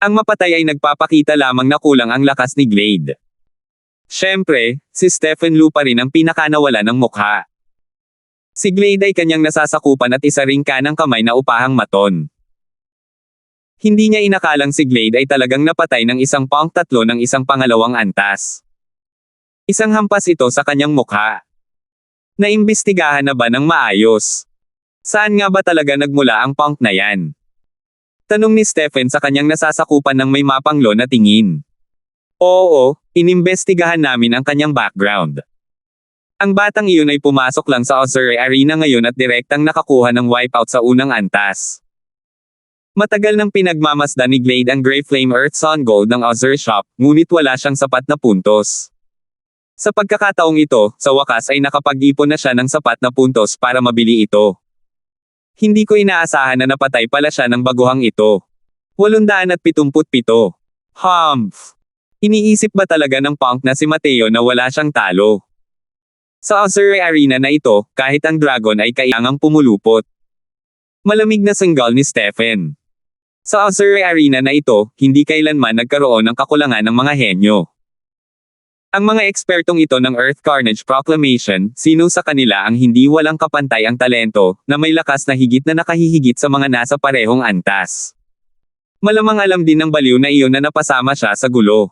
Ang mapatay ay nagpapakita lamang na kulang ang lakas ni Glade. Siyempre, si Stephen Lu pa rin ang pinakanawala ng mukha. Si Glade ay kanyang nasasakupan at isa ring kanang kamay na upahang maton. Hindi niya inakalang si Glade ay talagang napatay ng isang punk tatlo ng isang pangalawang antas. Isang hampas ito sa kanyang mukha. Naimbestigahan na ba ng maayos? Saan nga ba talaga nagmula ang punk na yan? Tanong ni Stephen sa kanyang nasasakupan ng may mapanglo na tingin. Oo, inimbestigahan namin ang kanyang background. Ang batang iyon ay pumasok lang sa Azure Arena ngayon at direktang nakakuha ng wipeout sa unang antas. Matagal nang pinagmamasdan ni Glade ang Grey Flame Earth Sun Gold ng Azure Shop, ngunit wala siyang sapat na puntos. Sa pagkakataong ito, sa wakas ay nakapag-ipon na siya ng sapat na puntos para mabili ito. Hindi ko inaasahan na napatay pala siya ng baguhang ito. 877. Humph! Iniisip ba talaga ng punk na si Mateo na wala siyang talo? Sa Azure Arena na ito, kahit ang dragon ay kailangang pumulupot. Malamig na sanggal ni Stephen. Sa Azure Arena na ito, hindi kailanman nagkaroon ng kakulangan ng mga henyo. Ang mga ekspertong ito ng Earth Carnage Proclamation, sino sa kanila ang hindi walang kapantay ang talento, na may lakas na higit na nakahihigit sa mga nasa parehong antas. Malamang alam din ng baliw na iyon na napasama siya sa gulo.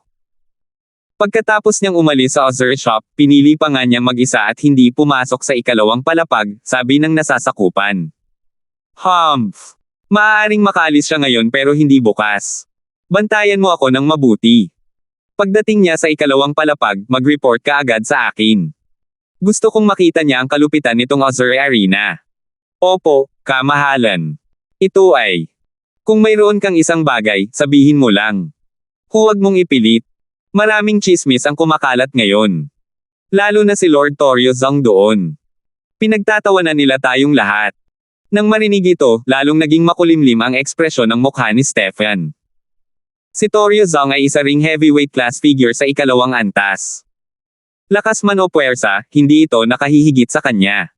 Pagkatapos niyang umalis sa Azure Shop, pinili pa nga niyang mag-isa at hindi pumasok sa ikalawang palapag, sabi ng nasasakupan. Humph! Maaaring makaalis siya ngayon pero hindi bukas. Bantayan mo ako ng mabuti. Pagdating niya sa ikalawang palapag, mag-report ka agad sa akin. Gusto kong makita niya ang kalupitan nitong Azure Arena. Opo, kamahalan. Ito ay. Kung mayroon kang isang bagay, sabihin mo lang. Huwag mong ipilit. Maraming chismis ang kumakalat ngayon. Lalo na si Lord Torio Zhang doon. Pinagtatawanan nila tayong lahat. Nang marinig ito, lalong naging makulimlim ang ekspresyon ng mukha ni Stefan. Si Torio Zhang ay isa ring heavyweight class figure sa ikalawang antas. Lakas man o puwersa, hindi ito nakahihigit sa kanya.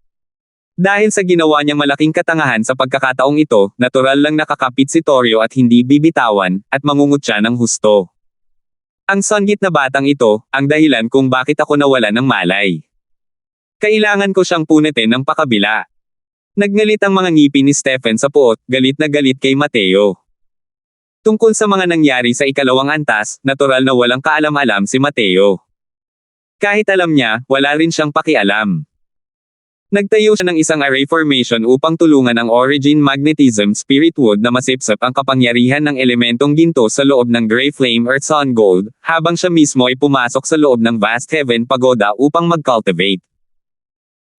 Dahil sa ginawa niyang malaking katangahan sa pagkakataong ito, natural lang nakakapit si Torio at hindi bibitawan, at mangungut siya ng husto. Ang songgit na batang ito, ang dahilan kung bakit ako nawala ng malay. Kailangan ko siyang punitin ng pakabila. Nagngalit ang mga ngipin ni Stefan sa puot, galit na galit kay Mateo. Tungkol sa mga nangyari sa ikalawang antas, natural na walang kaalam-alam si Mateo. Kahit alam niya, wala rin siyang pakialam. Nagtayo siya ng isang array formation upang tulungan ang Origin Magnetism Spirit Wood na masipsip ang kapangyarihan ng elementong ginto sa loob ng Gray Flame Earth Sun Gold, habang siya mismo ay pumasok sa loob ng Vast Heaven Pagoda upang mag-cultivate.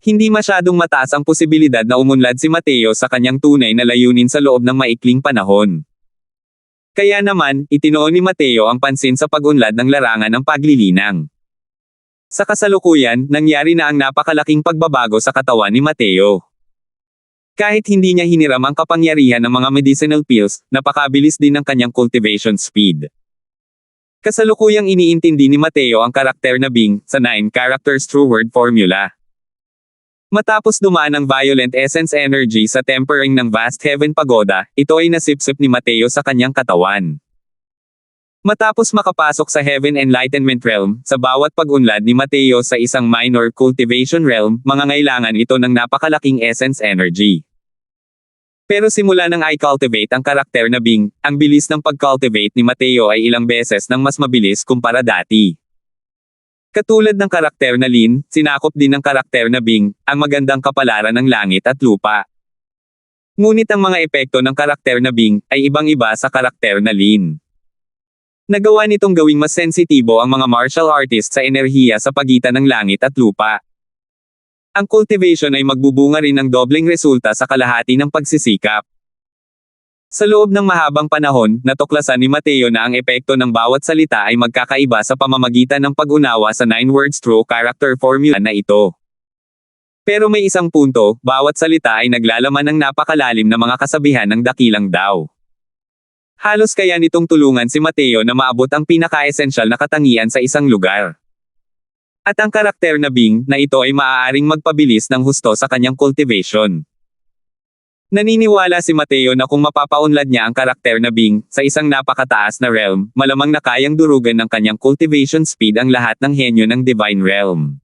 Hindi masyadong mataas ang posibilidad na umunlad si Mateo sa kanyang tunay na layunin sa loob ng maikling panahon. Kaya naman, itinuon ni Mateo ang pansin sa pag-unlad ng larangan ng paglilinang. Sa kasalukuyan, nangyari na ang napakalaking pagbabago sa katawan ni Mateo. Kahit hindi niya hiniram ang kapangyarihan ng mga medicinal pills, napakabilis din ng kanyang cultivation speed. Kasalukuyang iniintindi ni Mateo ang karakter na Bing, sa 9 characters true word formula. Matapos dumaan ang Violent Essence Energy sa tempering ng Vast Heaven Pagoda, ito ay nasipsip ni Mateo sa kanyang katawan. Matapos makapasok sa Heaven Enlightenment Realm, sa bawat pag-unlad ni Mateo sa isang minor cultivation realm, mangangailangan ito ng napakalaking essence energy. Pero simula nang i-cultivate ang karakter na Bing, ang bilis ng pag-cultivate ni Mateo ay ilang beses nang mas mabilis kumpara dati. Katulad ng karakter na Lin, sinakop din ng karakter na Bing, ang magandang kapalaran ng langit at lupa. Ngunit ang mga epekto ng karakter na Bing, ay ibang-iba sa karakter na Lin. Nagawa nitong gawing mas sensitibo ang mga martial artists sa enerhiya sa pagitan ng langit at lupa. Ang cultivation ay magbubunga rin ng dobleng resulta sa kalahati ng pagsisikap. Sa loob ng mahabang panahon, natuklasan ni Mateo na ang epekto ng bawat salita ay magkakaiba sa pamamagitan ng pag-unawa sa 9 words true character formula na ito. Pero may isang punto, bawat salita ay naglalaman ng napakalalim na mga kasabihan ng dakilang daw. Halos kaya nitong tulungan si Mateo na maabot ang pinaka-esensyal na katangian sa isang lugar. At ang karakter na Bing, na ito ay maaaring magpabilis ng husto sa kanyang cultivation. Naniniwala si Mateo na kung mapapaunlad niya ang karakter na Bing, sa isang napakataas na realm, malamang na kayang durugan ng kanyang cultivation speed ang lahat ng henyo ng Divine Realm.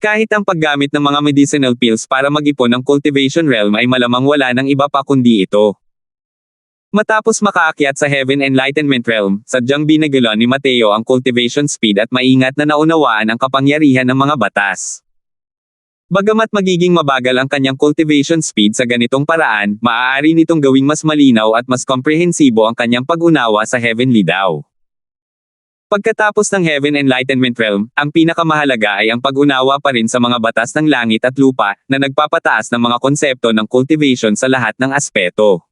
Kahit ang paggamit ng mga medicinal pills para mag-ipon ng cultivation realm ay malamang wala ng iba pa kundi ito. Matapos makaakyat sa Heaven Enlightenment Realm, sadyang binagalan ni Mateo ang cultivation speed at maingat na naunawaan ang kapangyarihan ng mga batas. Bagamat magiging mabagal ang kanyang cultivation speed sa ganitong paraan, maaari nitong gawing mas malinaw at mas komprehensibo ang kanyang pag-unawa sa Heavenly Tao. Pagkatapos ng Heaven Enlightenment Realm, ang pinakamahalaga ay ang pag-unawa pa rin sa mga batas ng langit at lupa, na nagpapataas ng mga konsepto ng cultivation sa lahat ng aspeto.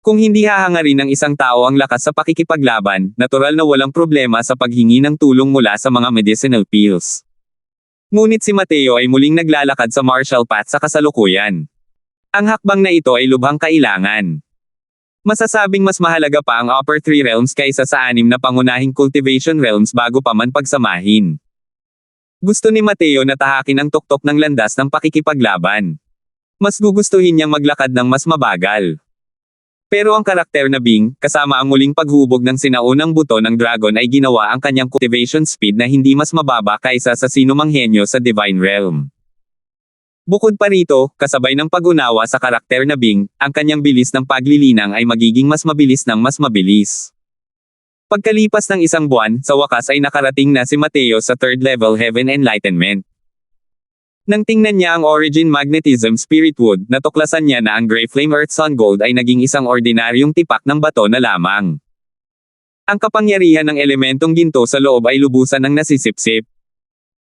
Kung hindi hahangarin ng isang tao ang lakas sa pakikipaglaban, natural na walang problema sa paghingi ng tulong mula sa mga medicinal pills. Ngunit si Mateo ay muling naglalakad sa martial path sa kasalukuyan. Ang hakbang na ito ay lubhang kailangan. Masasabing mas mahalaga pa ang upper 3 realms kaysa sa 6 na pangunahing cultivation realms bago pa man pagsamahin. Gusto ni Mateo na tahakin ang tuktok ng landas ng pakikipaglaban. Mas gugustuhin niyang maglakad ng mas mabagal. Pero ang karakter na Bing, kasama ang muling paghubog ng sinaunang buto ng dragon ay ginawa ang kanyang cultivation speed na hindi mas mababa kaysa sa sinumang henyo sa Divine Realm. Bukod pa rito, kasabay ng pag-unawa sa karakter na Bing, ang kanyang bilis ng paglilinang ay magiging mas mabilis ng mas mabilis. Pagkalipas ng isang buwan, sa wakas ay nakarating na si Mateo sa 3rd level Heaven Enlightenment. Nang tingnan niya ang Origin Magnetism Spirit Wood, natuklasan niya na ang Gray Flame Earth Sun Gold ay naging isang ordinaryong tipak ng bato na lamang. Ang kapangyarihan ng elementong ginto sa loob ay lubusan ng nasisipsip.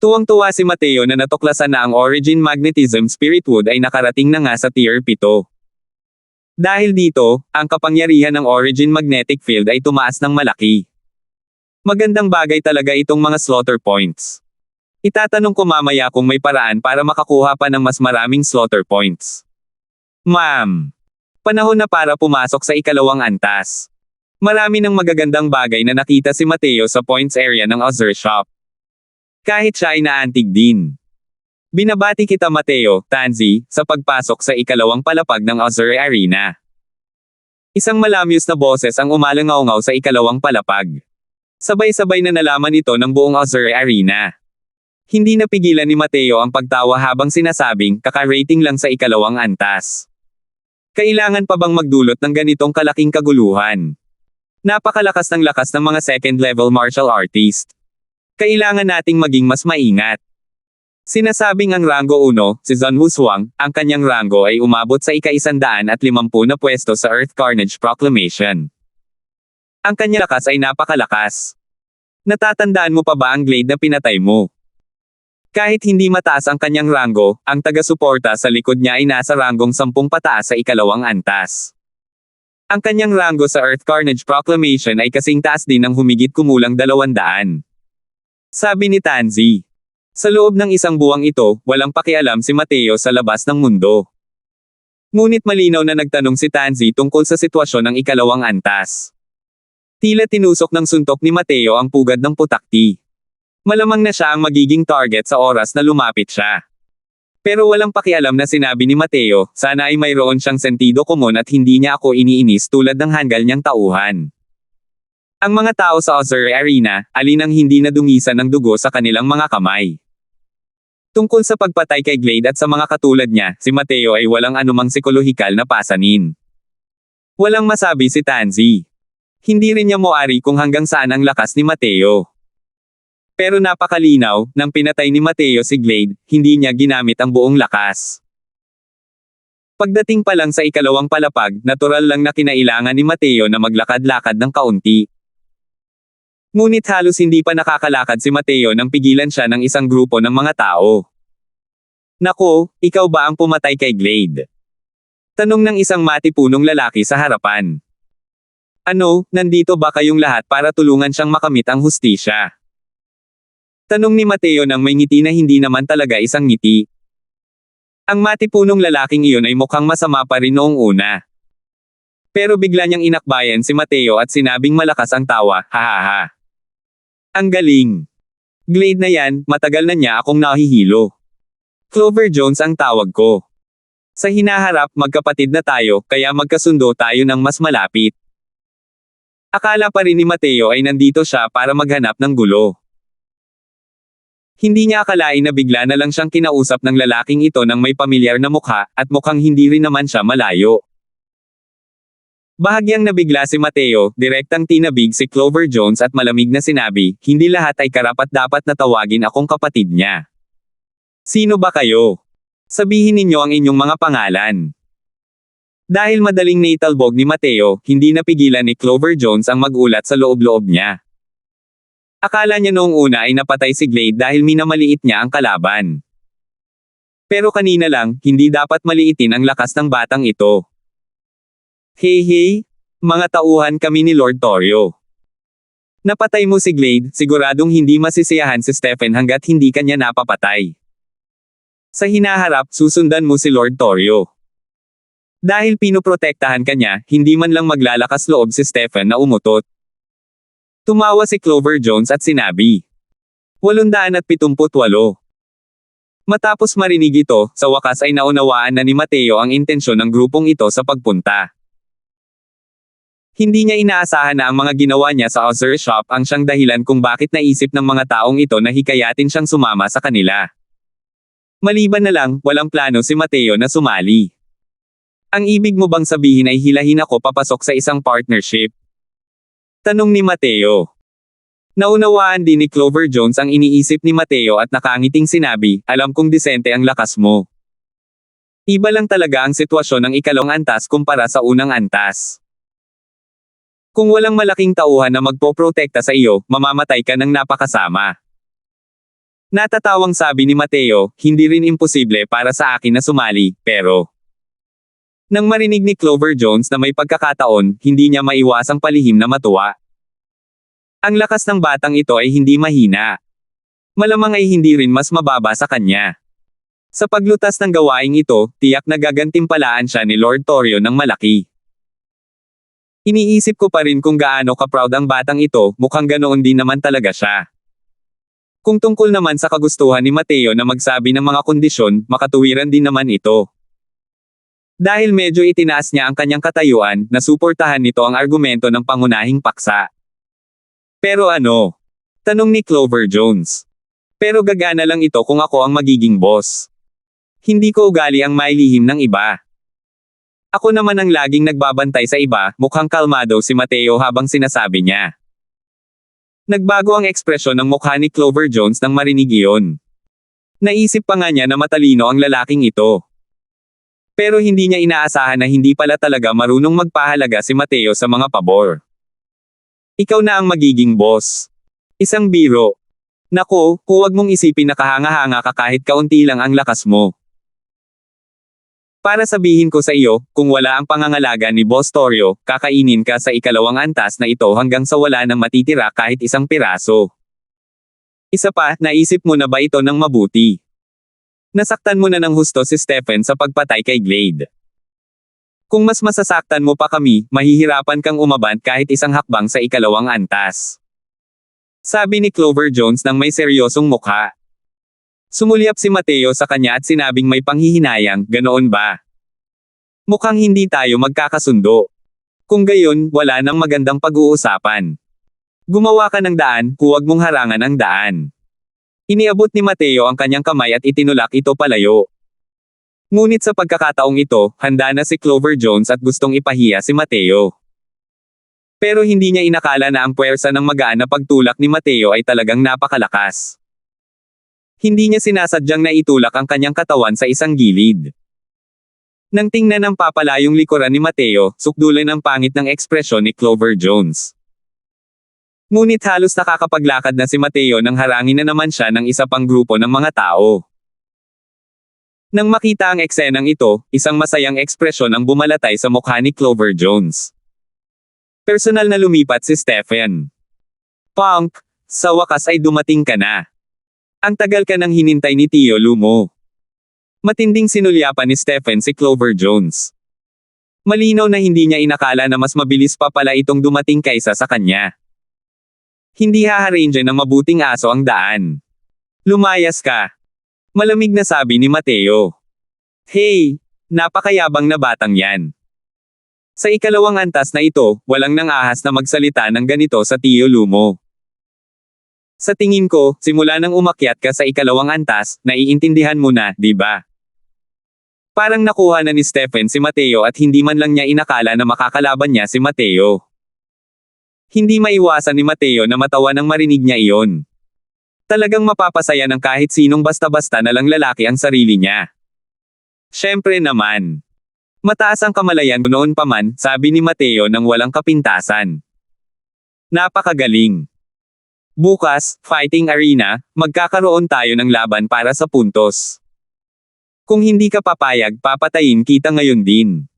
Tuwang-tuwa si Mateo na natuklasan na ang Origin Magnetism Spirit Wood ay nakarating na nga sa tier 7. Dahil dito, ang kapangyarihan ng Origin Magnetic Field ay tumaas ng malaki. Magandang bagay talaga itong mga slaughter points. Itatanong ko mamaya kung may paraan para makakuha pa ng mas maraming slaughter points. Ma'am. Panahon na para pumasok sa ikalawang antas. Marami ng magagandang bagay na nakita si Mateo sa points area ng Azure Shop. Kahit siya ay naantig din. Binabati kita Mateo, Tanzi, sa pagpasok sa ikalawang palapag ng Azure Arena. Isang malamyos na boses ang umalangaw-ngaw sa ikalawang palapag. Sabay-sabay na nalaman ito ng buong Azure Arena. Hindi napigilan ni Mateo ang pagtawa habang sinasabing, kaka-rating lang sa ikalawang antas. Kailangan pa bang magdulot ng ganitong kalaking kaguluhan? Napakalakas ng lakas ng mga second-level martial artist. Kailangan nating maging mas maingat. Sinasabing ang rango 1, si Zunwu Shuang, ang kanyang rango ay umabot sa ika-150 na pwesto sa Earth Carnage Proclamation. Ang kanyang lakas ay napakalakas. Natatandaan mo pa ba ang Glade na pinatay mo? Kahit hindi mataas ang kanyang rango, ang taga-suporta sa likod niya ay nasa ranggong 10 pataas sa ikalawang antas. Ang kanyang rango sa Earth Carnage Proclamation ay kasing taas din ng humigit kumulang 200. Sabi ni Tanzi. Sa loob ng isang buwang ito, walang pakialam si Mateo sa labas ng mundo. Ngunit malinaw na nagtanong si Tanzi tungkol sa sitwasyon ng ikalawang antas. Tila tinusok ng suntok ni Mateo ang pugad ng putakti. Malamang na siya ang magiging target sa oras na lumapit siya. Pero walang pakialam na sinabi ni Mateo, sana ay mayroon siyang sentido komon at hindi niya ako iniinis tulad ng hanggal niyang tauhan. Ang mga tao sa Azure Arena, alin ang hindi nadungisan ng dugo sa kanilang mga kamay. Tungkol sa pagpatay kay Glade at sa mga katulad niya, si Mateo ay walang anumang psikolohikal na pasanin. Walang masabi si Tanzi. Hindi rin niya moari kung hanggang saan ang lakas ni Mateo. Pero napakalinaw, nang pinatay ni Mateo si Glade, hindi niya ginamit ang buong lakas. Pagdating pa lang sa ikalawang palapag, natural lang na kinailangan ni Mateo na maglakad-lakad ng kaunti. Ngunit halos hindi pa nakakalakad si Mateo nang pigilan siya ng isang grupo ng mga tao. Nako, ikaw ba ang pumatay kay Glade? Tanong ng isang matipunong lalaki sa harapan. Ano, nandito ba kayong lahat para tulungan siyang makamit ang hustisya? Tanong ni Mateo nang may ngiti na hindi naman talaga isang ngiti. Ang matipunong lalaking iyon ay mukhang masama pa rin noong una. Pero bigla niyang inakbayan si Mateo at sinabing malakas ang tawa, hahaha. Ang galing. Glade na yan, matagal na niya akong nahihilo. Clover Jones ang tawag ko. Sa hinaharap magkapatid na tayo, kaya magkasundo tayo ng mas malapit. Akala pa rin ni Mateo ay nandito siya para maghanap ng gulo. Hindi niya akalain na bigla na lang siyang kinausap ng lalaking ito nang may pamilyar na mukha, at mukhang hindi rin naman siya malayo. Bahagyang nabigla si Mateo, direktang tinabig si Clover Jones at malamig na sinabi, hindi lahat ay karapat-dapat na tawagin akong kapatid niya. Sino ba kayo? Sabihin ninyo ang inyong mga pangalan. Dahil madaling naitalbog ni Mateo, hindi napigilan ni Clover Jones ang magulat sa loob-loob niya. Akala niya noong una ay napatay si Glade dahil minamaliit niya ang kalaban. Pero kanina lang, hindi dapat maliitin ang lakas ng batang ito. Hey, mga tauhan kami ni Lord Torio. Napatay mo si Glade, siguradong hindi masisiyahan si Stephen hanggat hindi kanya napapatay. Sa hinaharap, susundan mo si Lord Torio. Dahil pinoprotektahan kanya, hindi man lang maglalakas loob si Stephen na umutot. Tumawa si Clover Jones at sinabi. 878. Matapos marinig ito, sa wakas ay naunawaan na ni Mateo ang intensyon ng grupong ito sa pagpunta. Hindi niya inaasahan na ang mga ginawa niya sa Azure Shop ang siyang dahilan kung bakit naisip ng mga taong ito na hikayatin siyang sumama sa kanila. Maliban na lang, walang plano si Mateo na sumali. Ang ibig mo bang sabihin ay hilahin ako papasok sa isang partnership? Tanong ni Mateo. Naunawaan din ni Clover Jones ang iniisip ni Mateo at nakangiting sinabi, alam kong disente ang lakas mo. Iba lang talaga ang sitwasyon ng ikalawang antas kumpara sa unang antas. Kung walang malaking tauhan na magpoprotekta sa iyo, mamamatay ka ng napakasama. Natatawang sabi ni Mateo, hindi rin imposible para sa akin na sumali, pero... Nang marinig ni Clover Jones na may pagkakataon, hindi niya maiwasang palihim na matuwa. Ang lakas ng batang ito ay hindi mahina. Malamang ay hindi rin mas mababa sa kanya. Sa paglutas ng gawaing ito, tiyak na gagantimpalaan siya ni Lord Torrio ng malaki. Iniisip ko pa rin kung gaano ka-proud ang batang ito, mukhang ganoon din naman talaga siya. Kung tungkol naman sa kagustuhan ni Mateo na magsabi ng mga kondisyon, makatuwiran din naman ito. Dahil medyo itinaas niya ang kanyang katayuan, nasuportahan nito ang argumento ng pangunahing paksa. Pero ano? Tanong ni Clover Jones. Pero gagana lang ito kung ako ang magiging boss. Hindi ko ugali ang mailihim ng iba. Ako naman ang laging nagbabantay sa iba, mukhang kalmado si Mateo habang sinasabi niya. Nagbago ang ekspresyon ng mukha ni Clover Jones nang marinig iyon. Naisip pa nga niya na matalino ang lalaking ito. Pero hindi niya inaasahan na hindi pala talaga marunong magpahalaga si Mateo sa mga pabor. Ikaw na ang magiging boss. Isang biro. Nako, huwag mong isipin na kahanga-hanga ka kahit kaunti lang ang lakas mo. Para sabihin ko sa iyo, kung wala ang pangangalaga ni Boss Torrio, kakainin ka sa ikalawang antas na ito hanggang sa wala nang matitira kahit isang piraso. Isa pa, naisip mo na ba ito ng mabuti? Nasaktan mo na ng husto si Stephen sa pagpatay kay Glade. Kung mas masasaktan mo pa kami, mahihirapan kang umabant kahit isang hakbang sa ikalawang antas. Sabi ni Clover Jones nang may seryosong mukha. Sumulyap si Mateo sa kanya at sinabing may panghihinayang, ganoon ba? Mukhang hindi tayo magkakasundo. Kung gayon, wala nang magandang pag-uusapan. Gumawa ka ng daan, huwag mong harangan ang daan. Iniabot ni Mateo ang kanyang kamay at itinulak ito palayo. Ngunit sa pagkakataong ito, handa na si Clover Jones at gustong ipahiya si Mateo. Pero hindi niya inakala na ang puwersa ng magaan na pagtulak ni Mateo ay talagang napakalakas. Hindi niya sinasadyang naitulak ang kanyang katawan sa isang gilid. Nang tingnan ng papalayong likuran ni Mateo, sukdulan ang pangit ng ekspresyon ni Clover Jones. Ngunit halos nakakapaglakad na si Mateo nang harangin na naman siya ng isa pang grupo ng mga tao. Nang makita ang eksenang ito, isang masayang ekspresyon ang bumalatay sa mukha ni Clover Jones. Personal na lumipat si Stephen. Punk, sa wakas ay dumating ka na. Ang tagal ka nang hinintay ni Tio Lumo. Matinding sinulyapan ni Stephen si Clover Jones. Malinaw na hindi niya inakala na mas mabilis pa pala itong dumating kaysa sa kanya. Hindi haharangin ng mabuting aso ang daan. Lumayas ka. Malamig na sabi ni Mateo. Hey, napakayabang na batang yan. Sa ikalawang antas na ito, walang nang ahas na magsalita ng ganito sa Tio Lumo. Sa tingin ko, simula nang umakyat ka sa ikalawang antas, naiintindihan mo na, di ba? Parang nakuha na ni Stephen si Mateo at hindi man lang niya inakala na makakalaban niya si Mateo. Hindi maiwasan ni Mateo na matawa nang marinig niya iyon. Talagang mapapasaya ng kahit sinong basta-basta na lang lalaki ang sarili niya. Siyempre naman. Mataas ang kamalayan noon pa man, sabi ni Mateo nang walang kapintasan. Napakagaling. Bukas, fighting arena, magkakaroon tayo ng laban para sa puntos. Kung hindi ka papayag, papatayin kita ngayon din.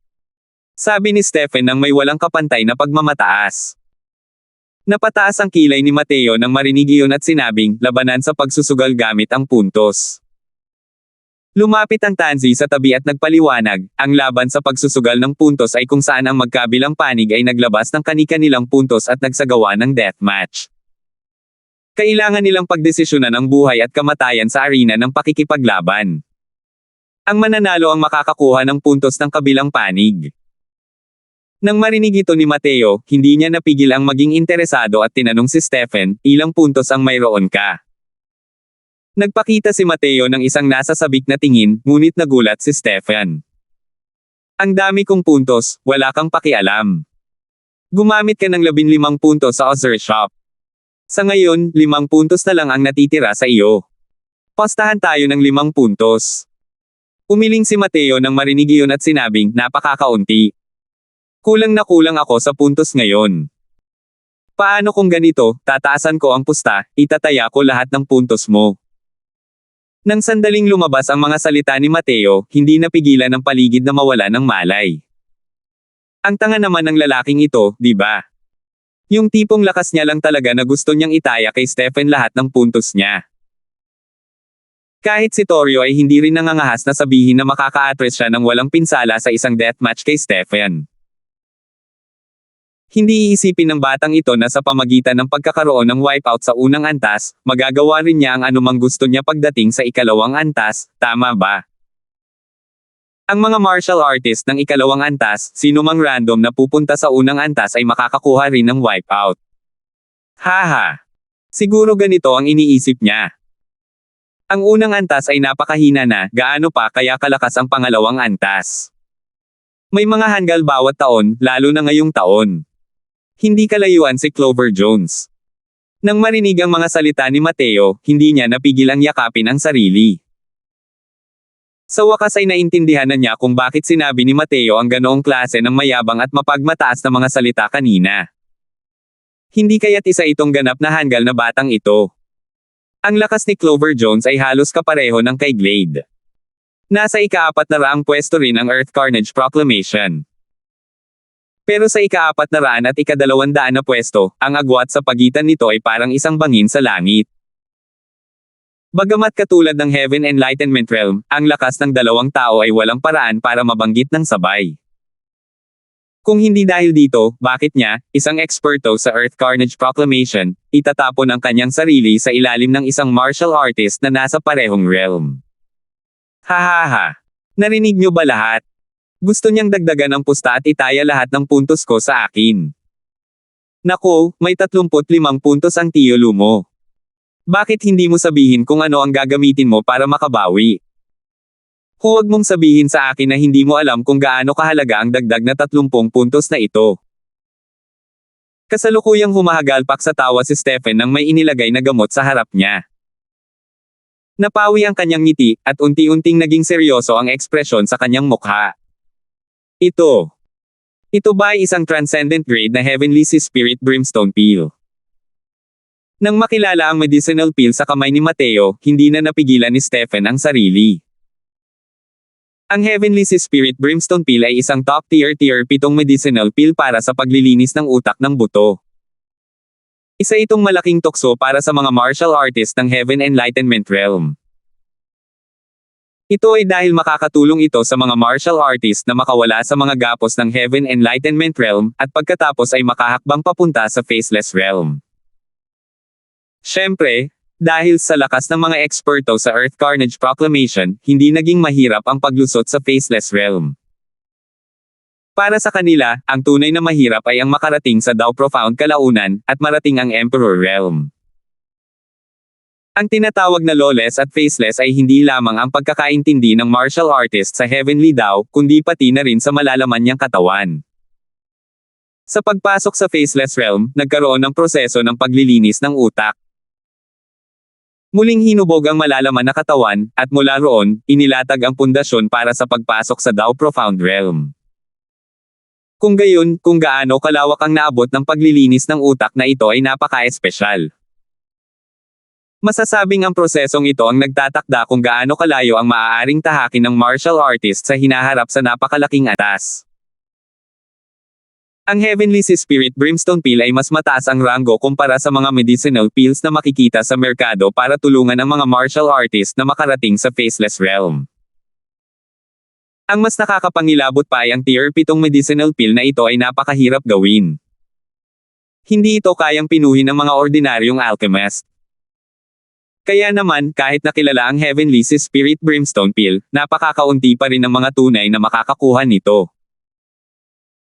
Sabi ni Stephen nang may walang kapantay na pagmamataas. Napataas ang kilay ni Mateo nang marinig iyon at sinabing, labanan sa pagsusugal gamit ang puntos. Lumapit ang Tanzi sa tabi at nagpaliwanag, ang laban sa pagsusugal ng puntos ay kung saan ang magkabilang panig ay naglabas ng kani-kanilang puntos at nagsagawa ng deathmatch. Kailangan nilang pagdesisyonan ang buhay at kamatayan sa arena ng pakikipaglaban. Ang mananalo ang makakakuha ng puntos ng kabilang panig. Nang marinig ito ni Mateo, hindi niya napigil ang maging interesado at tinanong si Stephen, ilang puntos ang mayroon ka? Nagpakita si Mateo ng isang nasasabik na tingin, ngunit nagulat si Stephen. Ang dami kong puntos, wala kang pakialam. Gumamit ka ng 15 puntos sa Other Shop. Sa ngayon, 5 puntos na lang ang natitira sa iyo. Pastahan tayo ng 5 puntos. Umiling si Mateo nang marinig iyon at sinabing, napakakaunti. Kulang na kulang ako sa puntos ngayon. Paano kung ganito, tataasan ko ang pusta, itataya ko lahat ng puntos mo. Nang sandaling lumabas ang mga salita ni Mateo, hindi napigilan ang paligid na mawala ng malay. Ang tanga naman ng lalaking ito, di ba? Yung tipong lakas niya lang talaga na gusto niyang itaya kay Stephen lahat ng puntos niya. Kahit si Torio ay hindi rin nangangahas na sabihin na makaka-address siya ng walang pinsala sa isang deathmatch kay Stephen. Hindi iisipin ng batang ito na sa pamagitan ng pagkakaroon ng wipeout sa unang antas, magagawa rin niya ang anumang gusto niya pagdating sa ikalawang antas, tama ba? Ang mga martial artist ng ikalawang antas, sino mang random na pupunta sa unang antas ay makakakuha rin ng wipeout. Haha! Siguro ganito ang iniisip niya. Ang unang antas ay napakahina na, gaano pa kaya kalakas ang pangalawang antas. May mga hanggal bawat taon, lalo na ngayong taon. Hindi kalayuan si Clover Jones. Nang marinig ang mga salita ni Mateo, hindi niya napigil ang yakapin ang sarili. Sa wakas ay naintindihan na niya kung bakit sinabi ni Mateo ang ganoong klase ng mayabang at mapagmataas na mga salita kanina. Hindi kaya't isa itong ganap na hanggal na batang ito. Ang lakas ni Clover Jones ay halos kapareho ng kay Glade. Nasa ika-400 pwesto rin ang Earth Carnage Proclamation. Pero sa ika-400 at ika-200 na pwesto, ang agwat sa pagitan nito ay parang isang bangin sa langit. Bagamat katulad ng Heaven Enlightenment Realm, ang lakas ng dalawang tao ay walang paraan para mabanggit ng sabay. Kung hindi dahil dito, bakit niya, isang eksperto sa Earth Carnage Proclamation, itatapon ang kanyang sarili sa ilalim ng isang martial artist na nasa parehong realm? Hahaha! Narinig niyo ba lahat? Gusto niyang dagdagan ang pusta at itaya lahat ng puntos ko sa akin. Nako, may 35 puntos ang Tio Lumo. Bakit hindi mo sabihin kung ano ang gagamitin mo para makabawi? Huwag mong sabihin sa akin na hindi mo alam kung gaano kahalaga ang dagdag na 30 puntos na ito. Kasalukuyang humahagalpak sa tawa si Stephen nang may inilagay na gamot sa harap niya. Napawi ang kanyang ngiti, at unti-unting naging seryoso ang ekspresyon sa kanyang mukha. Ito ba ay isang transcendent grade na Heavenly Sea Spirit Brimstone Pill? Nang makilala ang medicinal pill sa kamay ni Mateo, hindi na napigilan ni Stephen ang sarili. Ang Heavenly Sea Spirit Brimstone Pill ay isang top-tier 7 medicinal pill para sa paglilinis ng utak ng buto. Isa itong malaking tukso para sa mga martial artist ng Heaven Enlightenment Realm. Ito ay dahil makakatulong ito sa mga martial artist na makawala sa mga gapos ng Heaven Enlightenment Realm, at pagkatapos ay makahakbang papunta sa Faceless Realm. Siyempre, dahil sa lakas ng mga eksperto sa Earth Carnage Proclamation, hindi naging mahirap ang paglusot sa Faceless Realm. Para sa kanila, ang tunay na mahirap ay ang makarating sa Dao Profound Kalaunan, at marating ang Emperor Realm. Ang tinatawag na lawless at faceless ay hindi lamang ang pagkakaintindi ng martial artist sa Heavenly Dao, kundi pati na rin sa malalaman niyang katawan. Sa pagpasok sa Faceless Realm, nagkaroon ng proseso ng paglilinis ng utak. Muling hinubog ang malalaman na katawan, at mula roon, inilatag ang pundasyon para sa pagpasok sa Dao Profound Realm. Kung gayon, kung gaano kalawak ang naabot ng paglilinis ng utak na ito ay napaka-espesyal. Masasabing ang prosesong ito ang nagtatakda kung gaano kalayo ang maaaring tahakin ng martial artist sa hinaharap sa napakalaking antas. Ang Heavenly Sea Spirit Brimstone Pill ay mas mataas ang ranggo kumpara sa mga medicinal pills na makikita sa merkado para tulungan ang mga martial artist na makarating sa Faceless Realm. Ang mas nakakapangilabot pa ay ang Tier 7 medicinal pill na ito ay napakahirap gawin. Hindi ito kayang pinuhin ng mga ordinaryong alchemist. Kaya naman, kahit nakilala ang Heavenly Sea Spirit Brimstone Pill, napakakaunti pa rin ang mga tunay na makakakuha nito.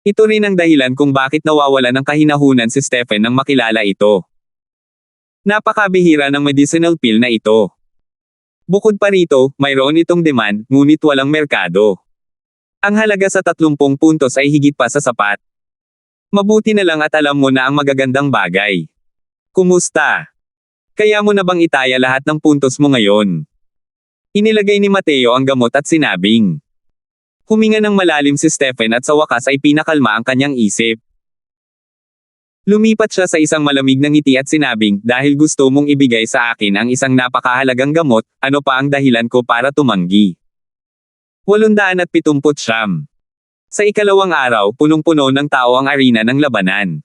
Ito rin ang dahilan kung bakit nawawala ng kahinahunan si Stephen nang makilala ito. Napakabihira ng medicinal pill na ito. Bukod pa rito, mayroon itong demand, ngunit walang merkado. Ang halaga sa 30 puntos ay higit pa sa sapat. Mabuti na lang at alam mo na ang magagandang bagay. Kumusta? Kaya mo na bang itaya lahat ng puntos mo ngayon? Inilagay ni Mateo ang gamot at sinabing. Huminga ng malalim si Stephen at sa wakas ay pinakalma ang kanyang isip. Lumipat siya sa isang malamig na ngiti at sinabing, dahil gusto mong ibigay sa akin ang isang napakahalagang gamot, ano pa ang dahilan ko para tumanggi? 879. Sa ikalawang araw, punong-puno ng tao ang arena ng labanan.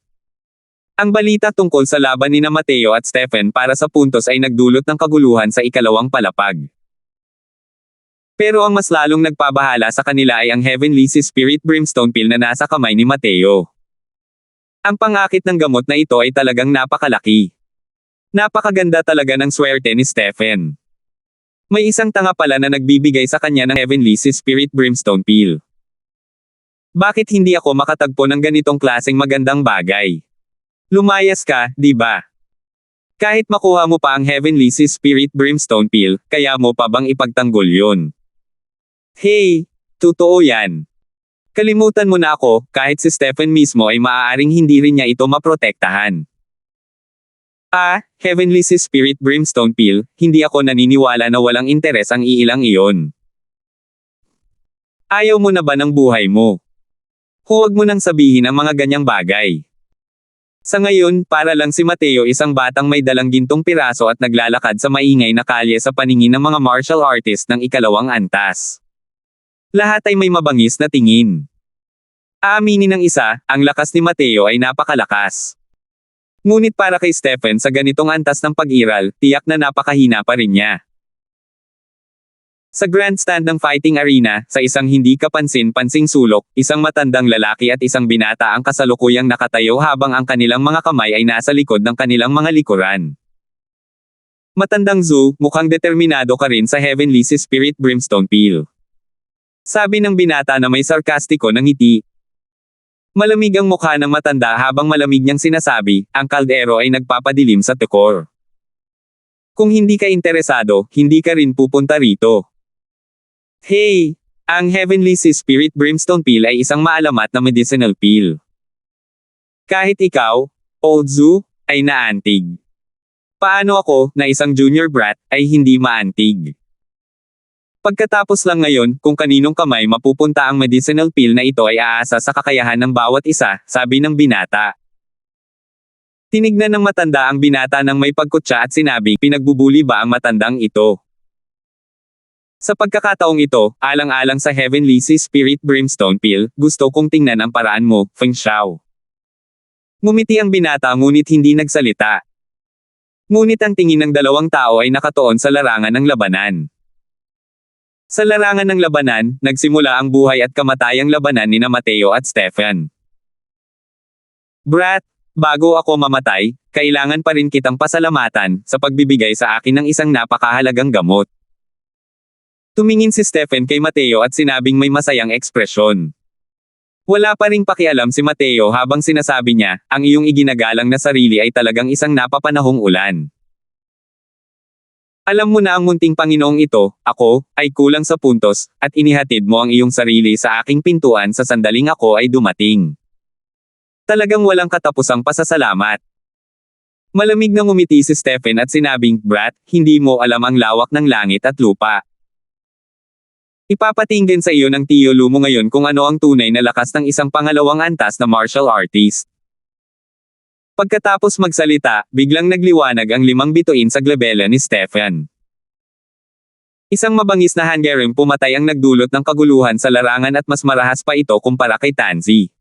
Ang balita tungkol sa laban ni Mateo at Stephen para sa puntos ay nagdulot ng kaguluhan sa ikalawang palapag. Pero ang mas lalong nagpabahala sa kanila ay ang Heavenly Sea Spirit Brimstone Pill na nasa kamay ni Mateo. Ang pangakit ng gamot na ito ay talagang napakalaki. Napakaganda talaga ng swerte ni Stephen. May isang tanga pala na nagbibigay sa kanya ng Heavenly Sea Spirit Brimstone Pill. Bakit hindi ako makatagpo ng ganitong klaseng magandang bagay? Lumayas ka, di ba? Kahit makuha mo pa ang Heavenly Sea Spirit Brimstone Pill, kaya mo pa bang ipagtanggol yun? Hey, totoo yan. Kalimutan mo na ako, kahit si Stephen mismo ay maaaring hindi rin niya ito maprotektahan. Heavenly Sea Spirit Brimstone Pill, hindi ako naniniwala na walang interes ang iilang iyon. Ayaw mo na ba ng buhay mo? Huwag mo nang sabihin ang mga ganyang bagay. Sa ngayon, para lang si Mateo isang batang may dalang gintong piraso at naglalakad sa maingay na kalye sa paningin ng mga martial artist ng ikalawang antas. Lahat ay may mabangis na tingin. Aaminin ng isa, ang lakas ni Mateo ay napakalakas. Ngunit para kay Stephen sa ganitong antas ng pag-iral, tiyak na napakahina pa rin niya. Sa grandstand ng fighting arena, sa isang hindi kapansin-pansing sulok, isang matandang lalaki at isang binata ang kasalukuyang nakatayo habang ang kanilang mga kamay ay nasa likod ng kanilang mga likuran. Matandang Zhu, mukhang determinado ka rin sa Heavenly Sea Spirit Brimstone Pill. Sabi ng binata na may sarkastiko ng ngiti. Malamig ang mukha ng matanda habang malamig niyang sinasabi, ang kaldero ay nagpapadilim sa tekor. Kung hindi ka interesado, hindi ka rin pupunta rito. Hey! Ang Heavenly Sea Spirit Brimstone Pill ay isang maalamat na medicinal pill. Kahit ikaw, Old Zhu, ay naantig. Paano ako, na isang junior brat, ay hindi maantig? Pagkatapos lang ngayon, kung kaninong kamay mapupunta ang medicinal pill na ito ay aasa sa kakayahan ng bawat isa, sabi ng binata. Tinignan ng matanda ang binata ng may pagkutsa at sinabi, pinagbubuli ba ang matandang ito? Sa pagkakataong ito, alang-alang sa Heavenly Sea Spirit Brimstone Pill, gusto kong tingnan ang paraan mo, Feng Xiao. Ngumiti ang binata ngunit hindi nagsalita. Ngunit ang tingin ng dalawang tao ay nakatuon sa larangan ng labanan. Sa larangan ng labanan, nagsimula ang buhay at kamatayang labanan nina Mateo at Stephen. Brat, bago ako mamatay, kailangan pa rin kitang pasalamatan sa pagbibigay sa akin ng isang napakahalagang gamot. Tumingin si Stephen kay Mateo at sinabing may masayang ekspresyon. Wala pa ring pakialam si Mateo habang sinasabi niya, ang iyong iginagalang na sarili ay talagang isang napapanahong ulan. Alam mo na ang munting Panginoong ito, ako, ay kulang sa puntos, at inihatid mo ang iyong sarili sa aking pintuan sa sandaling ako ay dumating. Talagang walang katapusang pasasalamat. Malamig na ngumiti si Stephen at sinabing, Brat, hindi mo alam ang lawak ng langit at lupa. Ipapatinggan sa iyo ng tiyo Lu mo ngayon kung ano ang tunay na lakas ng isang pangalawang antas na martial artist. Pagkatapos magsalita, biglang nagliwanag ang 5 bituin sa glabela ni Stephen. Isang mabangis na handgerem pumatay ang nagdulot ng kaguluhan sa larangan at mas marahas pa ito kumpara kay Tanzi.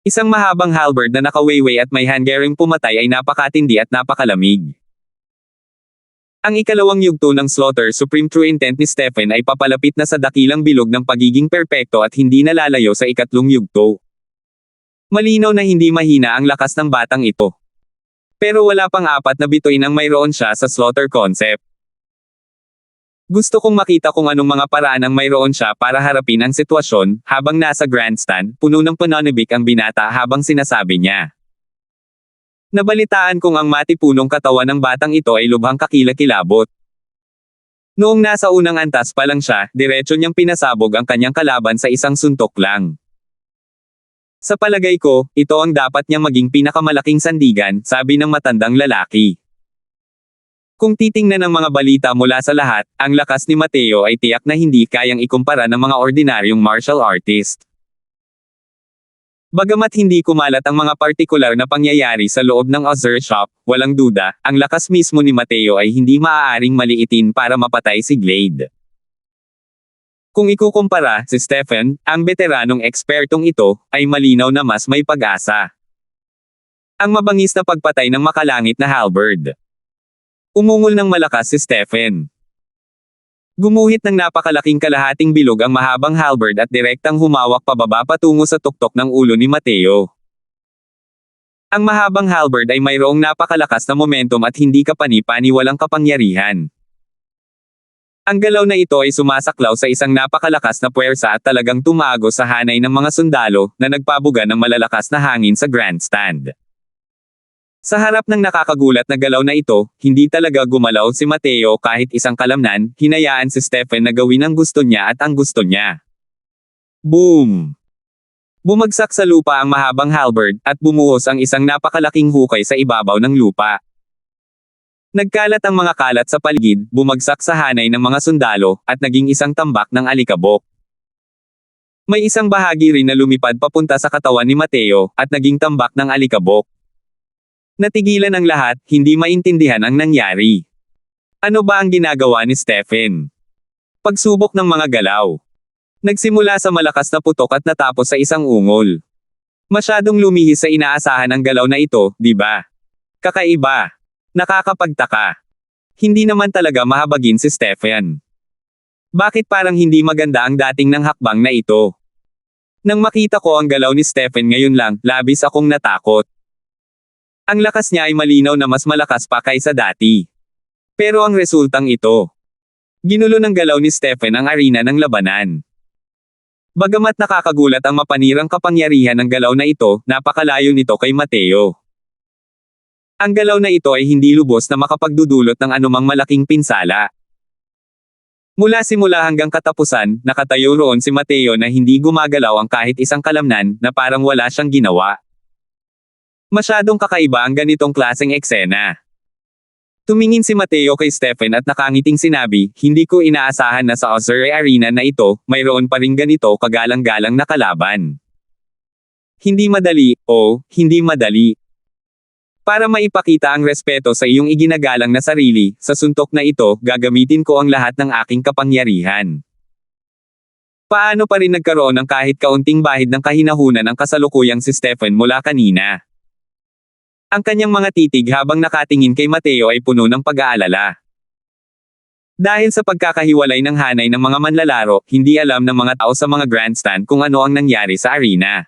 Isang mahabang halberd na nakawayway at may handgerem pumatay ay napakatindi at napakalamig. Ang ikalawang yugto ng Slaughter Supreme True Intent ni Stephen ay papalapit na sa dakilang bilog ng pagiging perpekto at hindi nalalayo sa ikatlong yugto. Malinaw na hindi mahina ang lakas ng batang ito. Pero wala pang 4 na bituin ang mayroon siya sa Slaughter concept. Gusto kong makita kung anong mga paraan ang mayroon siya para harapin ang sitwasyon, habang nasa grandstand, puno ng pananabik ang binata habang sinasabi niya. Nabalitaan kong ang matipunong katawan ng batang ito ay lubhang kakilakilabot. Noong nasa unang antas pa lang siya, diretso niyang pinasabog ang kanyang kalaban sa isang suntok lang. Sa palagay ko, ito ang dapat niyang maging pinakamalaking sandigan, sabi ng matandang lalaki. Kung titingnan ang mga balita mula sa lahat, ang lakas ni Mateo ay tiyak na hindi kayang ikumpara ng mga ordinaryong martial artist. Bagamat hindi kumalat ang mga partikular na pangyayari sa loob ng Azure Shop, walang duda, ang lakas mismo ni Mateo ay hindi maaaring maliitin para mapatay si Glade. Kung ikukumpara, si Stephen, ang veteranong ekspertong ito, ay malinaw na mas may pag-asa. Ang mabangis na pagpatay ng makalangit na halberd. Umungol ng malakas si Stephen. Gumuhit ng napakalaking kalahating bilog ang mahabang halberd at direktang humawak pababa patungo sa tuktok ng ulo ni Mateo. Ang mahabang halberd ay mayroong napakalakas na momentum at hindi kapani-paniwalang kapangyarihan. Ang galaw na ito ay sumasaklaw sa isang napakalakas na puwersa at talagang tumago sa hanay ng mga sundalo na nagpabuga ng malalakas na hangin sa grandstand. Sa harap ng nakakagulat na galaw na ito, hindi talaga gumalaw si Mateo kahit isang kalamnan, hinayaan si Stephen na gawin ang gusto niya at ang gusto niya. Boom! Bumagsak sa lupa ang mahabang halberd, at bumuhos ang isang napakalaking hukay sa ibabaw ng lupa. Nagkalat ang mga kalat sa paligid, bumagsak sa hanay ng mga sundalo, at naging isang tambak ng alikabok. May isang bahagi rin na lumipad papunta sa katawan ni Mateo, at naging tambak ng alikabok. Natigilan ang lahat, hindi maintindihan ang nangyari. Ano ba ang ginagawa ni Stephen? Pagsubok ng mga galaw. Nagsimula sa malakas na putok at natapos sa isang ungol. Masyadong lumihis sa inaasahan ang galaw na ito, di ba? Kakaiba. Nakakapagtaka. Hindi naman talaga mahabagin si Stephen. Bakit parang hindi maganda ang dating ng hakbang na ito? Nang makita ko ang galaw ni Stephen ngayon lang, labis akong natakot. Ang lakas niya ay malinaw na mas malakas pa kaysa dati. Pero ang resultang ito. Ginulo ng galaw ni Stephen ang arena ng labanan. Bagamat nakakagulat ang mapanirang kapangyarihan ng galaw na ito, napakalayo nito kay Mateo. Ang galaw na ito ay hindi lubos na makapagdudulot ng anumang malaking pinsala. Mula simula hanggang katapusan, nakatayo roon si Mateo na hindi gumagalaw ang kahit isang kalamnan, na parang wala siyang ginawa. Masyadong kakaiba ang ganitong klaseng eksena. Tumingin si Mateo kay Stephen at nakangiting sinabi, hindi ko inaasahan na sa Ozure Arena na ito, mayroon pa ring ganito kagalang-galang na kalaban. Hindi madali, hindi madali. Para maipakita ang respeto sa iyong iginagalang na sarili, sa suntok na ito, gagamitin ko ang lahat ng aking kapangyarihan. Paano pa rin nagkaroon ng kahit kaunting bahid ng kahinahunan ang kasalukuyang si Stephen mula kanina? Ang kanyang mga titig habang nakatingin kay Mateo ay puno ng pag-aalala. Dahil sa pagkakahiwalay ng hanay ng mga manlalaro, hindi alam ng mga tao sa mga grandstand kung ano ang nangyari sa arena.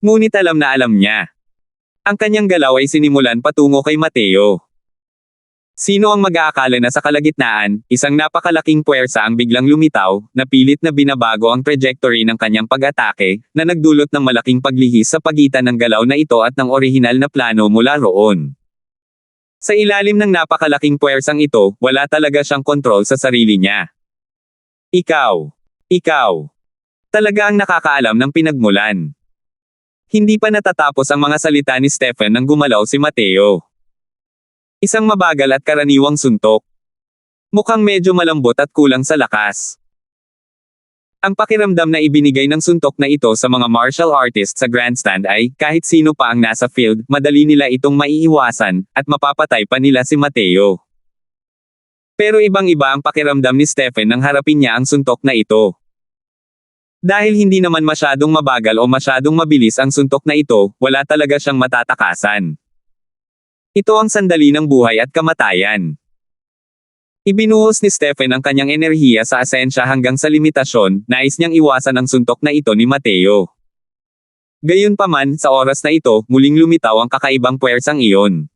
Ngunit alam na alam niya. Ang kanyang galaw ay sinimulan patungo kay Mateo. Sino ang mag-aakala na sa kalagitnaan, isang napakalaking puwersa ang biglang lumitaw, na pilit na binabago ang trajectory ng kanyang pag-atake, na nagdulot ng malaking paglihis sa pagitan ng galaw na ito at ng orihinal na plano mula roon. Sa ilalim ng napakalaking puwersang ito, wala talaga siyang kontrol sa sarili niya. Ikaw. Talaga ang nakakaalam ng pinagmulan. Hindi pa natatapos ang mga salita ni Stephen nang gumalaw si Mateo. Isang mabagal at karaniwang suntok. Mukhang medyo malambot at kulang sa lakas. Ang pakiramdam na ibinigay ng suntok na ito sa mga martial artists sa grandstand ay, kahit sino pa ang nasa field, madali nila itong maiiwasan, at mapapatay pa nila si Mateo. Pero ibang-iba ang pakiramdam ni Stephen nang harapin niya ang suntok na ito. Dahil hindi naman masyadong mabagal o masyadong mabilis ang suntok na ito, wala talaga siyang matatakasan. Ito ang sandali ng buhay at kamatayan. Ibinuhos ni Stephen ang kanyang enerhiya sa asensya hanggang sa limitasyon, nais niyang iwasan ang suntok na ito ni Mateo. Gayunpaman, sa oras na ito, muling lumitaw ang kakaibang puwersang iyon.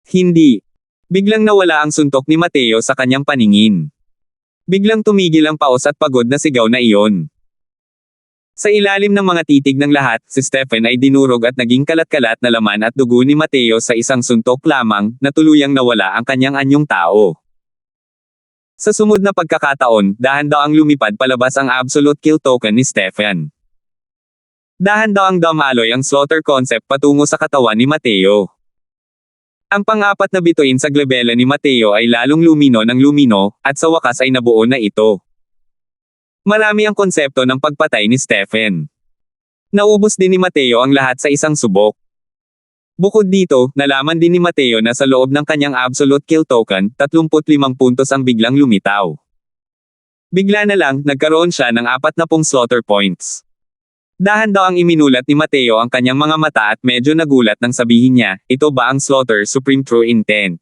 Hindi. Biglang nawala ang suntok ni Mateo sa kanyang paningin. Biglang tumigil ang paos at pagod na sigaw na iyon. Sa ilalim ng mga titig ng lahat, si Stephen ay dinurog at naging kalat-kalat na laman at dugo ni Mateo sa isang suntok lamang, na tuluyang nawala ang kanyang anyong tao. Sa sumunod na pagkakataon, dahan-daang lumipad palabas ang absolute kill token ni Stephen. Dahan-daang dumaloy ang slaughter concept patungo sa katawan ni Mateo. Ang pang-apat na bituin sa glabela ni Mateo ay lalong lumino ng lumino, at sa wakas ay nabuo na ito. Marami ang konsepto ng pagpatay ni Stephen. Naubos din ni Mateo ang lahat sa isang subok. Bukod dito, nalaman din ni Mateo na sa loob ng kanyang absolute kill token, 35 puntos ang biglang lumitaw. Bigla na lang, nagkaroon siya ng 40 slaughter points. Dahan-daang iminulat ni Mateo ang kanyang mga mata at medyo nagulat nang sabihin niya, ito ba ang slaughter supreme true intent?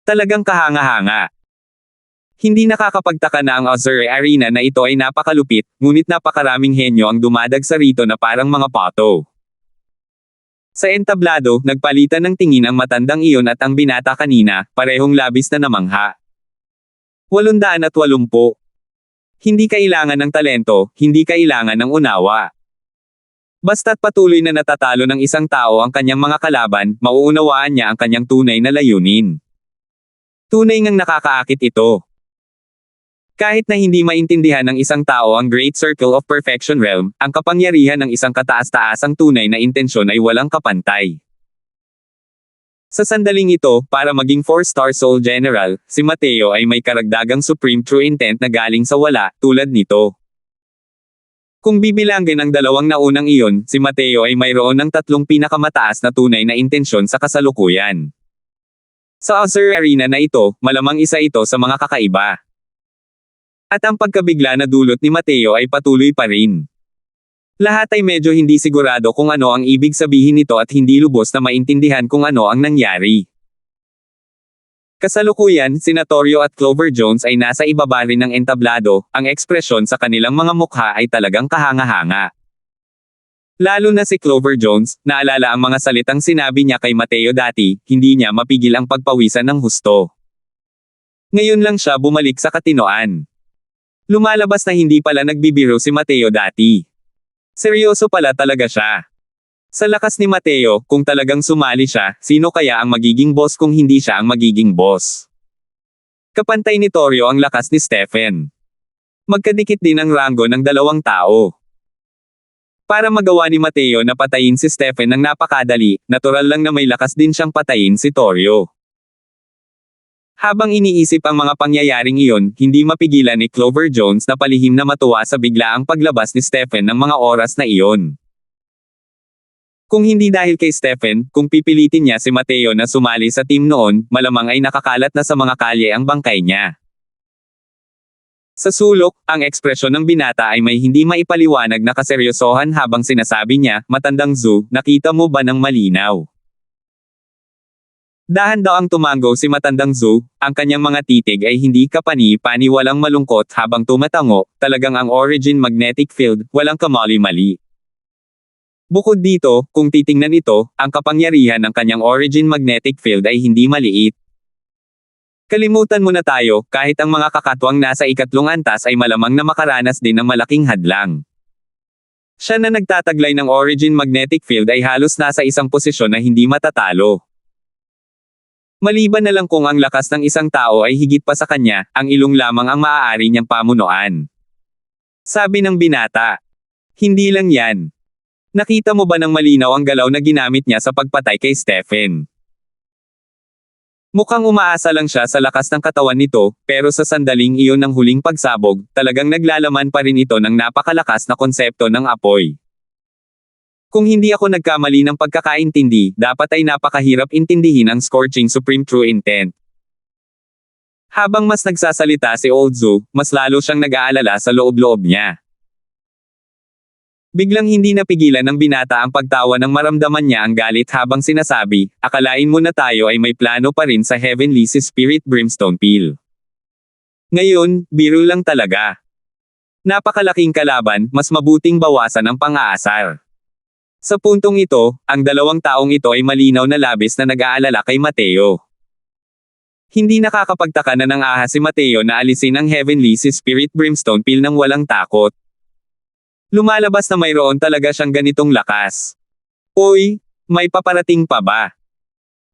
Talagang kahanga-hanga. Hindi nakakapagtaka na ang Azure Arena na ito ay napakalupit, ngunit napakaraming henyo ang dumadagsa rito na parang mga pato. Sa entablado, nagpalitan ng tingin ang matandang iyon at ang binata kanina, parehong labis na namangha. 880. Hindi kailangan ng talento, hindi kailangan ng unawa. Basta't patuloy na natatalo ng isang tao ang kanyang mga kalaban, mauunawaan niya ang kanyang tunay na layunin. Tunay ngang nakakaakit ito. Kahit na hindi maintindihan ng isang tao ang Great Circle of Perfection Realm, ang kapangyarihan ng isang kataas-taasang tunay na intensyon ay walang kapantay. Sa sandaling ito, para maging 4-star Soul General, si Mateo ay may karagdagang Supreme True Intent na galing sa wala, tulad nito. Kung bibilangin ang dalawang naunang iyon, si Mateo ay mayroon ng 3 pinakamataas na tunay na intensyon sa kasalukuyan. Sa Azure Arena na ito, malamang isa ito sa mga kakaiba. At ang pagkabigla na dulot ni Mateo ay patuloy pa rin. Lahat ay medyo hindi sigurado kung ano ang ibig sabihin nito at hindi lubos na maintindihan kung ano ang nangyari. Kasalukuyan, sina Torio at Clover Jones ay nasa ibaba rin ng entablado, ang ekspresyon sa kanilang mga mukha ay talagang kahanga-hanga. Lalo na si Clover Jones, naalala ang mga salitang sinabi niya kay Mateo dati, hindi niya mapigil ang pagpawisan ng husto. Ngayon lang siya bumalik sa katinoan. Lumalabas na hindi pala nagbibiro si Mateo dati. Seryoso pala talaga siya. Sa lakas ni Mateo, kung talagang sumali siya, sino kaya ang magiging boss kung hindi siya ang magiging boss? Kapantay ni Torio ang lakas ni Stephen. Magkadikit din ang ranggo ng dalawang tao. Para magawa ni Mateo na patayin si Stephen ng napakadali, natural lang na may lakas din siyang patayin si Torio. Habang iniisip ang mga pangyayaring iyon, hindi mapigilan ni Clover Jones na palihim na matuwa sa biglaang paglabas ni Stephen ng mga oras na iyon. Kung hindi dahil kay Stephen, kung pipilitin niya si Mateo na sumali sa team noon, malamang ay nakakalat na sa mga kalye ang bangkay niya. Sa sulok, ang ekspresyon ng binata ay may hindi maipaliwanag na kaseryosohan habang sinasabi niya, "Matandang Zoo, nakita mo ba ng malinaw?" Dahan daw ang tumango si Matandang Zoo, ang kanyang mga titig ay hindi kapani-pani walang malungkot habang tumatango, talagang ang origin magnetic field, walang kamali-mali. Bukod dito, kung titingnan ito, ang kapangyarihan ng kanyang origin magnetic field ay hindi maliit. Kalimutan mo na tayo, kahit ang mga kakatwang nasa ikatlong antas ay malamang na makaranas din ng malaking hadlang. Siya na nagtataglay ng origin magnetic field ay halos nasa isang posisyon na hindi matatalo. Maliban na lang kung ang lakas ng isang tao ay higit pa sa kanya, ang ilong lamang ang maaari niyang pamunuan. Sabi ng binata. Hindi lang yan. Nakita mo ba ng malinaw ang galaw na ginamit niya sa pagpatay kay Stephen? Mukhang umaasa lang siya sa lakas ng katawan nito, pero sa sandaling iyon ng huling pagsabog, talagang naglalaman pa rin ito ng napakalakas na konsepto ng apoy. Kung hindi ako nagkamali ng pagkakaintindi, dapat ay napakahirap intindihin ang Scorching Supreme True Intent. Habang mas nagsasalita si Old Zoo, mas lalo siyang nag-aalala sa loob-loob niya. Biglang hindi napigilan ng binata ang pagtawa nang maramdaman niya ang galit habang sinasabi, "Akalain mo na tayo ay may plano pa rin sa Heavenly Spirit Brimstone Peel. Ngayon, biro lang talaga. Napakalaking kalaban, mas mabuting bawasan ang pang-aasar." Sa puntong ito, ang dalawang taong ito ay malinaw na labis na nag-aalala kay Mateo. Hindi nakakapagtaka na nang ahas si Mateo na alisin ang Heavenly Spirit Brimstone Peel nang walang takot. Lumalabas na mayroon talaga siyang ganitong lakas. Uy, may paparating pa ba?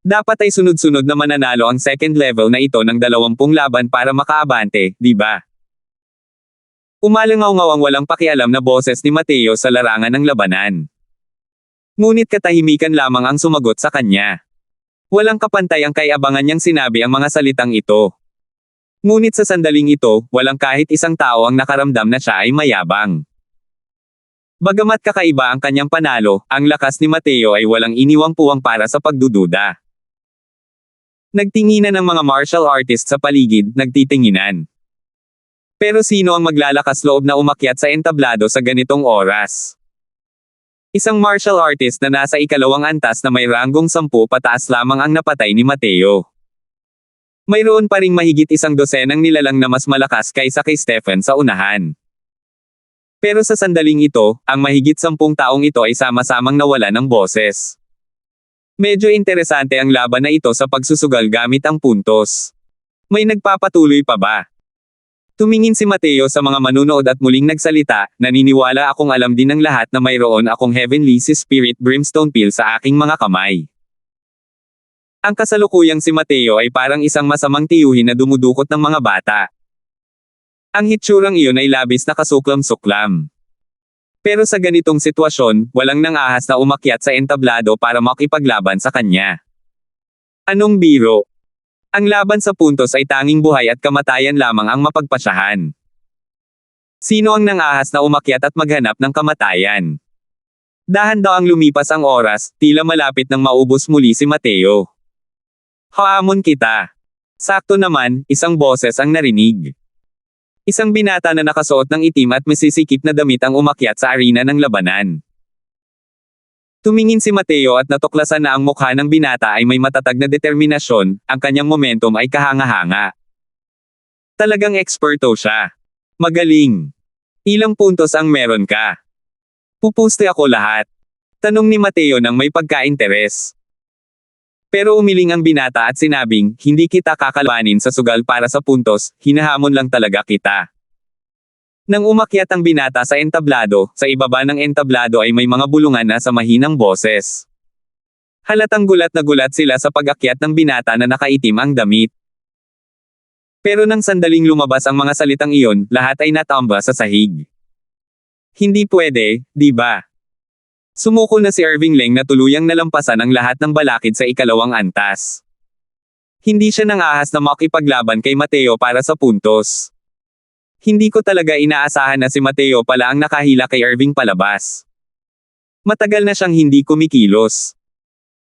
Dapat ay sunod-sunod na mananalo ang second level na ito ng 20 laban para makaabante, di ba? Umalangaw-ngaw ang walang pakialam na boses ni Mateo sa larangan ng labanan. Ngunit katahimikan lamang ang sumagot sa kanya. Walang kapantay ang kaiabangan niyang sinabi ang mga salitang ito. Ngunit sa sandaling ito, walang kahit isang tao ang nakaramdam na siya ay mayabang. Bagamat kakaiba ang kanyang panalo, ang lakas ni Mateo ay walang iniwang puwang para sa pagdududa. Nagtinginan ang mga martial artists sa paligid, nagtitinginan. Pero sino ang maglalakas loob na umakyat sa entablado sa ganitong oras? Isang martial artist na nasa ikalawang antas na may ranggong 10 pataas lamang ang napatay ni Mateo. Mayroon pa ring mahigit 100 nilalang na mas malakas kaysa kay Stephen sa unahan. Pero sa sandaling ito, ang mahigit 10 taong ito ay sama-samang nawala ng boses. Medyo interesante ang laban na ito sa pagsusugal gamit ang puntos. May nagpapatuloy pa ba? Tumingin si Mateo sa mga manunood at muling nagsalita, naniniwala akong alam din ng lahat na mayroon akong Heavenly Spirit Brimstone Pill sa aking mga kamay. Ang kasalukuyang si Mateo ay parang isang masamang tiyuhin na dumudukot ng mga bata. Ang hitsurang iyon ay labis na kasuklam-suklam. Pero sa ganitong sitwasyon, walang nangahas na umakyat sa entablado para makipaglaban sa kanya. Anong biro? Ang laban sa puntos ay tanging buhay at kamatayan lamang ang mapagpasyahan. Sino ang nangahas na umakyat at maghanap ng kamatayan? Dahan-dahang lumipas ang oras, tila malapit nang maubos muli si Mateo. Haamon kita. Sakto naman, isang boses ang narinig. Isang binata na nakasuot ng itim at masisikip na damit ang umakyat sa arena ng labanan. Tumingin si Mateo at natuklasan na ang mukha ng binata ay may matatag na determinasyon, ang kanyang momentum ay kahanga-hanga. Talagang eksperto siya. Magaling. Ilang puntos ang meron ka? Pupuste ako lahat. Tanong ni Mateo nang may pagka-interes. Pero umiling ang binata at sinabing, hindi kita kakalabanin sa sugal para sa puntos, hinahamon lang talaga kita. Nang umakyat ang binata sa entablado, sa ibaba ng entablado ay may mga bulungan na sa mahinang boses. Halatang gulat na gulat sila sa pag-akyat ng binata na nakaitim ang damit. Pero nang sandaling lumabas ang mga salitang iyon, lahat ay natamba sa sahig. Hindi pwede, di ba? Sumuko na si Irving Leng na tuluyang nalampasan ang lahat ng balakid sa ikalawang antas. Hindi siya nangahas na makipaglaban kay Mateo para sa puntos. Hindi ko talaga inaasahan na si Mateo pala ang nakahila kay Irving palabas. Matagal na siyang hindi kumikilos.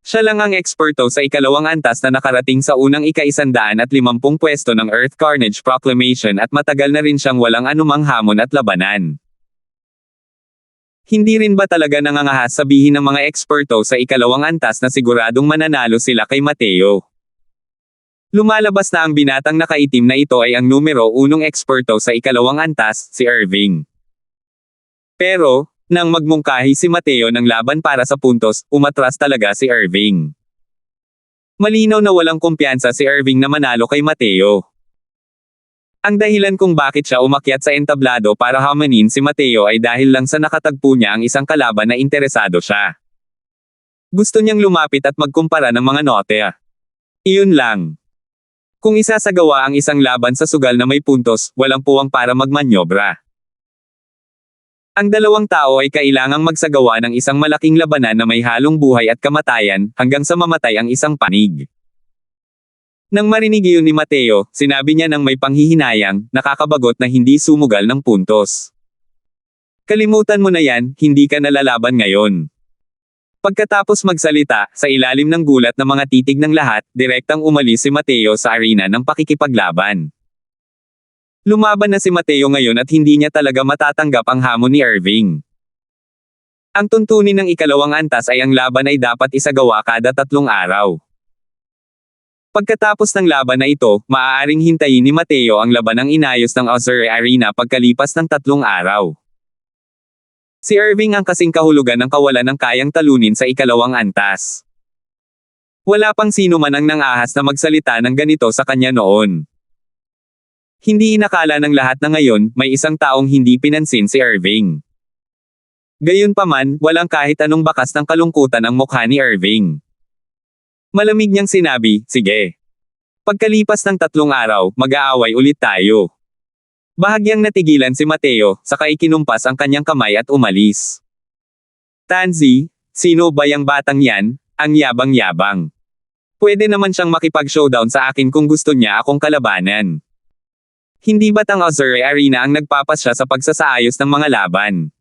Siya lang ang eksperto sa ikalawang antas na nakarating sa unang ika-150 pwesto ng Earth Carnage Proclamation at matagal na rin siyang walang anumang hamon at labanan. Hindi rin ba talaga nangangahas sabihin ng mga eksperto sa ikalawang antas na siguradong mananalo sila kay Mateo? Lumalabas na ang binatang nakaitim na ito ay ang numero 1 eksperto sa ikalawang antas, si Irving. Pero, nang magmungkahi si Mateo ng laban para sa puntos, umatras talaga si Irving. Malinaw na walang kumpiyansa si Irving na manalo kay Mateo. Ang dahilan kung bakit siya umakyat sa entablado para hamanin si Mateo ay dahil lang sa nakatagpo niya ang isang kalaban na interesado siya. Gusto niyang lumapit at magkumpara ng mga note. Iyon lang. Kung isasagawa ang isang laban sa sugal na may puntos, walang puwang para magmanyobra. Ang dalawang tao ay kailangang magsagawa ng isang malaking labanan na may halong buhay at kamatayan, hanggang sa mamatay ang isang panig. Nang marinig iyon ni Mateo, sinabi niya ng may panghihinayang, nakakabagot na hindi sumugal ng puntos. Kalimutan mo na yan, hindi ka nalalaban ngayon. Pagkatapos magsalita, sa ilalim ng gulat ng mga titig ng lahat, direktang umalis si Mateo sa arena ng pakikipaglaban. Lumaban na si Mateo ngayon at hindi niya talaga matatanggap ang hamon ni Irving. Ang tuntunin ng ikalawang antas ay ang laban ay dapat isagawa kada 3 araw. Pagkatapos ng laban na ito, maaaring hintayin ni Mateo ang labanang inayos ng Azure Arena pagkalipas ng 3 araw. Si Irving ang kasing kahulugan ng kawalan ng kayang talunin sa ikalawang antas. Wala pang sino man ang nangahas na magsalita ng ganito sa kanya noon. Hindi inakala ng lahat na ngayon, may isang taong hindi pinansin si Irving. Gayunpaman, walang kahit anong bakas ng kalungkutan ang mukha ni Irving. Malamig niyang sinabi, sige. Pagkalipas ng 3 araw, mag-aaway ulit tayo. Bahagyang natigilan si Mateo, saka ikinumpas ang kanyang kamay at umalis. Tansy, sino ba yang batang yan? Ang yabang-yabang. Pwede naman siyang makipag-showdown sa akin kung gusto niya akong kalabanan. Hindi ba't ang Azure Arena ang nagpapasya sa pagsasaayos ng mga laban?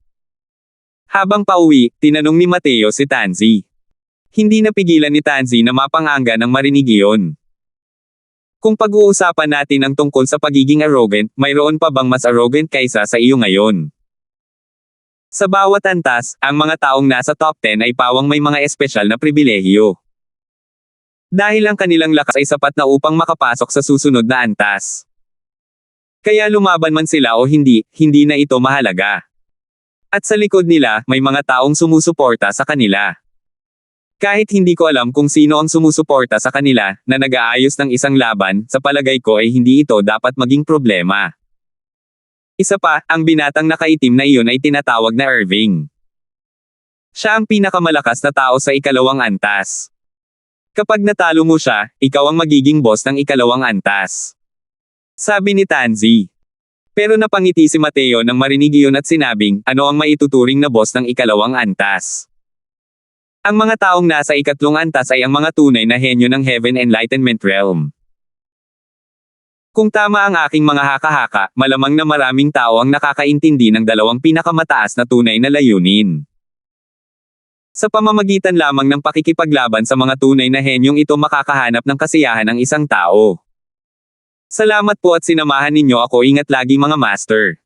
Habang pauwi, tinanong ni Mateo si Tansy. Hindi napigilan ni Tansy na mapanganga nang marinig iyon. Kung pag-uusapan natin ang tungkol sa pagiging arrogant, mayroon pa bang mas arrogant kaysa sa iyo ngayon? Sa bawat antas, ang mga taong nasa top 10 ay pawang may mga espesyal na pribilehiyo. Dahil ang kanilang lakas ay sapat na upang makapasok sa susunod na antas. Kaya lumaban man sila o hindi, hindi na ito mahalaga. At sa likod nila, may mga taong sumusuporta sa kanila. Kahit hindi ko alam kung sino ang sumusuporta sa kanila, na nag-aayos ng isang laban, sa palagay ko ay hindi ito dapat maging problema. Isa pa, ang binatang nakaitim na iyon ay tinatawag na Irving. Siya ang pinakamalakas na tao sa ikalawang antas. Kapag natalo mo siya, ikaw ang magiging boss ng ikalawang antas. Sabi ni Tanzi. Pero napangiti si Mateo nang marinig iyon at sinabing, ano ang maituturing na boss ng ikalawang antas? Ang mga taong nasa ikatlong antas ay ang mga tunay na henyo ng Heaven Enlightenment Realm. Kung tama ang aking mga haka-haka, malamang na maraming tao ang nakakaintindi ng dalawang pinakamataas na tunay na layunin. Sa pamamagitan lamang ng pakikipaglaban sa mga tunay na henyong ito makakahanap ng kasiyahan ang isang tao. Salamat po at sinamahan ninyo ako, ingat lagi mga master.